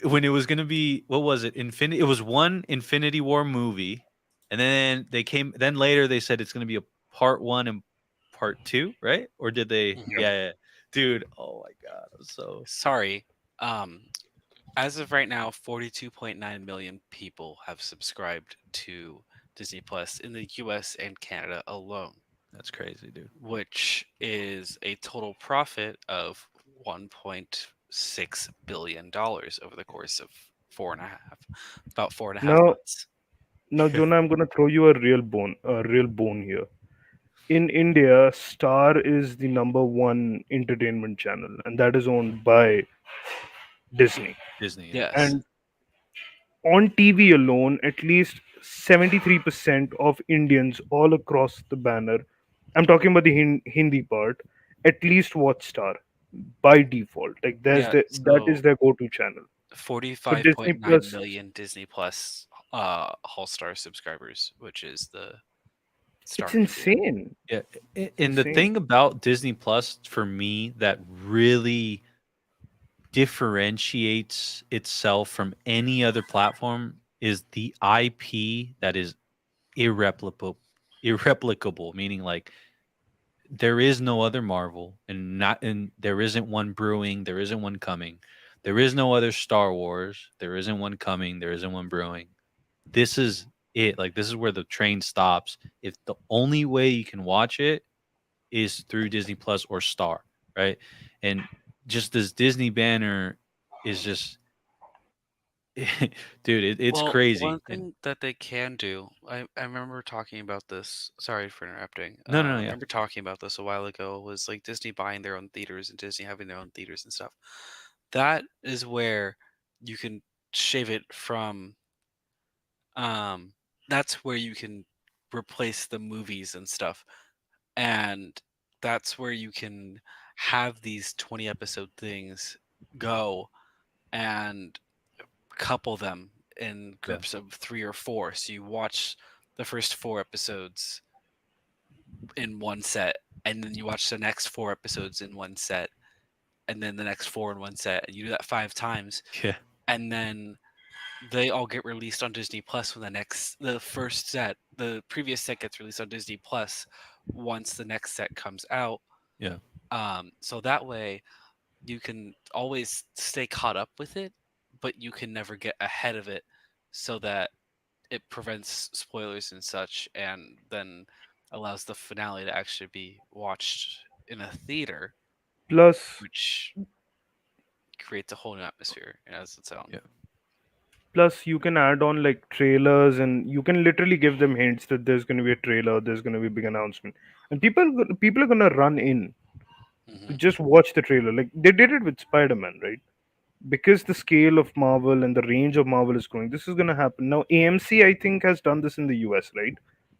when it was gonna be, what was it? Infinity. It was one Infinity War movie, and then they came. Then later they said it's gonna be a part 1 and part 2, right? Or did they? Mhm. Yeah, dude. Oh my god, I'm so Sorry. Um, as of right now, 42.9 million people have subscribed to Disney Plus in the US and Canada alone, that's crazy, dude. which is a total profit of $1.6 billion over the course of about four and a half Now, months. now, Jonah, I'm gonna throw you a real bone here. In India, Star is the number one entertainment channel, and that is owned by Disney. Disney. Yeah. Yes. And on TV alone, at least 73% of Indians all across the banner, I'm talking about the Hindi part, at least watch Star by default. Like Yeah. that is So their go-to channel. So Disney 45.9 Plus, million Disney Plus All Star subscribers, which is the Star it's in India. insane. Yeah. It's And the insane. thing about Disney Plus for me that really differentiates itself from any other platform is the IP that is irreplicable, meaning like there is no other Marvel and there isn't one brewing, there isn't one coming. There is no other Star Wars, there isn't one coming, there isn't one brewing. This is it. Like this is where the train stops. If the only way you can watch it is through Disney Plus or Star, right? And just this Disney banner is just, dude, it's Well, crazy. one thing that they can do, I remember talking about this. Sorry for interrupting. No, I yeah. remember talking about this a while ago. Was like Disney buying their own theaters and Disney having their own theaters and stuff. That is where you can shave it from. That's where you can replace the movies and stuff, and that's where you can have these 20 episode things go and couple them in groups of 3 or 4. So you watch the first 4 episodes in one set, and then you watch the next 4 episodes in one set, and then the next 4 in one set, and you do that 5 times, Yeah. and then they all get released on Disney Plus when the previous set gets released on Disney Plus once the next set comes out. Yeah. So that way you can always stay caught up with it, but you can never get ahead of it, so that it prevents spoilers and such, and then allows the finale to actually be watched in a theater, Plus, which creates a whole new atmosphere as its own. Yeah. plus you can add on like trailers, and you can literally give them hints that there's going to be a trailer, there's going to be a big announcement, and people are going to run in to Mhm. just watch the trailer. Like they did it with Spider-Man, right? Because the scale of Marvel and the range of Marvel is growing, this is going to happen. Now AMC, I think, has done this in the US, right?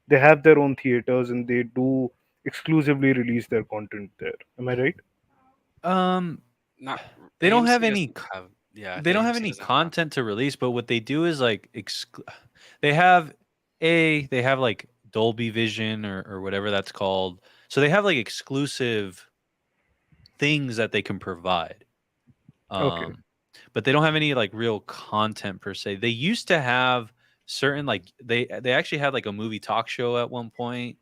They have their own theaters and they do exclusively release their content there. Am I right? Not They don't have AMC any doesn't have. Yeah, they don't have AMC any doesn't have content. content to release, but what they do is like they have like Dolby Vision or whatever that's called. So they have like exclusive things that they can provide. Okay. But they don't have any like real content per se. They used to have certain like they actually had like a movie talk show at one point.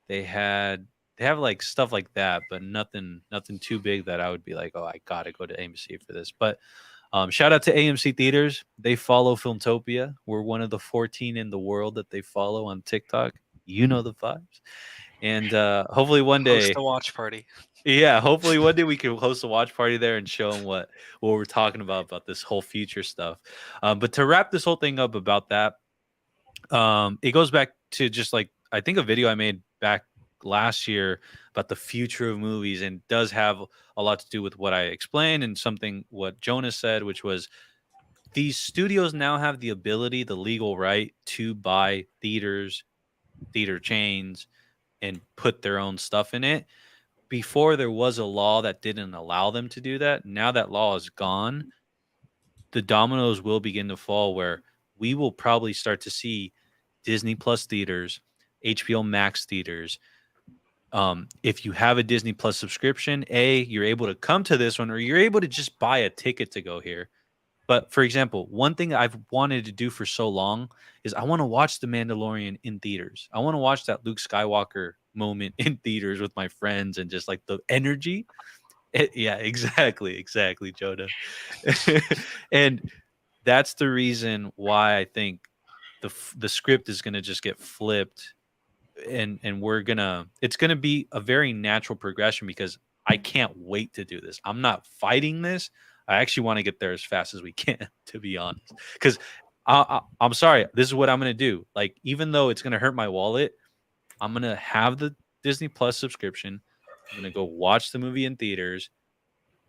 They have like stuff like that, but nothing too big that I would be like, oh, I gotta go to AMC for this. But shout out to AMC theaters. They follow Filmtopia. We're one of the 14 in the world that they follow on TikTok. You know the vibes. And hopefully one Host day, a watch party. yeah, hopefully one day we can host a watch party there and show them what we're talking about this whole future stuff. But to wrap this whole thing up about that, it goes back to just like I think a video I made back last year about the future of movies, and does have a lot to do with what I explained and something what Jonas said, which was these studios now have the ability, the legal right to buy theaters, theater chains, and put their own stuff in it. Before there was a law that didn't allow them to do that. Now that law is gone, the dominoes will begin to fall where we will probably start to see Disney Plus theaters, HBO Max theaters. If you have a Disney Plus subscription, you're able to come to this one, or you're able to just buy a ticket to go here. But for example, one thing I've wanted to do for so long is I want to watch The Mandalorian in theaters. I want to watch that Luke Skywalker moment in theaters with my friends and just like the energy. Yeah, exactly, Jonah. And that's the reason why I think the script is going to just get flipped, and it's going to be a very natural progression, because I can't wait to do this. I'm not fighting this. I actually want to get there as fast as we can, to be honest. Because I'm sorry, this is what I'm going to do. Like, even though it's going to hurt my wallet, I'm going to have the Disney Plus subscription. I'm going to go watch the movie in theaters,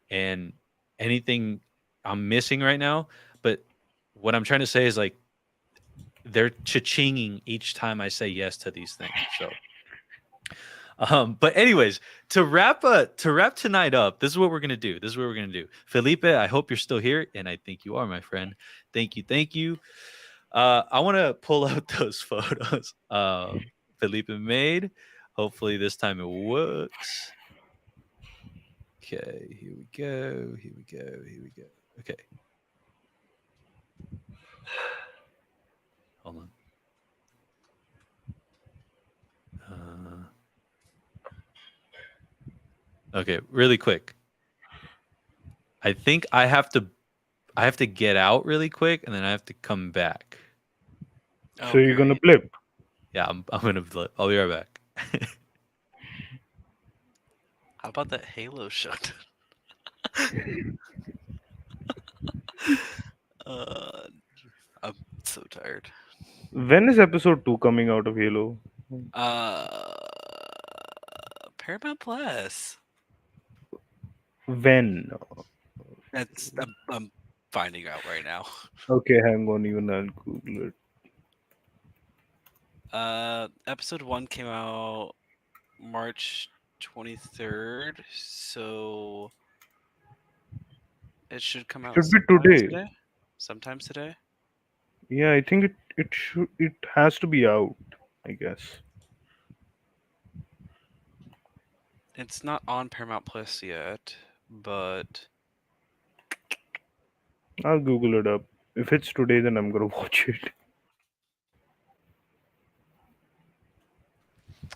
and anything I'm missing right now. But what I'm trying to say is like they're cha-chinging each time I say yes to these things. So but anyways, to wrap tonight up, this is what we're gonna do. Felipe, I hope you're still here, and I think you are, my friend. Thank you. I want to pull out those photos Felipe made. Hopefully this time it works. Okay, here we go. Okay. Hold on. Okay, really quick. I think I have to get out really quick, and then I have to come back. So you're gonna Okay. blip. Yeah, I'm gonna blip. I'll be right back. How about that Halo shot? I'm so tired. When is episode 2 coming out of Halo? Uh, Paramount Plus. When? That's I'm finding out right now. Okay, hang on, even I'll Google it. Episode 1 came out March 23rd, so it should come out Should be sometime today. today. Sometime today. Yeah, I think it has to be out, I guess. It's not on Paramount Plus yet, but I'll Google it up. If it's today, then I'm gonna watch it.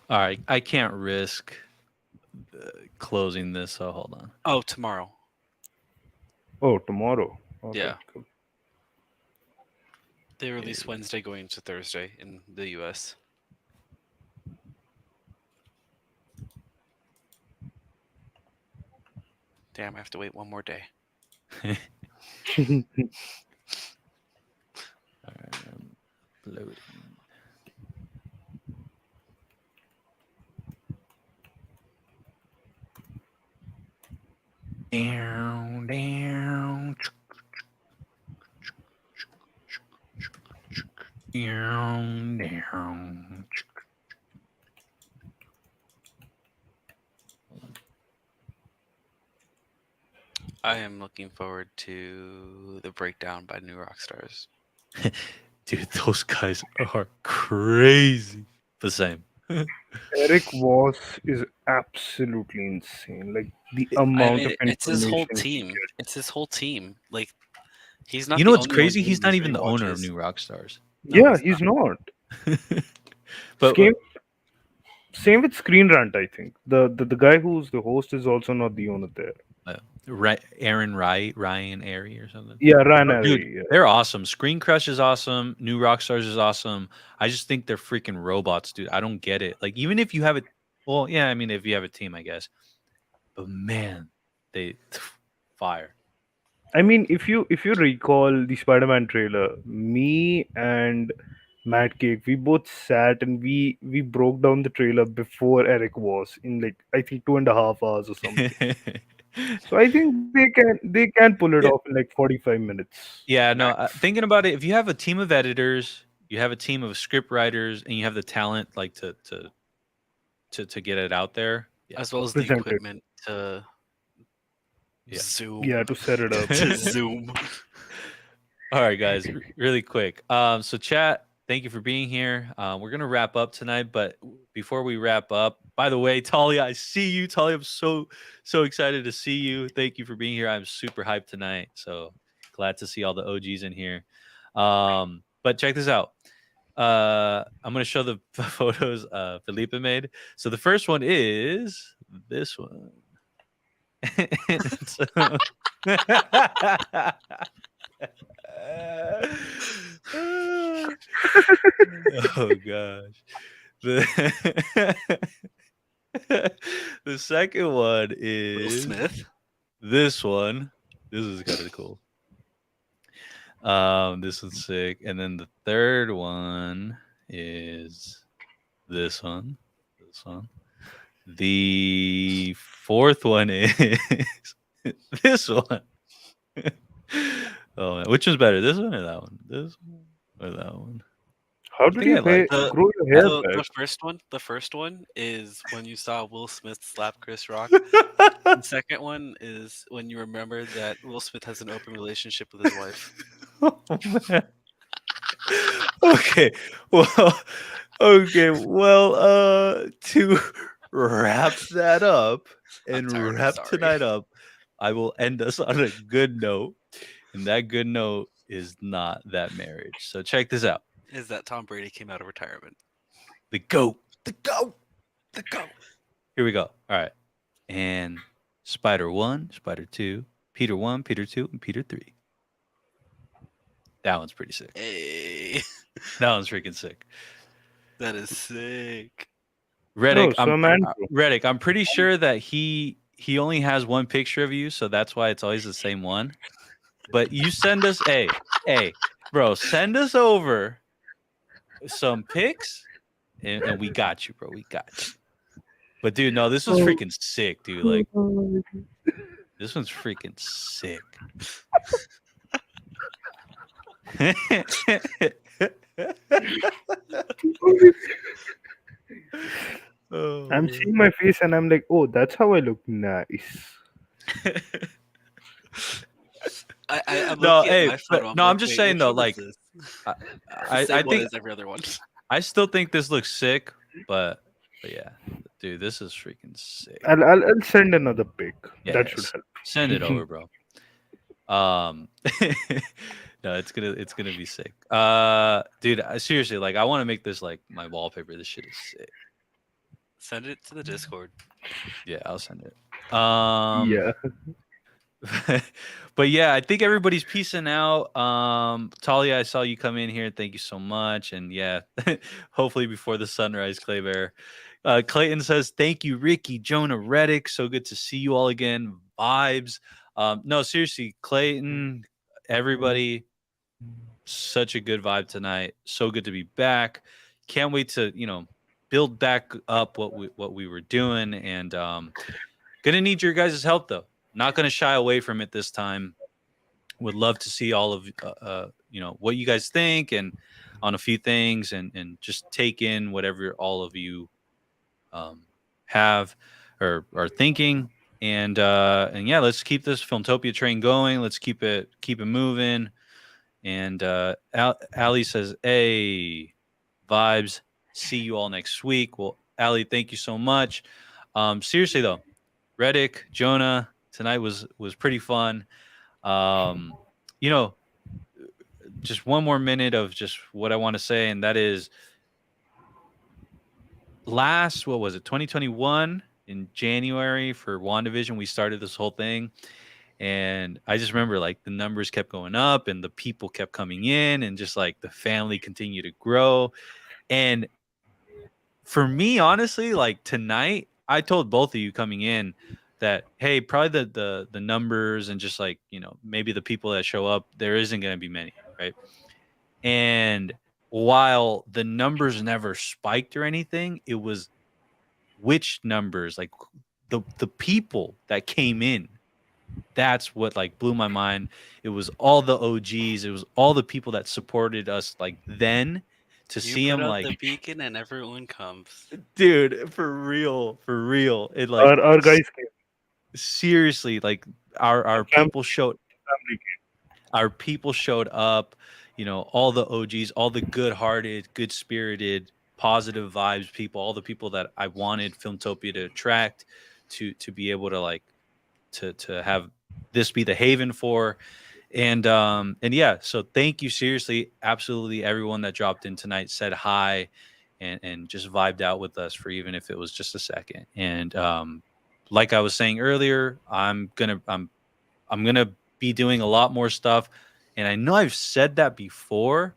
All right, I can't risk closing this. So hold on. oh, tomorrow. Oh, tomorrow. Okay, Yeah. cool. They release Wednesday going to Thursday in the US. Damn, I have to wait one more day. All right, I'm loading. Down, down. Down, down. I am looking forward to the breakdown by New Rockstars. Dude, those guys are crazy. The same. Eric Voss is absolutely insane. Like the I amount mean, of it's his whole information he team. gets. It's his whole team. Like, he's not. You know the what's only one crazy? doing He's not these even the owner of rewatches. New Rockstars. No, Yeah, he's not. But Same with Screen Rant, I think. The guy who's the host is also not the owner there. Ryan Airy or something. Yeah, Ryan Oh, dude, Airy, yeah. they're awesome. Screen Crush is awesome. New Rockstars is awesome. I just think they're freaking robots, dude. I don't get it. Like, even if you have a, well, yeah, I mean, if you have a team, I guess. But man, they fire. I mean, if you recall the Spider-Man trailer, me and Matt Cake, we both sat and we broke down the trailer before Eric was in like I think 2.5 hours or something. So I think they can pull it Yeah. off in like 45 minutes. Yeah, no, thinking about it, if you have a team of editors, you have a team of script writers, and you have the talent like to get it out there, yeah. as well as the Present it. equipment to Yeah. Zoom. Yeah, to set it up. to Zoom. All right, guys, really quick. So chat, thank you for being here. We're gonna wrap up tonight, but before we wrap up, by the way, Talia, I see you. Talia, I'm so excited to see you. Thank you for being here. I'm super hyped tonight. So glad to see all the OGs in here. But check this out. I'm gonna show the photos Felipe made. So the first one is this one. So- oh gosh. The second one Will is Smith. this one. This is kind of cool. This one's sick. And then the third one is this one. This one. The fourth one is this one. Oh man, which one's better? This one or that one? This one or that one? How did think you I like grow your hair The back? first one is when you saw Will Smith slap Chris Rock. The second one is when you remember that Will Smith has an open relationship with his wife. Oh, man. Okay. Well, to wrap that up I'm and tired, I'm wrap sorry. tonight up, I will end us on a good note. And that good note is not that marriage. So check this out. Is that Tom Brady came out of retirement? The GOAT. The GOAT. The GOAT. Here we go. All right. And Spider 1, Spider 2, Peter 1, Peter 2, and Peter 3. That one's pretty sick. Hey, That one's freaking sick. that is sick. Reddick, No, some Andrew. Reddick, I'm pretty sure that he only has one picture of you, so that's why it's always the same one. But you send us, hey, bro, send us over some pics, and we got you, bro. We got you. But dude, no, this was freaking sick, dude. Like, this one's freaking sick. Oh, I'm seeing my face and I'm like, oh, that's how I look. Nice. I'm No, looking at hey, my photo. but no, I'm just "Wait, saying which though, one like, is this?" I, It's the I same one think as every other one. I still think this looks sick, but yeah, dude, this is freaking sick. I'll send another pic. Yeah, That should help. send it over, bro. No, it's gonna be sick. Dude, seriously, like, I want to make this like my wallpaper. This shit is sick. Send it to the Discord. Yeah, I'll send it. Yeah. But yeah, I think everybody's peacing out. Talia, I saw you come in here. Thank you so much. And yeah, hopefully before the sunrise, Clay Bear. Clayton says, thank you, Ricky, Jonah, Reddick. So good to see you all again. Vibes. No, seriously, Clayton, everybody, such a good vibe tonight. So good to be back. Can't wait to, build back up what we were doing. And gonna need your guys' help though. Not gonna shy away from it this time. Would love to see all of what you guys think and on a few things and just take in whatever all of you have or are thinking. And yeah, let's keep this Filmtopia train going. Let's keep it moving. And Ali says, hey, vibes. See you all next week. Well, Ali, thank you so much. Seriously though, Reddick, Jonah, tonight was pretty fun. Just one more minute of just what I want to say, and that is what was it, 2021 in January for WandaVision, we started this whole thing. And I just remember like the numbers kept going up and the people kept coming in and just like the family continued to grow. And for me, honestly, like tonight, I told both of you coming in that, hey, probably the numbers and just like, maybe the people that show up, there isn't going to be many, right? And while the numbers never spiked or anything, it was which numbers, like the people that came in. That's what like blew my mind. It was all the OGs. It was all the people that supported us like then. To see him like the beacon and everyone comes. Dude, for real. It like Our guys came. Seriously, like our people showed up, all the OGs, all the good-hearted, good-spirited, positive vibes people, all the people that I wanted Filmtopia to attract to be able to like to have this be the haven for. And yeah, so thank you, seriously, absolutely everyone that dropped in tonight, said hi and just vibed out with us for even if it was just a second. And like I was saying earlier, I'm gonna be doing a lot more stuff. And I know I've said that before,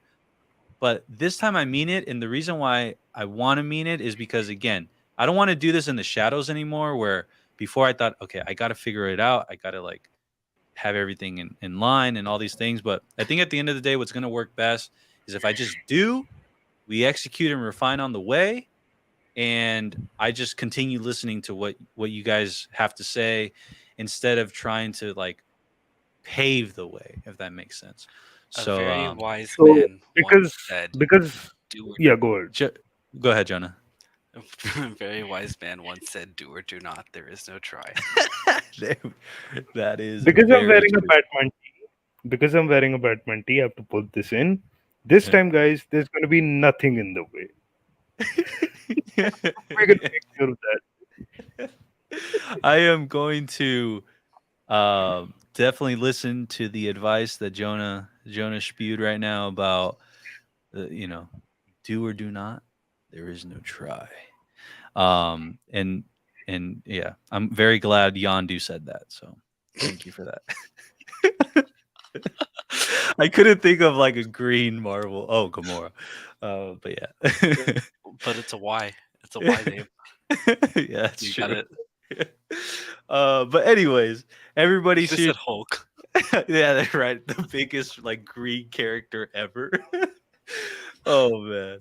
but this time I mean it. And the reason why I want to mean it is because, again, I don't want to do this in the shadows anymore, where before I thought, okay, I got to figure it out. I got to like have everything in line and all these things. But I think at the end of the day, what's going to work best is if I just we execute and refine on the way. And I just continue listening to what you guys have to say instead of trying to like pave the way, if that makes sense. So, very wise man because said, yeah, go ahead. Go ahead, Jonah. Very wise man once said, do or do not, there is no try. That is because I'm wearing a Batman tee. Because I'm wearing a Batman tee, I have to put this in. This time, guys, there's going to be nothing in the way. We're going to take care of that. I am going to definitely listen to the advice that Jonah spewed right now about do or do not, there is no try. And yeah, I'm very glad Yondu said that, so thank you for that. I couldn't think of like a green Marvel. Oh, Gamora. But yeah. But it's a Y. It's a Y name. Yeah, that's you true. got it. But anyways, everybody just said Hulk. Yeah, that's right. The biggest like green character ever. Oh man.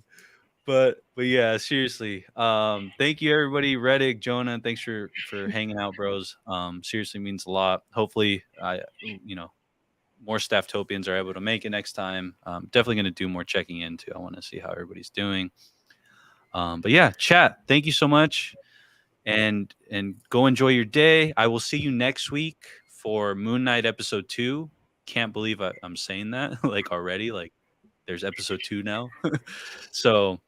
But yeah, seriously. Thank you everybody. Reddick, Jonah, thanks for hanging out, bros. Seriously means a lot. Hopefully more Stafftopians are able to make it next time. Definitely gonna do more checking in too. I want to see how everybody's doing. But yeah, chat, thank you so much. And go enjoy your day. I will see you next week for Moon Knight episode 2. Can't believe I'm saying that like already. Like there's episode 2 now. So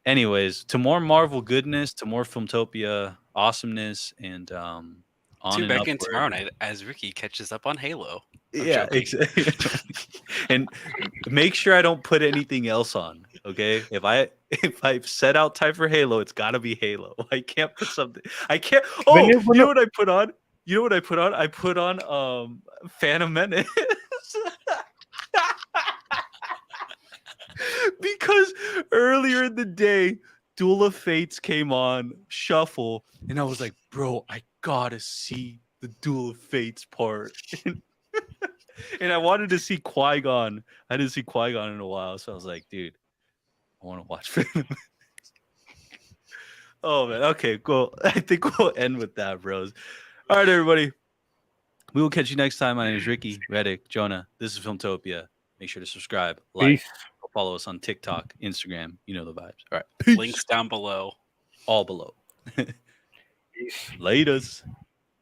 anyways, to more Marvel goodness, to more Filmtopia awesomeness, and on Tune and back in upward. tomorrow night as Ricky catches up on Halo. I'm Yeah, joking. exactly. And make sure I don't put anything else on. Okay, if I set out time for Halo, it's got to be Halo. I can't put something. I can't. When Oh, you're you gonna- know what I put on? You know what I put on? I put on Phantom Menace. Because earlier in the day, Duel of Fates came on Shuffle, and I was like, bro, I gotta see the Duel of Fates part. And I wanted to see Qui-Gon. I didn't see Qui-Gon in a while, so I was like, dude, I want to watch Phantom Menace. Oh man, okay, cool. I think we'll end with that, bros. All right, everybody. We will catch you next time. My name is Ricky, Reddick, Jonah. This is Filmtopia. Make sure to subscribe, like, Peace. follow us on TikTok, Instagram. You know the vibes. All right. Links down below. All below. Peace. Laters.